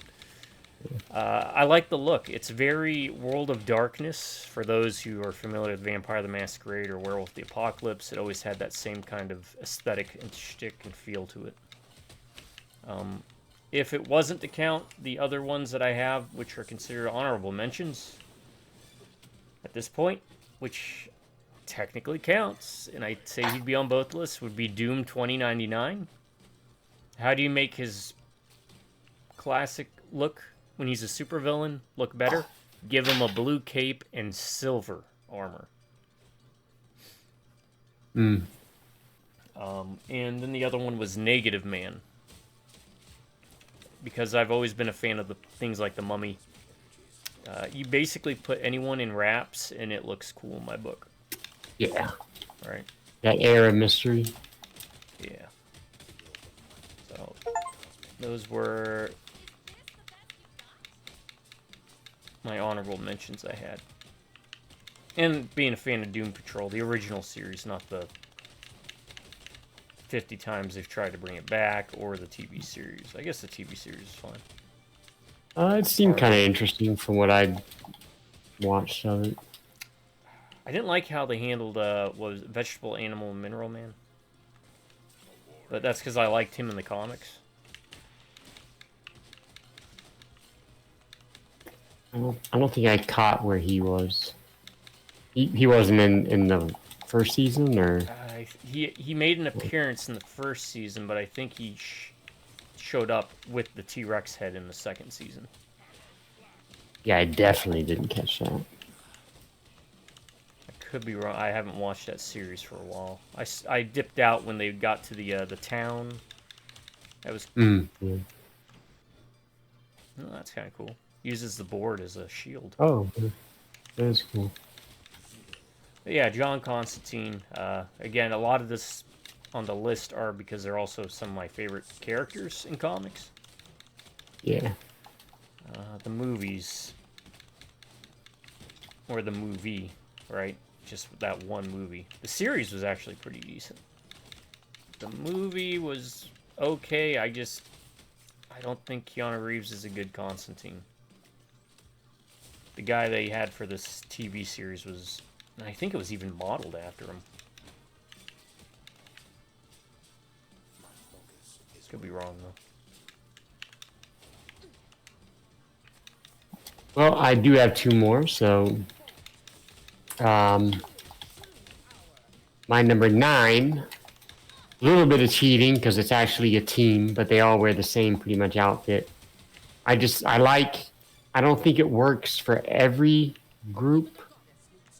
I like the look. It's very World of Darkness for those who are familiar with Vampire the Masquerade or Werewolf the Apocalypse. It always had that same kind of aesthetic and shtick and feel to it. If it wasn't to count the other ones that I have, which are considered honorable mentions at this point, which technically counts, and I'd say he'd be on both lists, would be Doom 2099. How do you make his classic look when he's a supervillain look better? Give him a blue cape and silver armor. And then the other one was Negative Man. Because I've always been a fan of the things like the Mummy. You basically put anyone in wraps and it looks cool in my book. Yeah. Right? That air of mystery. Yeah. So, those were my honorable mentions I had. And being a fan of Doom Patrol, the original series, not the 50 times they've tried to bring it back, or the TV series. I guess the TV series is fine. It seemed kind of interesting from what I watched of it. I didn't like how they handled was Vegetable, Animal, and Mineral Man. But that's because I liked him in the comics. I don't think I caught where he was. He wasn't in the first season, or he made an appearance in the first season, but I think he showed up with the T-Rex head in the second season. Yeah, I definitely didn't catch that. I could be wrong. I haven't watched that series for a while. I dipped out when they got to the town. That was Yeah. Oh, that's kind of cool. Uses the board as a shield. Oh, that is cool. But yeah, John Constantine. Again, a lot of this on the list are because they're also some of my favorite characters in comics. Yeah. The movies, or the movie, right? Just that one movie. The series was actually pretty decent. The movie was okay. I don't think Keanu Reeves is a good Constantine. The guy they had for this TV series was, I think it was even modeled after him. Could be wrong though. Well, I do have two more, so my number 9, a little bit of cheating because it's actually a team, but they all wear the same pretty much outfit. I don't think it works for every group,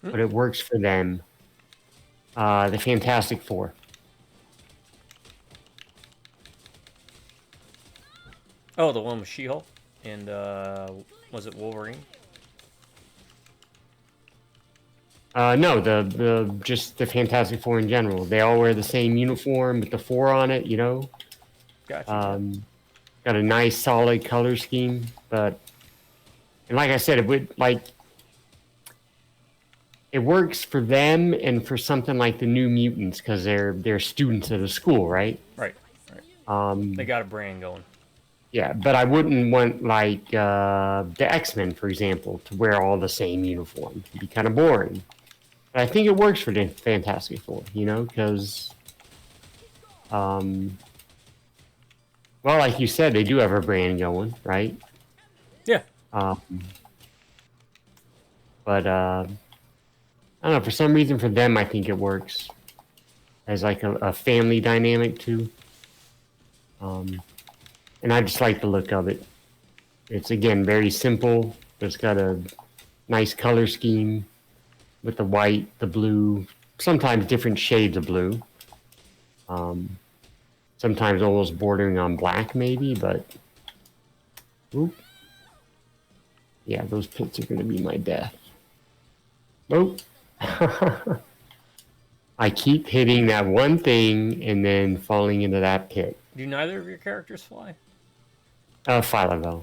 but it works for them. The Fantastic Four. Oh, the one with She-Hulk and was it Wolverine? No, just the Fantastic Four in general. They all wear the same uniform with the 4 on it, you know. Gotcha. Got a nice solid color scheme, and like I said, it works for them and for something like the New Mutants because they're students at a school, right? Right. They got a brand going. Yeah, but I wouldn't want like the X-Men, for example, to wear all the same uniform. It'd be kind of boring. But I think it works for the Fantastic Four, you know, because, well, like you said, they do have a brand going, right? Yeah. But I don't know. For some reason, for them, I think it works as like a family dynamic too. And I just like the look of it. It's, again, very simple, but it's got a nice color scheme. with the white, the blue, sometimes different shades of blue. Sometimes almost bordering on black, maybe, but oop. Yeah, those pits are going to be my death. Nope. I keep hitting that one thing and then falling into that pit. Do neither of your characters fly? Philo.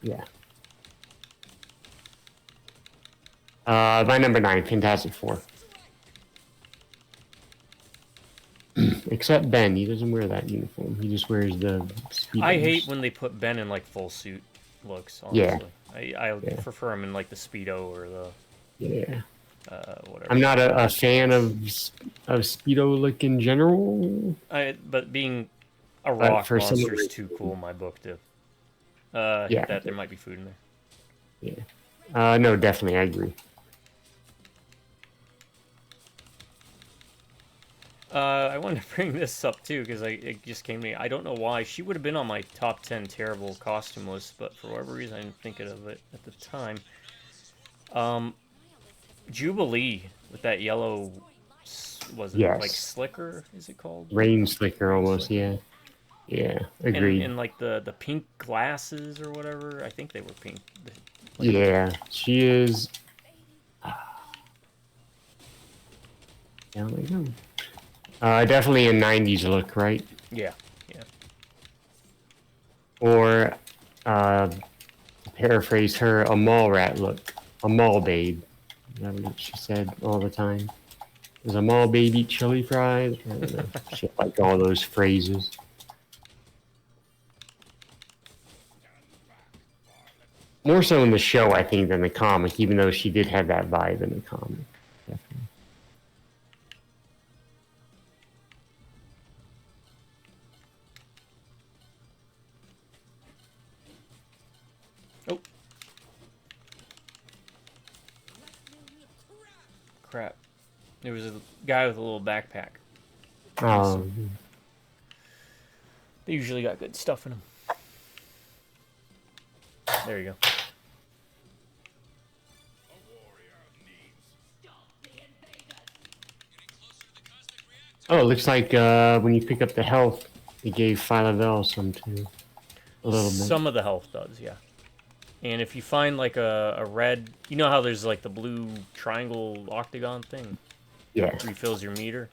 Yeah. My number 9, Fantastic Four. Except Ben, he doesn't wear that uniform. He just wears the Speedos. I hate when they put Ben in like full suit looks, honestly. Yeah. I prefer him in like the Speedo or the whatever. I'm not a fan of Speedo look in general. But being a rock for some monster is reason. too cool in my book to Yeah. that there might be food in there. Yeah. No, definitely, I agree. I wanted to bring this up too because it just came to me. I don't know why. She would have been on my top 10 terrible costume list, but for whatever reason I didn't think of it at the time. Jubilee with that yellow, was it like slicker? Is it called? Rain slicker almost, yeah. Yeah, agreed. And like the pink glasses or whatever. I think they were pink. Yeah, she is. Down they go. Definitely a 90s look, right? Yeah. Or, paraphrase her, a mall rat look. A mall babe. That's what she said all the time. Does a mall babe eat chili fries? I don't know. Shit, like all those phrases. More so in the show, I think, than the comic, even though she did have that vibe in the comic. Definitely. Oh. Crap. There was a guy with a little backpack. They usually got good stuff in them. There you go. Oh, it looks like when you pick up the health, it gave Philavel some too. A little bit. Some of the health does, yeah. And if you find like a red, you know how there's like the blue triangle octagon thing? Yeah. Refills your meter.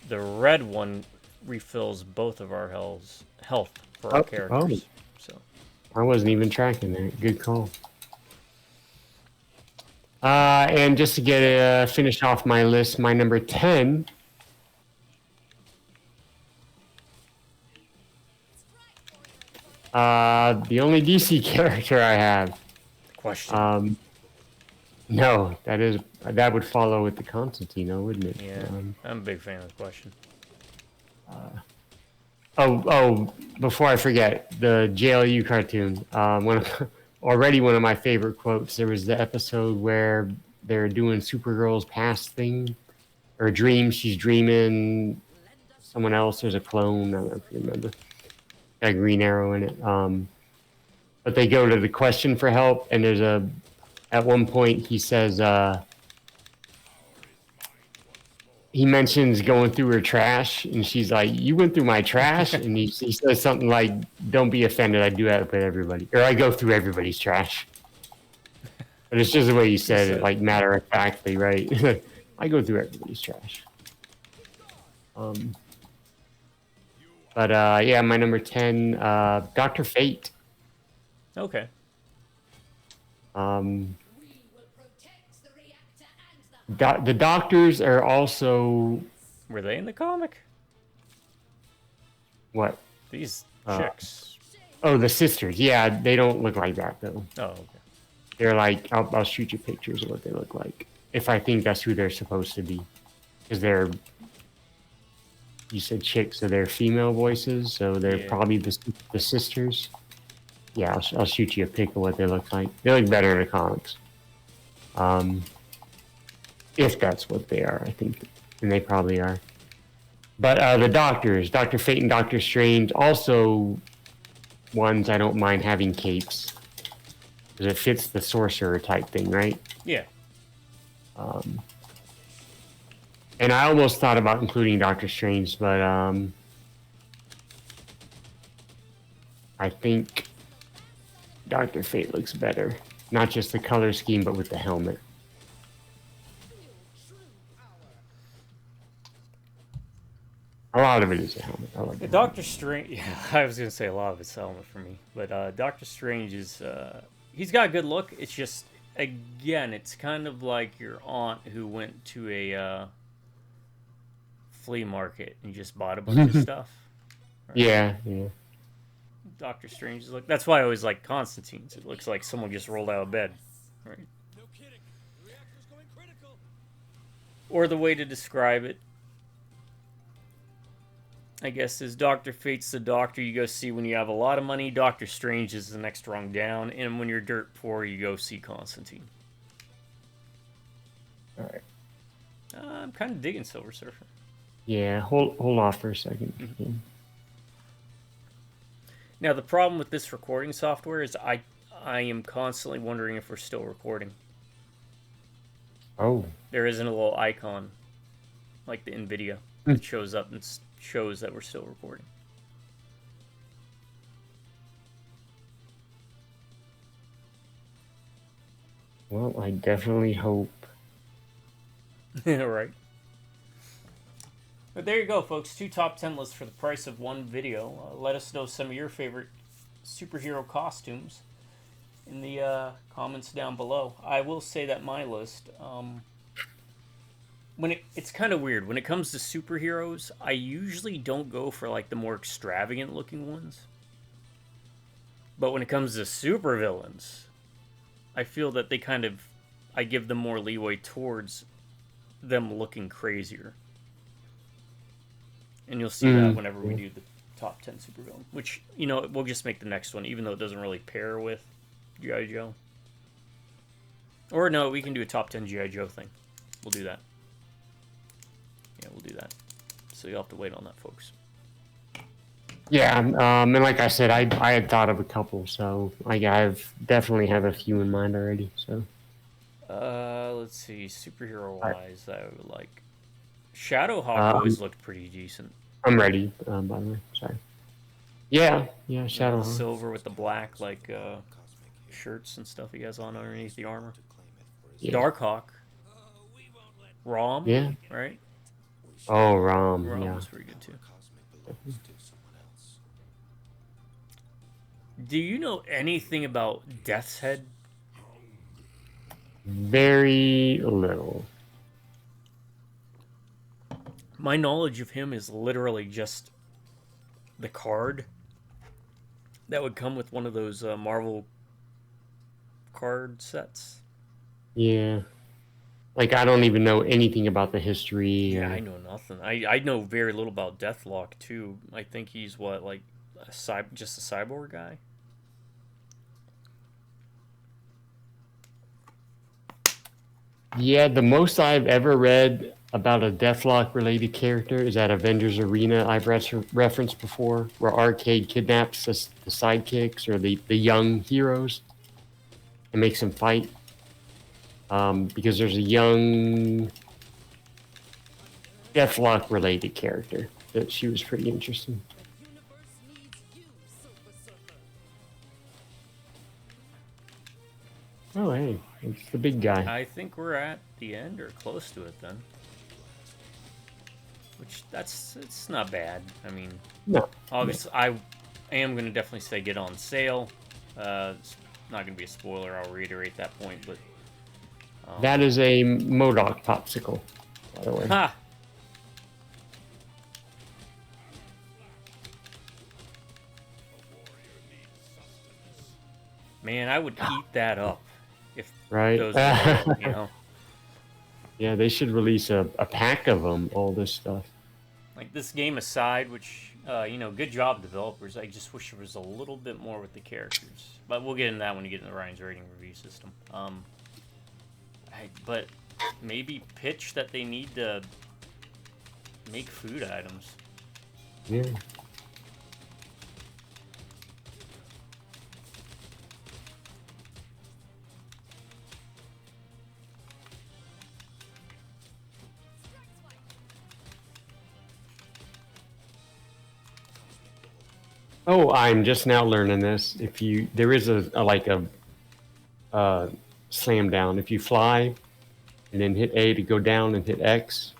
The red one refills both of our health for our characters. So I wasn't even tracking that. Good call. And just to get finish off my list, my number 10. The only DC character I have. Question. No, that would follow with the Constantino, wouldn't it? Yeah, I'm a big fan of the question. Before I forget, the JLU cartoon. One of my favorite quotes. There was the episode where they're doing Supergirl's past thing, or dream. She's dreaming someone else. There's a clone. I don't know if you remember. Got a Green Arrow in it. But they go to the question for help, and at one point he says, he mentions going through her trash, and she's like, "You went through my trash?" And he says something like, "Don't be offended. I do that with everybody, or I go through everybody's trash." But it's just the way you said it, like matter of factly, right? I go through everybody's trash. But yeah, my number 10, Dr. Fate. Okay. The doctors are also... Were they in the comic? What? These chicks. Oh, the sisters. Yeah, they don't look like that, though. Oh, okay. They're like... I'll shoot you pictures of what they look like. If I think that's who they're supposed to be. Because they're... You said chicks, so they're female voices, so they're probably the sisters. Yeah, I'll shoot you a pic of what they look like. They look better in the comics. If that's what they are, I think. And they probably are. But the doctors, Dr. Fate and Dr. Strange, also ones I don't mind having capes. Because it fits the sorcerer type thing, right? Yeah. And I almost thought about including Doctor Strange, but I think Doctor Fate looks better. Not just the color scheme, but with the helmet. A lot of it is a helmet. I like Doctor Strange. Yeah, I was gonna say a lot of it's helmet for me, but Doctor Strange is he's got a good look. It's just again, it's kind of like your aunt who went to a flea market and just bought a bunch of stuff. Right? Yeah. Doctor Strange's look. That's why I always like Constantine's. It looks like someone just rolled out of bed. Right. No kidding. Reactor's going critical. Or the way to describe it, I guess, is Dr. Fate's the doctor you go see when you have a lot of money. Doctor Strange is the next rung down. And when you're dirt poor, you go see Constantine. Alright. I'm kind of digging Silver Surfer. Yeah, hold off for a second. Mm-hmm. Now, the problem with this recording software is I am constantly wondering if we're still recording. Oh. There isn't a little icon like the NVIDIA that shows up and shows that we're still recording. Well, I definitely hope. Right. But there you go, folks. 2 top 10 lists for the price of 1 video. Let us know some of your favorite superhero costumes in the comments down below. I will say that my list, it's kind of weird. When it comes to superheroes, I usually don't go for like the more extravagant looking ones. But when it comes to supervillains, I feel that I give them more leeway towards them looking crazier. And you'll see that whenever we do the top 10 supervillain. Which, we'll just make the next one, even though it doesn't really pair with G.I. Joe. Or no, we can do a top 10 G.I. Joe thing. We'll do that. Yeah, we'll do that. So you'll have to wait on that, folks. Yeah, and like I said, I had thought of a couple, so I've definitely have a few in mind already. So. Let's see, superhero-wise, I would like... Shadowhawk always looked pretty decent. I'm ready, by the way. Sorry. Yeah, Shadowhawk. Silver with the black, shirts and stuff he has on underneath the armor. Yeah. Darkhawk. Rom. Yeah. Right? Oh, Rom. Rom Yeah. was pretty good, too. Do you know anything about Death's Head? Very little. My knowledge of him is literally just the card that would come with one of those Marvel card sets. Yeah. Like, I don't even know anything about the history. Yeah, I know nothing. I know very little about Deathlock, too. I think he's, just a cyborg guy? Yeah, the most I've ever read about a Deathlock-related character is that Avengers Arena I've referenced before, where Arcade kidnaps the sidekicks or the young heroes and makes them fight. Because there's a young Deathlock-related character that she was pretty interesting. Oh, hey, it's the big guy. I think we're at the end or close to it then. Which, it's not bad. I mean, No. obviously, I am going to definitely say get on sale. It's not going to be a spoiler, I'll reiterate that point, but... that is a MODOK popsicle, by the way. Ha! Man, I would eat that up if Right? those were, Yeah, they should release a pack of them, all this stuff. Like, this game aside, which, good job, developers. I just wish there was a little bit more with the characters. But we'll get into that when we get into Ryan's rating review system. But maybe pitch that they need to make food items. Yeah. Oh, I'm just now learning this. If you there is a like a slam down. If you fly and then hit A to go down and hit X,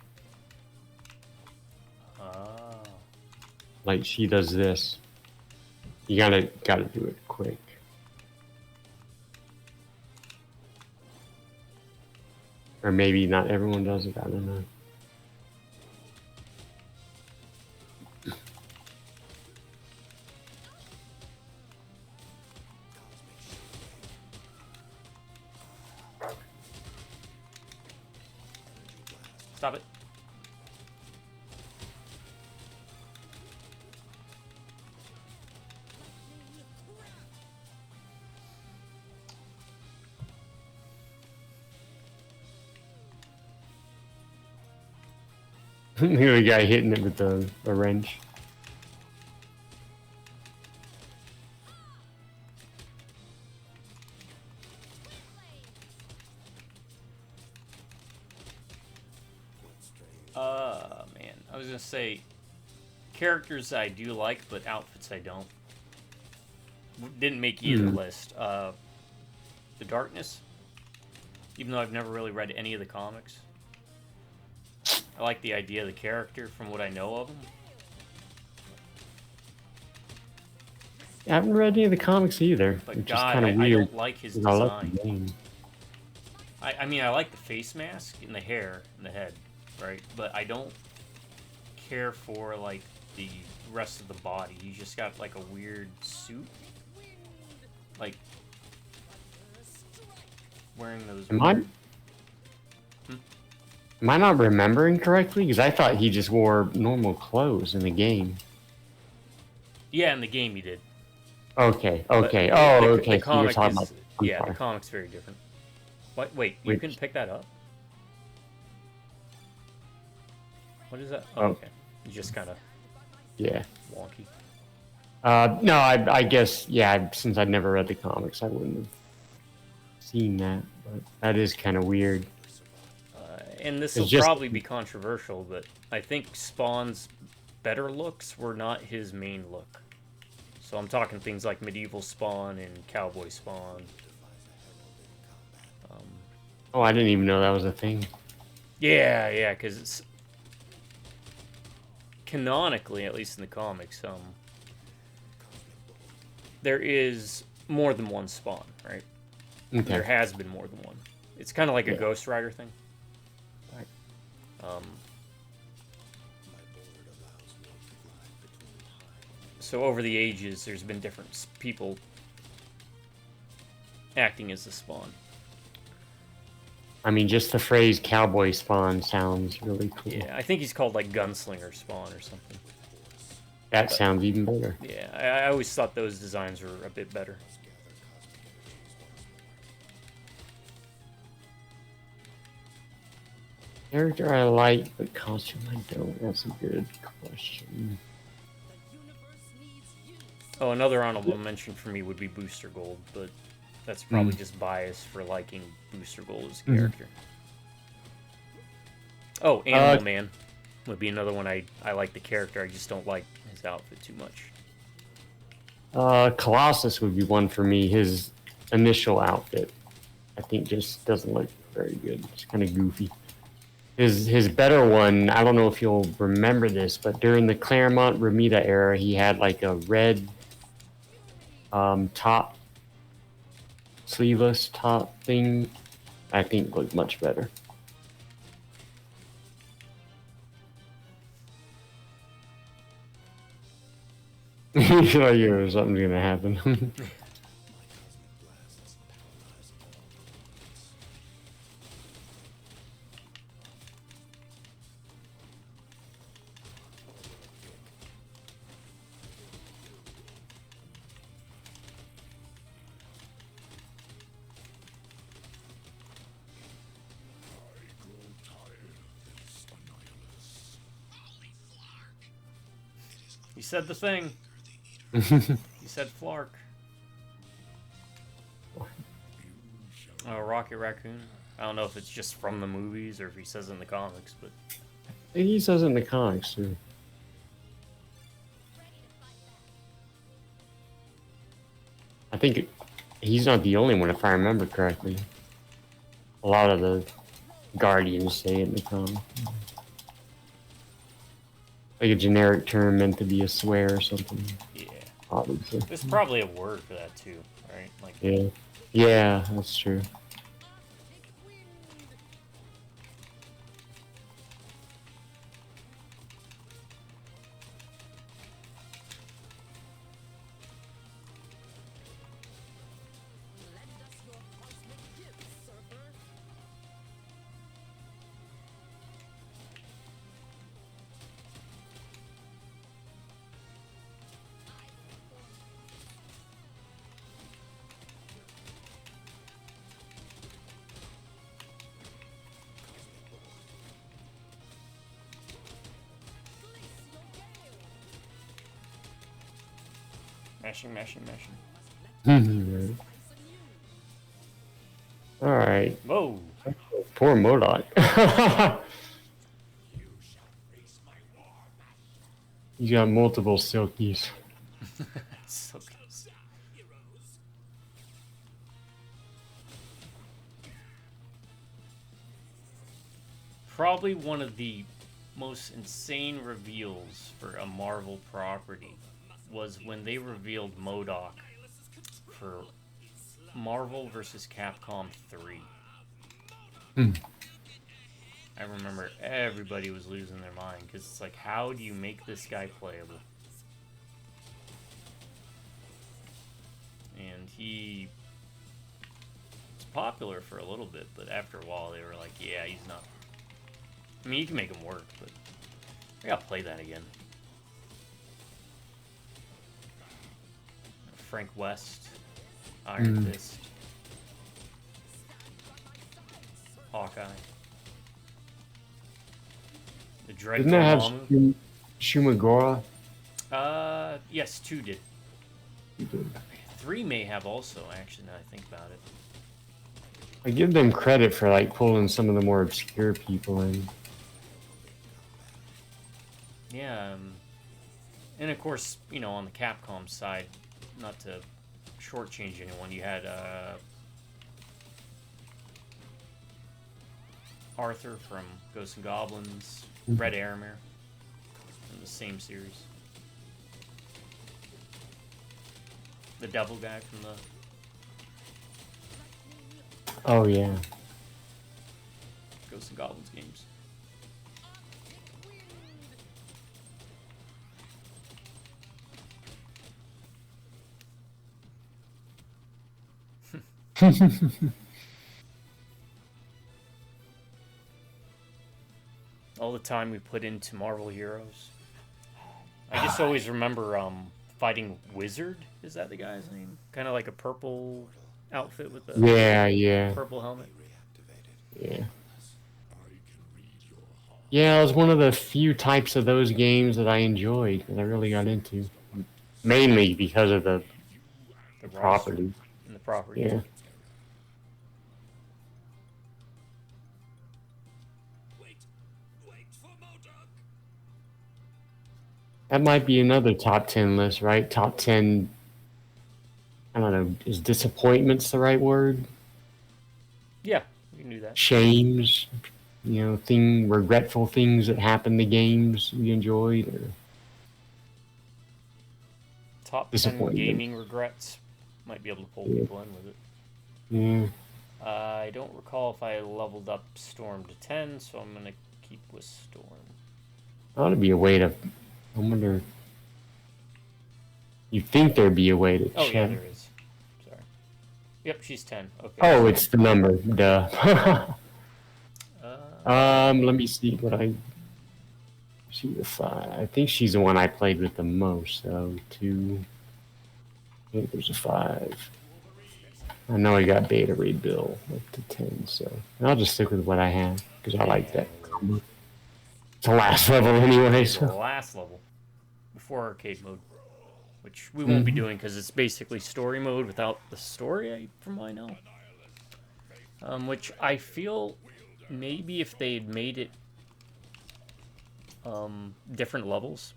Oh. like she does this. You gotta do it quick. Or maybe not everyone does it, I don't know. Stop it. The guy hitting it with the wrench. Man, I was gonna say characters I do like, but outfits I don't. Didn't make either list. The Darkness, even though I've never really read any of the comics. I like the idea of the character from what I know of him. I haven't read any of the comics either. But which God, is kind I of weird. don't like his 'cause I like design. the game. I mean, I like the face mask and the hair and the head, right? But I don't care for, like, the rest of the body. He's just got, like, a weird suit. Like, wearing those... Am I not remembering correctly? Because I thought he just wore normal clothes in the game. Yeah, in the game he did. Okay, But okay. the okay. So you're comic talking is... about... Yeah, the sorry. comic's very different. What? Wait, you Which- can pick that up? What is that? Oh, Oh. okay. It's just kind of Yeah. wonky. No, I guess, yeah, since I'd never read the comics, I wouldn't have seen that. But that is kind of weird. And this It's will just- probably be controversial, but I think Spawn's better looks were not his main look. So I'm talking things like medieval Spawn and cowboy Spawn. Oh, I didn't even know that was a thing. Yeah, because it's canonically, at least in the comics, there is more than one Spawn, right? Okay. There has been more than one. It's kind of like a Yeah. Ghost Rider thing. Right. So over the ages, there's been different people acting as the Spawn. I mean, just the phrase cowboy spawn sounds really cool. Yeah, I think he's called like Gunslinger Spawn or something. That sounds even better. Yeah, I always thought those designs were a bit better. Character I like, but costume I don't. That's a good question. Oh, another honorable mention for me would be Booster Gold, but that's probably just bias for liking Booster Gold as a character. Oh, Animal Man would be another one I like the character, I just don't like his outfit too much. Colossus would be one for me. His initial outfit, I think, just doesn't look very good. It's kind of goofy. His better one, I don't know if you'll remember this, but during the Claremont Ramita era, he had like a red top, sleeveless top thing. I think looked much better. You feel like something's gonna happen. He said the thing. He said Flark. Oh, Rocket Raccoon. I don't know if it's just from the movies or if he says it in the comics, but He says it in the comics too. I think he's not the only one, if I remember correctly. A lot of the Guardians say it in the comic. Like a generic term meant to be a swear or something. Yeah. Obviously. There's probably a word for that too, right? Like, Yeah. Yeah, that's true. Lend us your cosmic gifts, surfer. mashing. Alright. Whoa. Poor Modok. You got multiple Silkies. So good. Probably one of the most insane reveals for a Marvel property was when they revealed MODOK for Marvel vs. Capcom 3. I remember everybody was losing their mind because it's like, how do you make this guy playable? And he was popular for a little bit, but after a while they were like, yeah, he's not. I mean, you can make him work, but I gotta play that again. Frank West, Iron Fist, Hawkeye. The Dread Didn't that have Dormammu. Shumagora? Yes, 2 did. You did. 3 may have also, actually, now I think about it. I give them credit for like pulling some of the more obscure people in. Yeah, and of course, you know, on the Capcom side, not to shortchange anyone, you had Arthur from Ghosts and Goblins, Red Aramir in the same series. The devil guy from the Oh yeah. Ghosts and Goblins games. All the time we put into Marvel Heroes. I just always remember fighting Wizard. Is that the guy's name? Kind of like a purple outfit with the Yeah. purple helmet. Yeah. Yeah, it was one of the few types of those games that I enjoyed, that I really got into. Mainly because of the The roster property. and the property. Yeah. Wait for MODOK. That might be another top 10 list, right? Top 10, I don't know, is disappointments the right word? Yeah, we can do that. Shames, you know, regretful things that happened to games we enjoyed, or Top 10 disappointment. gaming regrets. Might be able to pull people in with it. Yeah. I don't recall if I leveled up Storm to 10, so I'm going to keep with Storm. Ought to be a way to, I wonder, you think there'd be a way to Oh, check. yeah, there is. Sorry. Yep, she's 10. Okay. Oh, it's the number, duh. Uh, Let me see what she's a 5. I think she's the one I played with the most, so 2. I think there's a 5. I know I got Beta Ray Bill up to 10, so I'll just stick with what I have, because I like that combo. It's the last level anyway, the so. last level. Before arcade mode. Which we won't be doing, because it's basically story mode without the story, from what I know. Which I feel maybe if they had made it different levels.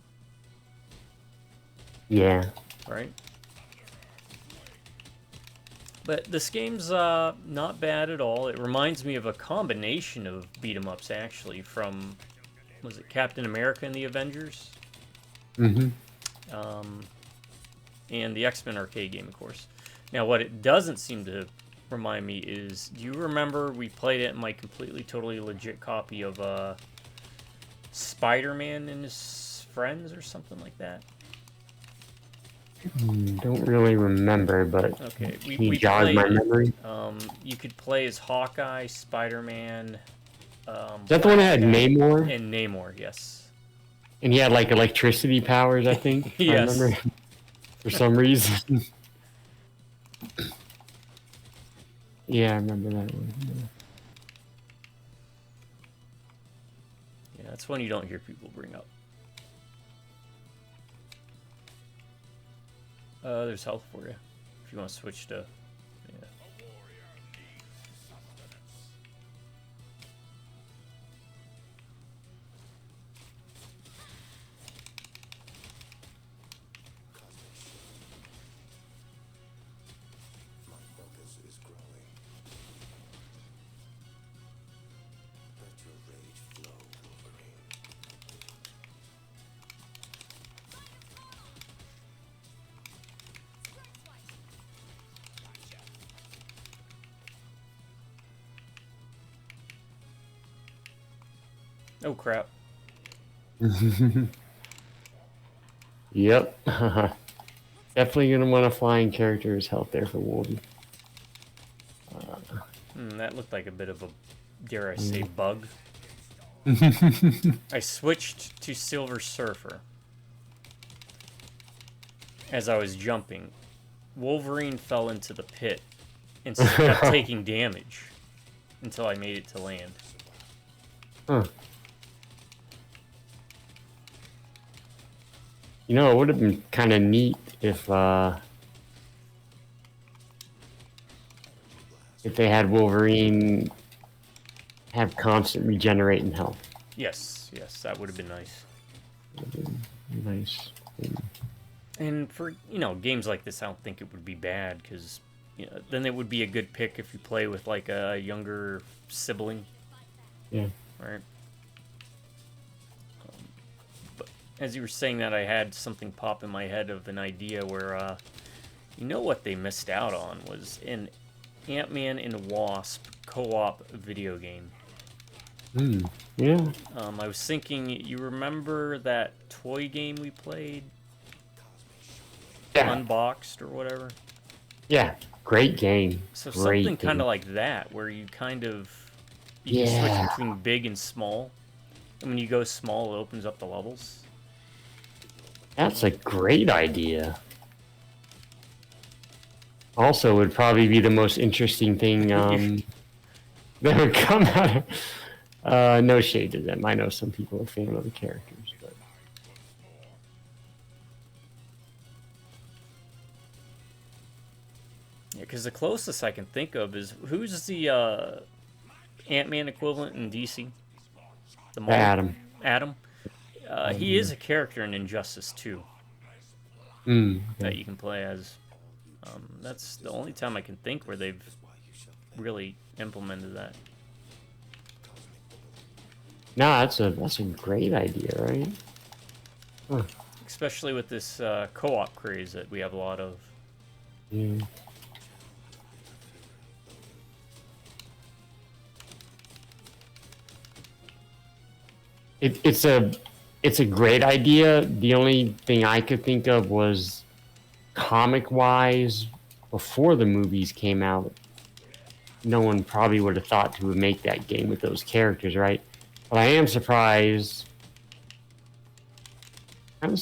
Yeah. Right? But this game's not bad at all. It reminds me of a combination of beat 'em ups actually from, was it Captain America and the Avengers? Mm-hmm. And the X-Men arcade game, of course. Now, what it doesn't seem to remind me is, do you remember we played it in my completely, totally legit copy of Spider-Man and his friends or something like that? Don't really remember, but Okay, can you we jog played my it. memory? You could play as Hawkeye, Spider-Man. Is that the one that had Namor? And Namor, yes. And he had like electricity powers, I think. Yes. I remember for some reason. Yeah, I remember that one. Yeah, that's one you don't hear people bring up. There's health for you if you want to switch to. Yeah. My focus is growing. Let your rage flow, Wolverine. Oh crap! Yep. Definitely gonna want a flying character's health there for Wolvie. That looked like a bit of a, dare I say, bug. I switched to Silver Surfer as I was jumping. Wolverine fell into the pit and kept taking damage until I made it to land. Huh. You know, it would have been kind of neat if they had Wolverine have constant regenerating health. Yes, that would have been nice. Nice. And for, games like this, I don't think it would be bad, because then it would be a good pick if you play with, like, a younger sibling. Yeah. Right? But as you were saying that, I had something pop in my head of an idea where, what they missed out on was an Ant-Man and Wasp co-op video game. Yeah. I was thinking, you remember that toy game we played? Yeah. Unboxed or whatever? Yeah. Great game. So Great something kind game. of like that, where you can Yeah. switch between big and small. And when you go small, it opens up the levels. That's a great idea. Also, would probably be the most interesting thing that would come out of. No shade to them. I know some people are fan of the characters, but Yeah, because the closest I can think of is, who's the Ant-Man equivalent in DC? The Marvel? Adam. Adam. He is a character in Injustice 2 that you can play as. That's the only time I can think where they've really implemented that. No, that's a great idea, right? Huh. Especially with this co-op craze that we have a lot of. Yeah. It's a great idea. The only thing I could think of was comic-wise, before the movies came out, no one probably would have thought to make that game with those characters, right? But I am surprised. And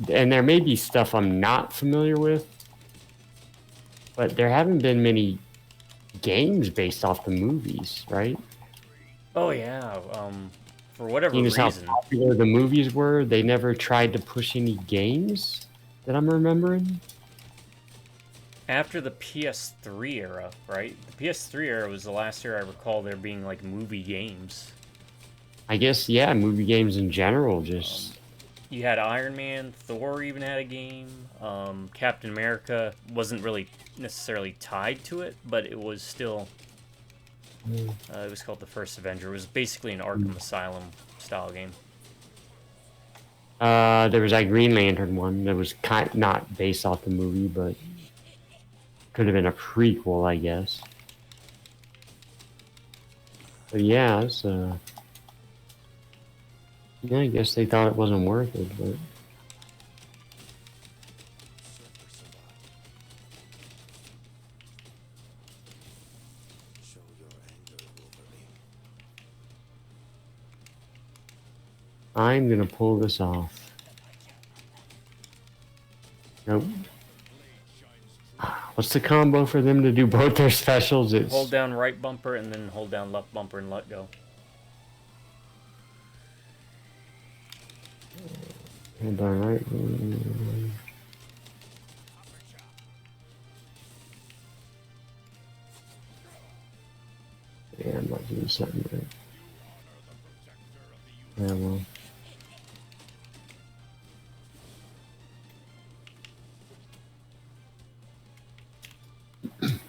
there may be stuff I'm not familiar with, but there haven't been many games based off the movies, right? Oh yeah, for whatever Seeing as how reason. popular the movies were, they never tried to push any games that I'm remembering. After the PS3 era, right? The PS3 era was the last year I recall there being like movie games. I guess, yeah, movie games in general just You had Iron Man, Thor even had a game. Captain America wasn't really necessarily tied to it, but it was still. It was called the First Avenger. It was basically an Arkham Asylum style game. There was that Green Lantern one that was not based off the movie, but could have been a prequel, I guess. But yeah, it's, yeah, I guess they thought it wasn't worth it, but. Show your anger, Wolverine. I'm gonna pull this off. Nope. What's the combo for them to do both their specials? It's Hold down right bumper and then hold down left bumper and let go. hold on, right? Yeah, I'm not doing something right. Yeah, well.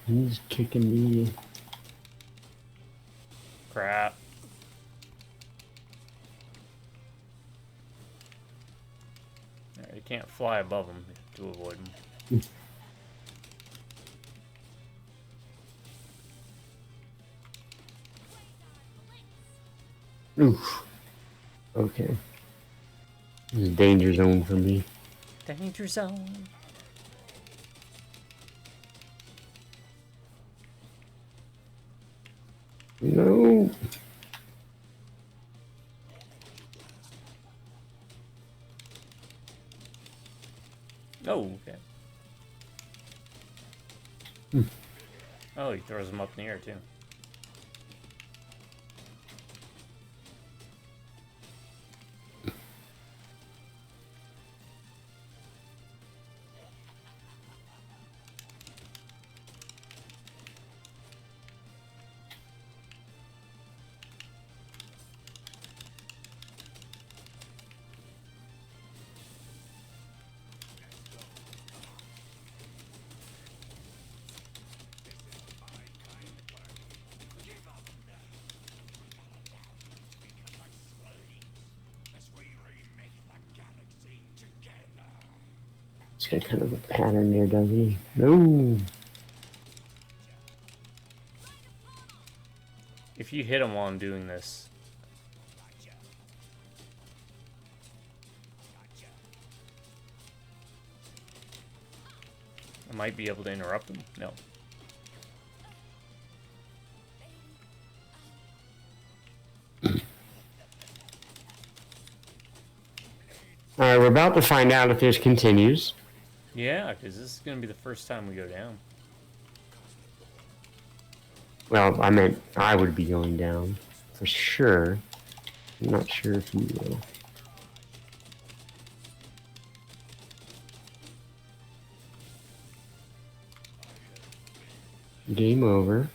He's kicking me. Crap. Alright, you can't fly above them to avoid them. Oof. Okay. This is a danger zone for me. Danger zone. No. Oh, okay. Oh, he throws them up in the air too. He's got kind of a pattern there, doesn't he? No. If you hit him while I'm doing this, I might be able to interrupt him. No. Alright, we're about to find out if this continues. Yeah, because this is going to be the first time we go down. Well, I meant I would be going down. For sure. I'm not sure if you will. Game over.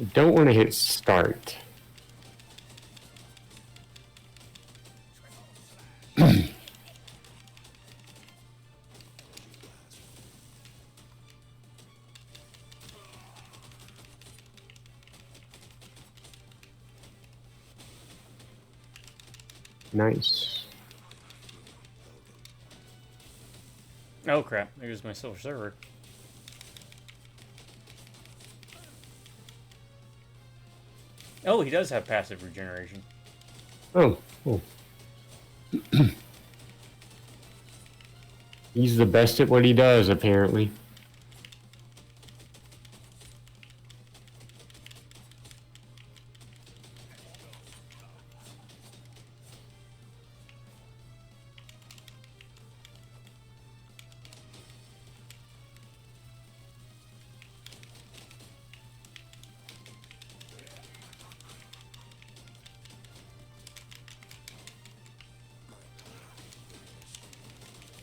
I don't want to hit start. Nice. Oh crap, there's my silver server. Oh, he does have passive regeneration. Oh, cool. He's the best at what he does, apparently.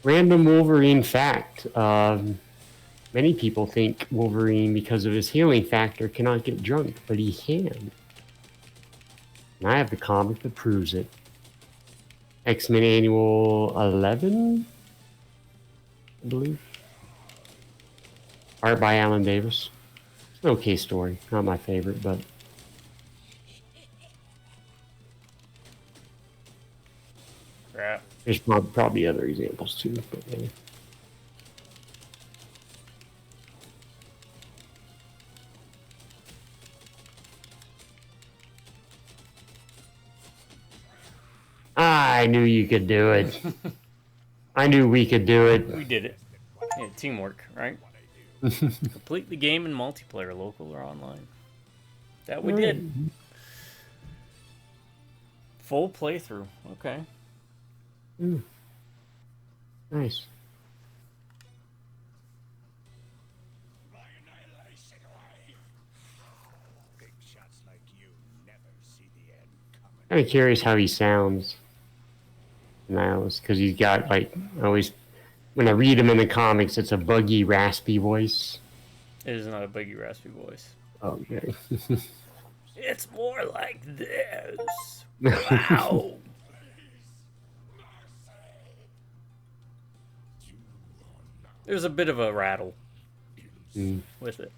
Random Wolverine fact. Many people think Wolverine, because of his healing factor, cannot get drunk, but he can. And I have the comic that proves it. X-Men Annual 11, I believe. Art by Alan Davis. It's an okay story. Not my favorite, but... Crap. There's probably other examples too, but yeah. I knew you could do it. I knew we could do it. We did it. Yeah, teamwork, right? Complete the game in multiplayer, local or online. That we did. Full playthrough. Okay. Nice. My annihilation wave. Big shots like you never see the end coming. Kind of curious how he sounds now, because he's got like always. When I read him in the comics, it's a buggy, raspy voice. It is not a buggy, raspy voice. Oh, okay. It's more like this. Wow. There's a bit of a rattle with it.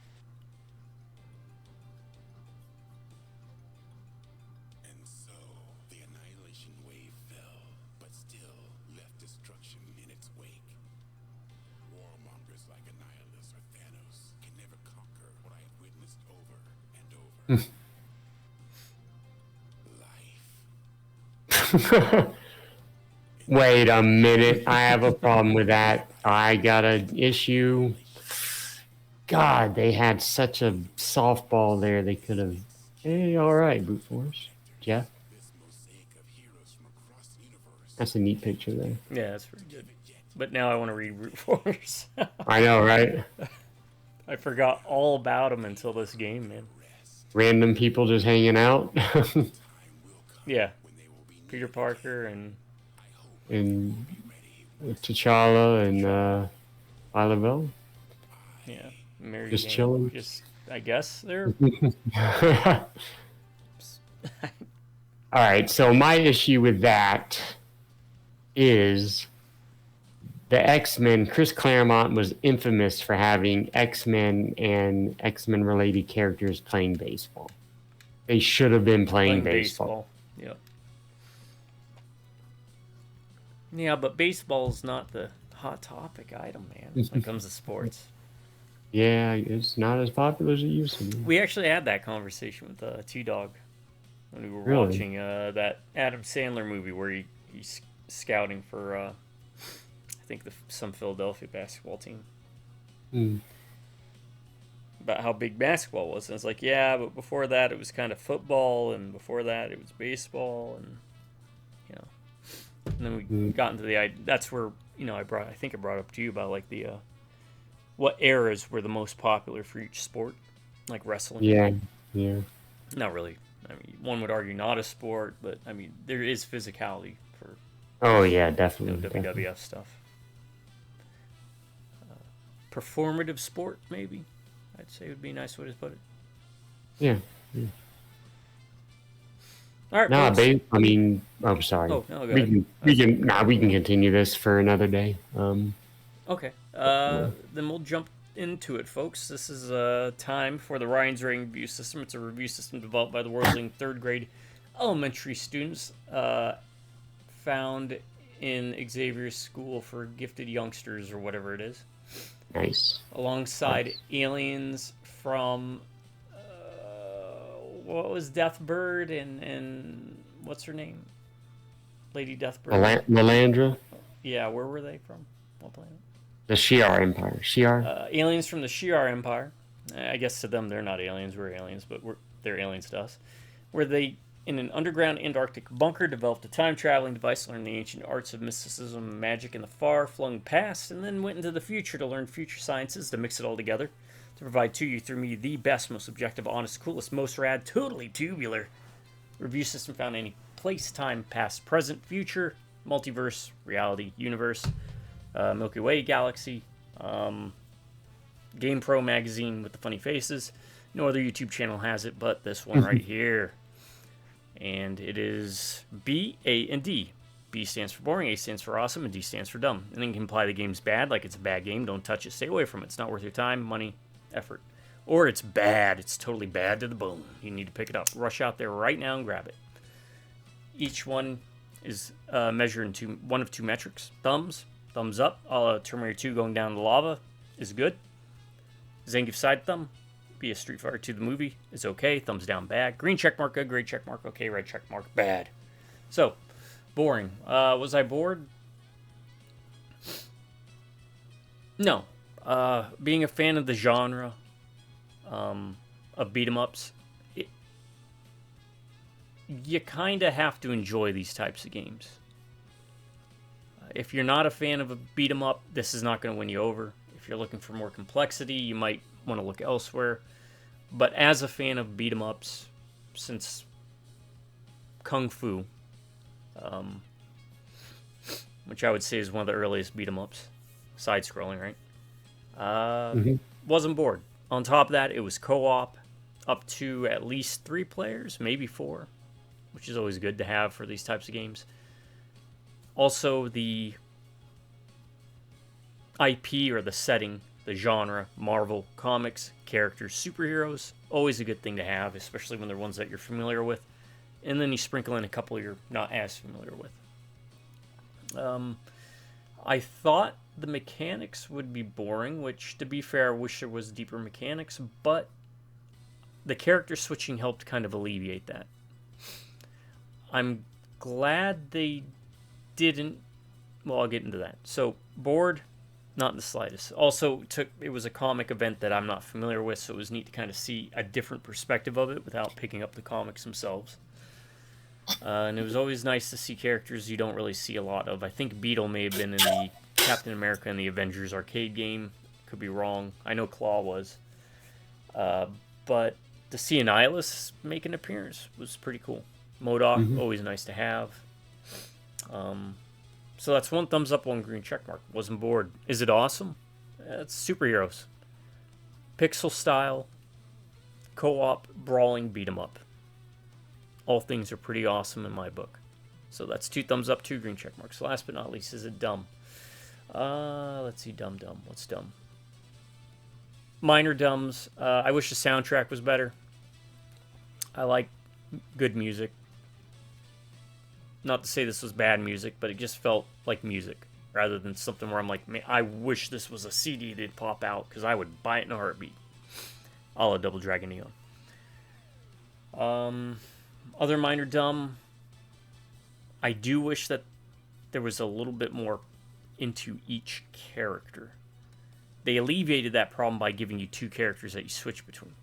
And so the annihilation wave fell, but still left destruction in its wake. Warmongers like Annihilus or Thanos can never conquer what I have witnessed over and over. Life. Wait a minute. I have a problem with that. I got an issue. God, they had such a softball there. They could have. Hey, all right, brute force. Jeff. This mosaic of heroes from across the universe. That's a neat picture there. Yeah, that's pretty good. But now I want to read Root Force. I know, right? I forgot all about him until this game, man. Random people just hanging out. Yeah. Peter Parker and And T'Challa and Isla Bell. yeah, Mary Just Jane. chilling. Just, I guess they're All right, so my issue with that is the X-Men. Chris Claremont was infamous for having X-Men and X-Men related characters playing baseball. They should have been playing baseball. Yeah. Yeah, but baseball's not the hot topic item, man, when it comes to sports. Yeah, it's not as popular as it used to be. We actually had that conversation with T-Dog when we were Really? watching that Adam Sandler movie where he's scouting for, I think, some Philadelphia basketball team. About how big basketball was. And it's like, yeah, but before that it was kind of football, and before that it was baseball, and, you know. And then we got into the idea. That's where, you know, I think I brought up to you about, like, the, what eras were the most popular for each sport, like wrestling. Yeah. Not really. I mean, one would argue not a sport, but I mean, there is physicality for Oh yeah, definitely. WWF stuff. Performative sport, maybe. I'd say would be a nice way to put it. Yeah. All right. No, folks. I mean, I'm sorry. Oh, no, go we ahead. can continue this for another day. Okay. Then we'll jump into it, folks. This is time for the Ryan's Rating Review System. It's a review system developed by the worldling third grade elementary students found in Xavier's School for Gifted Youngsters, or whatever it is. Nice. Alongside aliens from what was Deathbird and what's her name? Lady Deathbird. Melandra? Yeah, where were they from? What planet? The Shi'ar Empire. Shi'ar? Aliens from the Shi'ar Empire. I guess to them they're not aliens, we're aliens, but they're aliens to us. Where they, in an underground Antarctic bunker, developed a time-traveling device, learned the ancient arts of mysticism and magic in the far-flung past, and then went into the future to learn future sciences to mix it all together, to provide to you, through me, the best, most objective, honest, coolest, most rad, totally tubular review system found in any place, time, past, present, future, multiverse, reality, universe, Milky Way galaxy, GamePro magazine with the funny faces. No other YouTube channel has it but this one right here. And it is B, A, and D. B stands for boring, A stands for awesome, and D stands for dumb. And then you can imply the game's bad, like it's a bad game, don't touch it, stay away from it. It's not worth your time, money, effort. Or it's bad, it's totally bad to the bone. You need to pick it up. Rush out there right now and grab it. Each one is measured in one of two metrics. Thumbs up. Terminator 2 going down the lava is good. Zangief side thumb, be a Street Fighter 2 the movie, is okay. Thumbs down, bad. Green check mark, good. Gray check mark, okay. Red check mark, bad. So, boring. Was I bored? No. Being a fan of the genre of beat 'em ups, you kind of have to enjoy these types of games. If you're not a fan of a beat 'em up, this is not going to win you over. If you're looking for more complexity, you might want to look elsewhere. But as a fan of beat 'em ups, since Kung Fu, which I would say is one of the earliest beat 'em ups, side-scrolling, right? Wasn't bored. On top of that, it was co-op, up to at least 3 players, maybe 4, which is always good to have for these types of games. Also, the IP or the setting, the genre, Marvel, comics, characters, superheroes, always a good thing to have, especially when they're ones that you're familiar with. And then you sprinkle in a couple you're not as familiar with. I thought the mechanics would be boring, which, to be fair, I wish there was deeper mechanics, but the character switching helped kind of alleviate that. I'm glad they didn't. Well, I'll get into that. So, bored, not in the slightest. Also, it was a comic event that I'm not familiar with, so it was neat to kind of see a different perspective of it without picking up the comics themselves. And it was always nice to see characters you don't really see a lot of. I think Beetle may have been in the Captain America and the Avengers arcade game. Could be wrong. I know Claw was. But to see Annihilus make an appearance was pretty cool. MODOK, always nice to have. So that's 1 thumbs up, 1 green check mark. Wasn't bored. Is it awesome? It's superheroes. Pixel style, co-op, brawling, beat 'em up. All things are pretty awesome in my book. So that's 2 thumbs up, 2 green check marks. Last but not least, is it dumb? Let's see, dumb. What's dumb? Minor dumbs. I wish the soundtrack was better. I like good music. Not to say this was bad music, but it just felt like music rather than something where I'm like, man, I wish this was a CD they'd pop out because I would buy it in a heartbeat. A la Double Dragon Neon. Other minor dumb. I do wish that there was a little bit more into each character. They alleviated that problem by giving you 2 characters that you switch between.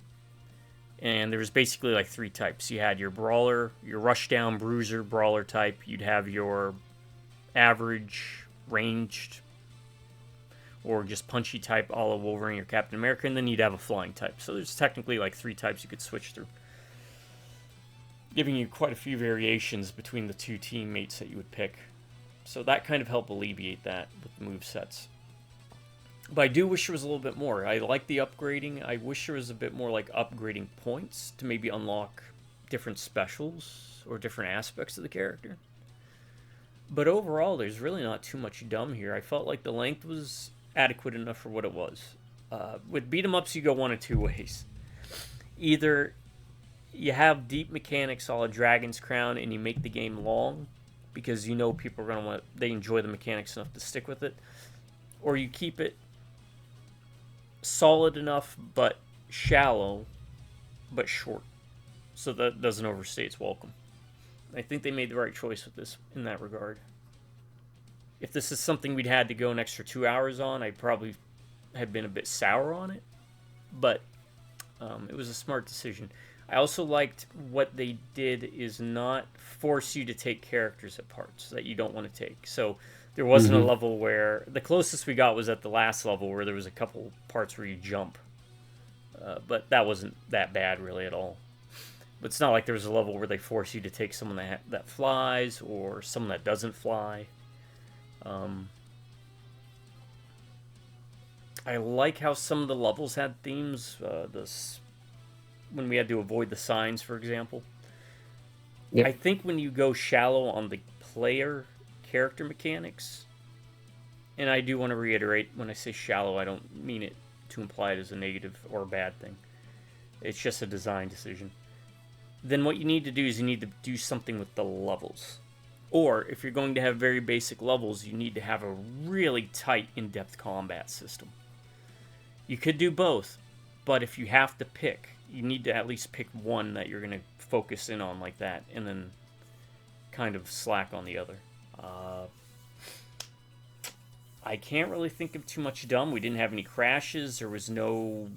And there was basically like 3 types. You had your brawler, your rushdown, bruiser, brawler type. You'd have your average, ranged, or just punchy type, a la Wolverine or Captain America. And then you'd have a flying type. So there's technically like 3 types you could switch through, giving you quite a few variations between the 2 teammates that you would pick. So that kind of helped alleviate that with the movesets. But I do wish there was a little bit more. I like the upgrading. I wish there was a bit more like upgrading points to maybe unlock different specials or different aspects of the character. But overall, there's really not too much dumb here. I felt like the length was adequate enough for what it was. With beat 'em ups, you go one of 2 ways. Either you have deep mechanics all a Dragon's Crown and you make the game long because you know people are going to they enjoy the mechanics enough to stick with it, or you keep it solid enough but shallow but short so that doesn't overstay its welcome. I think they made the right choice with this in that regard. If this is something we'd had to go an extra 2 hours on, I probably had been a bit sour on it, but it was a smart decision. I also liked what they did is not force you to take characters at parts that you don't want to take. So there wasn't a level where... The closest we got was at the last level where there was a couple parts where you jump. But that wasn't that bad really at all. But it's not like there was a level where they force you to take someone that flies or someone that doesn't fly. I like how some of the levels had themes. When we had to avoid the signs, for example. Yep. I think when you go shallow on the player character mechanics, and I do want to reiterate, when I say shallow, I don't mean it to imply it as a negative or a bad thing. It's just a design decision. Then what you need to do is you need to do something with the levels. Or if you're going to have very basic levels, you need to have a really tight, in-depth combat system. You could do both, but if you have to pick, you need to at least pick one that you're going to focus in on like that, and then kind of slack on the other. I can't really think of too much dumb. We didn't have any crashes. There was no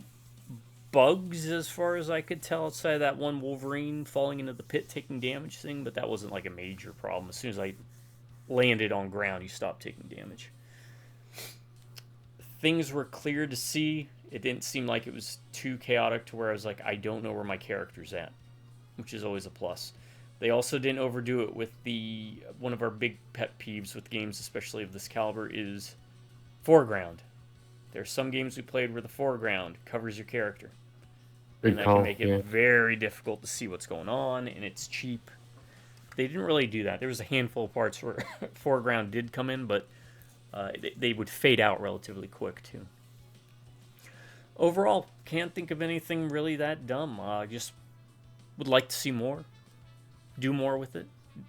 bugs as far as I could tell outside of that one Wolverine falling into the pit taking damage thing, but that wasn't like a major problem. As soon as I landed on ground, he stopped taking damage. Things were clear to see. It didn't seem like it was too chaotic to where I was like, I don't know where my character's at, which is always a plus. They also didn't overdo it with one of our big pet peeves with games, especially of this caliber, is foreground. There's some games we played where the foreground covers your character. And that can make it very difficult to see what's going on, and it's cheap. They didn't really do that. There was a handful of parts where foreground did come in, but they would fade out relatively quick, too. Overall, can't think of anything really that dumb. Just would like to see more. Do more with it.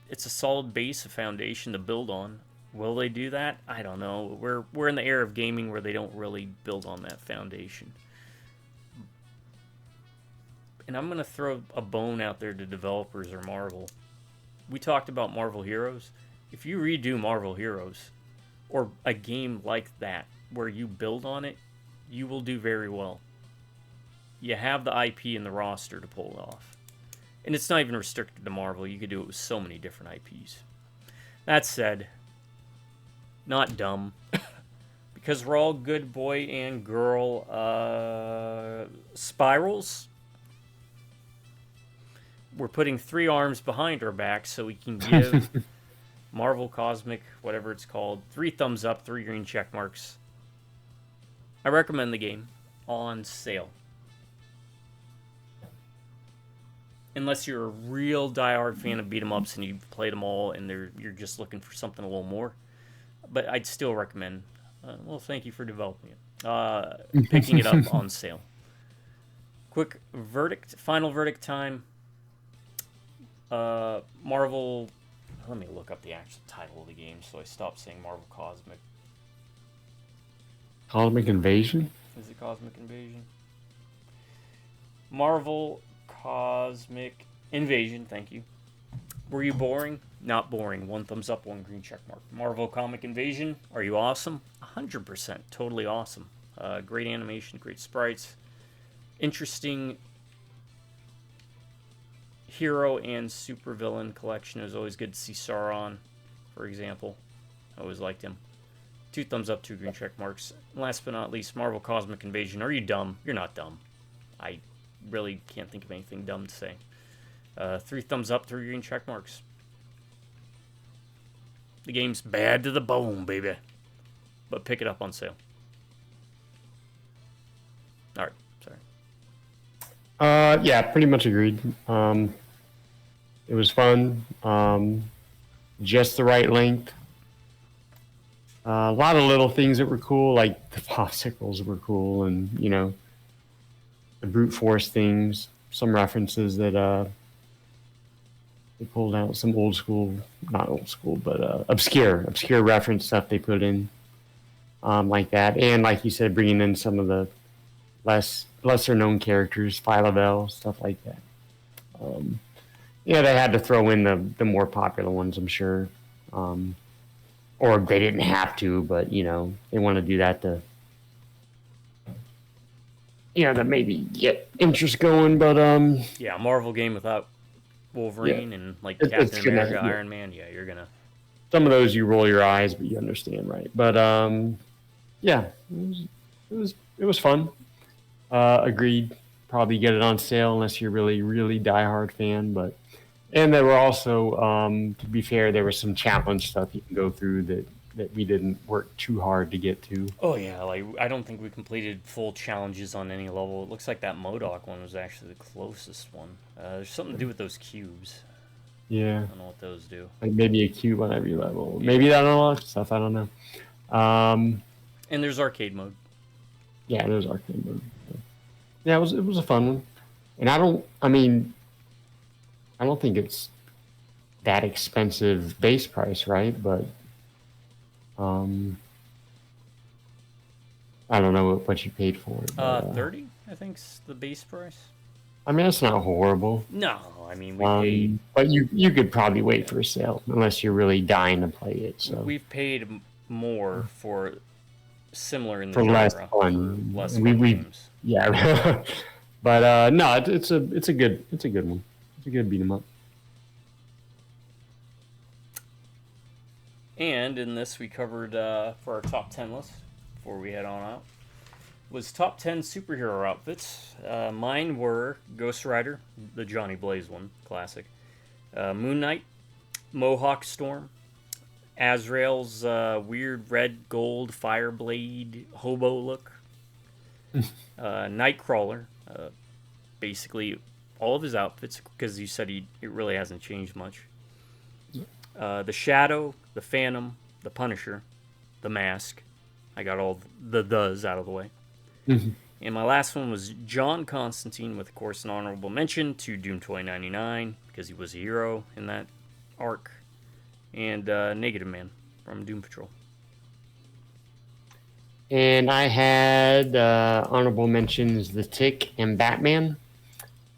It's a solid base, a foundation to build on. Will they do that? I don't know. We're in the era of gaming where they don't really build on that foundation. And I'm going to throw a bone out there to developers or Marvel. We talked about Marvel Heroes. If you redo Marvel Heroes, or a game like that, where you build on it, you will do very well. You have the IP and the roster to pull it off. And it's not even restricted to Marvel. You could do it with so many different IPs. That said, not dumb. Because we're all good boy and girl spirals. We're putting 3 arms behind our back so we can give Marvel Cosmic, whatever it's called, 3 thumbs up, 3 green check marks. I recommend the game on sale. Unless you're a real diehard fan of beat-em-ups and you've played them all and you're just looking for something a little more. But I'd still recommend, well, thank you for developing it, picking it up on sale. Quick verdict, final verdict time. Marvel, let me look up the actual title of the game so I stop saying Marvel Cosmic. Cosmic Invasion? Is it Cosmic Invasion? Marvel Cosmic Invasion, thank you. Were you boring? Not boring. 1 thumbs up, 1 green check mark. Marvel Comic Invasion, are you awesome? 100%, totally awesome. Great animation, great sprites. Interesting hero and supervillain collection. It was always good to see Sauron, for example. I always liked him. 2 thumbs up, 2 green check marks. Last but not least, Marvel Cosmic Invasion. Are you dumb? You're not dumb. I really can't think of anything dumb to say. 3 thumbs up, 3 green check marks. The game's bad to the bone, baby. But pick it up on sale. Alright, sorry. Yeah, pretty much agreed. It was fun. Just the right length. A lot of little things that were cool, like the popsicles were cool, and, you know, the brute force things, some references that they pulled out, some old school, not old school, but obscure reference stuff they put in, like that. And like you said, bringing in some of the lesser known characters, Phyla-Vell, stuff like that. Yeah, they had to throw in the more popular ones, I'm sure. Or they didn't have to, but, you know, they want to do that to, you know, to maybe get interest going, but... Yeah, a Marvel game without Wolverine and, like, Captain America, Iron Man, yeah, you're gonna... Some of those you roll your eyes, but you understand, right? But, yeah, it was fun. Agreed. Probably get it on sale unless you're really, really diehard fan, but... And there were also, to be fair, there was some challenge stuff you can go through that we didn't work too hard to get to. Oh, yeah, like, I don't think we completed full challenges on any level. It looks like that MODOK one was actually the closest one. There's something to do with those cubes. Yeah. I don't know what those do. Like maybe a cube on every level. Maybe that unlocks stuff. I don't know. And there's arcade mode. Yeah, there's arcade mode. Yeah, it was a fun one. And I mean, I don't think it's that expensive base price, right? But I don't know what you paid for it. But, 30, I think's the base price. I mean, that's not horrible. No, I mean we paid. But you could probably wait for a sale unless you're really dying to play it. So We've paid more for similar in the for less genre, fun, for less fun games. Yeah. But no, it's a good one. It's a good beat 'em up. And in this, we covered for our top 10 list before we head on out was top 10 superhero outfits. Mine were Ghost Rider, the Johnny Blaze one, classic. Moon Knight, Mohawk Storm, Azrael's weird red gold fireblade hobo look, Nightcrawler, basically all of his outfits because you said it really hasn't changed much. The Shadow, the Phantom, the Punisher, the Mask. I got all the does out of the way. Mm-hmm. And my last one was John Constantine, with, of course, an honorable mention to Doom 2099, because he was a hero in that arc. And Negative Man from Doom Patrol. And I had honorable mentions The Tick and Batman.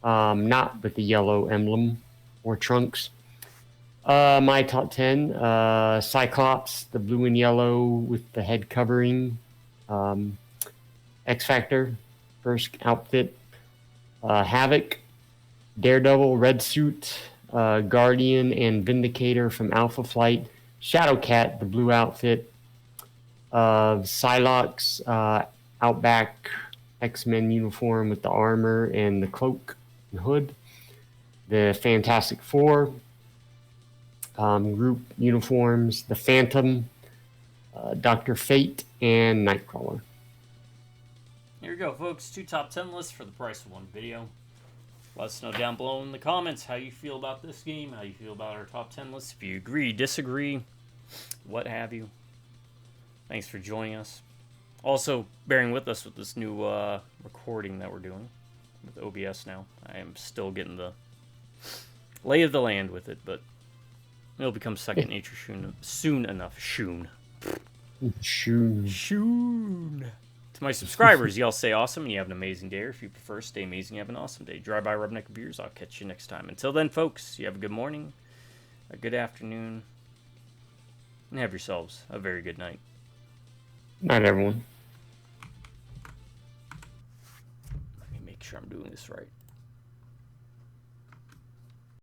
Not with the yellow emblem or trunks. My top 10, Cyclops, the blue and yellow with the head covering. X-Factor, first outfit. Havoc, Daredevil, red suit. Guardian and Vindicator from Alpha Flight. Shadowcat, the blue outfit. Psylocke, Outback, X-Men uniform with the armor and the cloak and hood. The Fantastic Four, group uniforms, the Phantom, Dr. Fate, and Nightcrawler. Here we go, folks. 2 top 10 lists for the price of 1 video. Let us know down below in the comments how you feel about this game, how you feel about our top 10 lists, if you agree, disagree, what have you. Thanks for joining us. Also, bearing with us with this new recording that we're doing with OBS now. I am still getting the lay of the land with it, but it'll become second nature soon enough. Shoon. To my subscribers, y'all stay awesome and you have an amazing day. Or if you prefer, stay amazing, you have an awesome day. Drive by Rubneck Beers. I'll catch you next time. Until then, folks, you have a good morning, a good afternoon, and have yourselves a very good night. Night, everyone. Let me make sure I'm doing this right.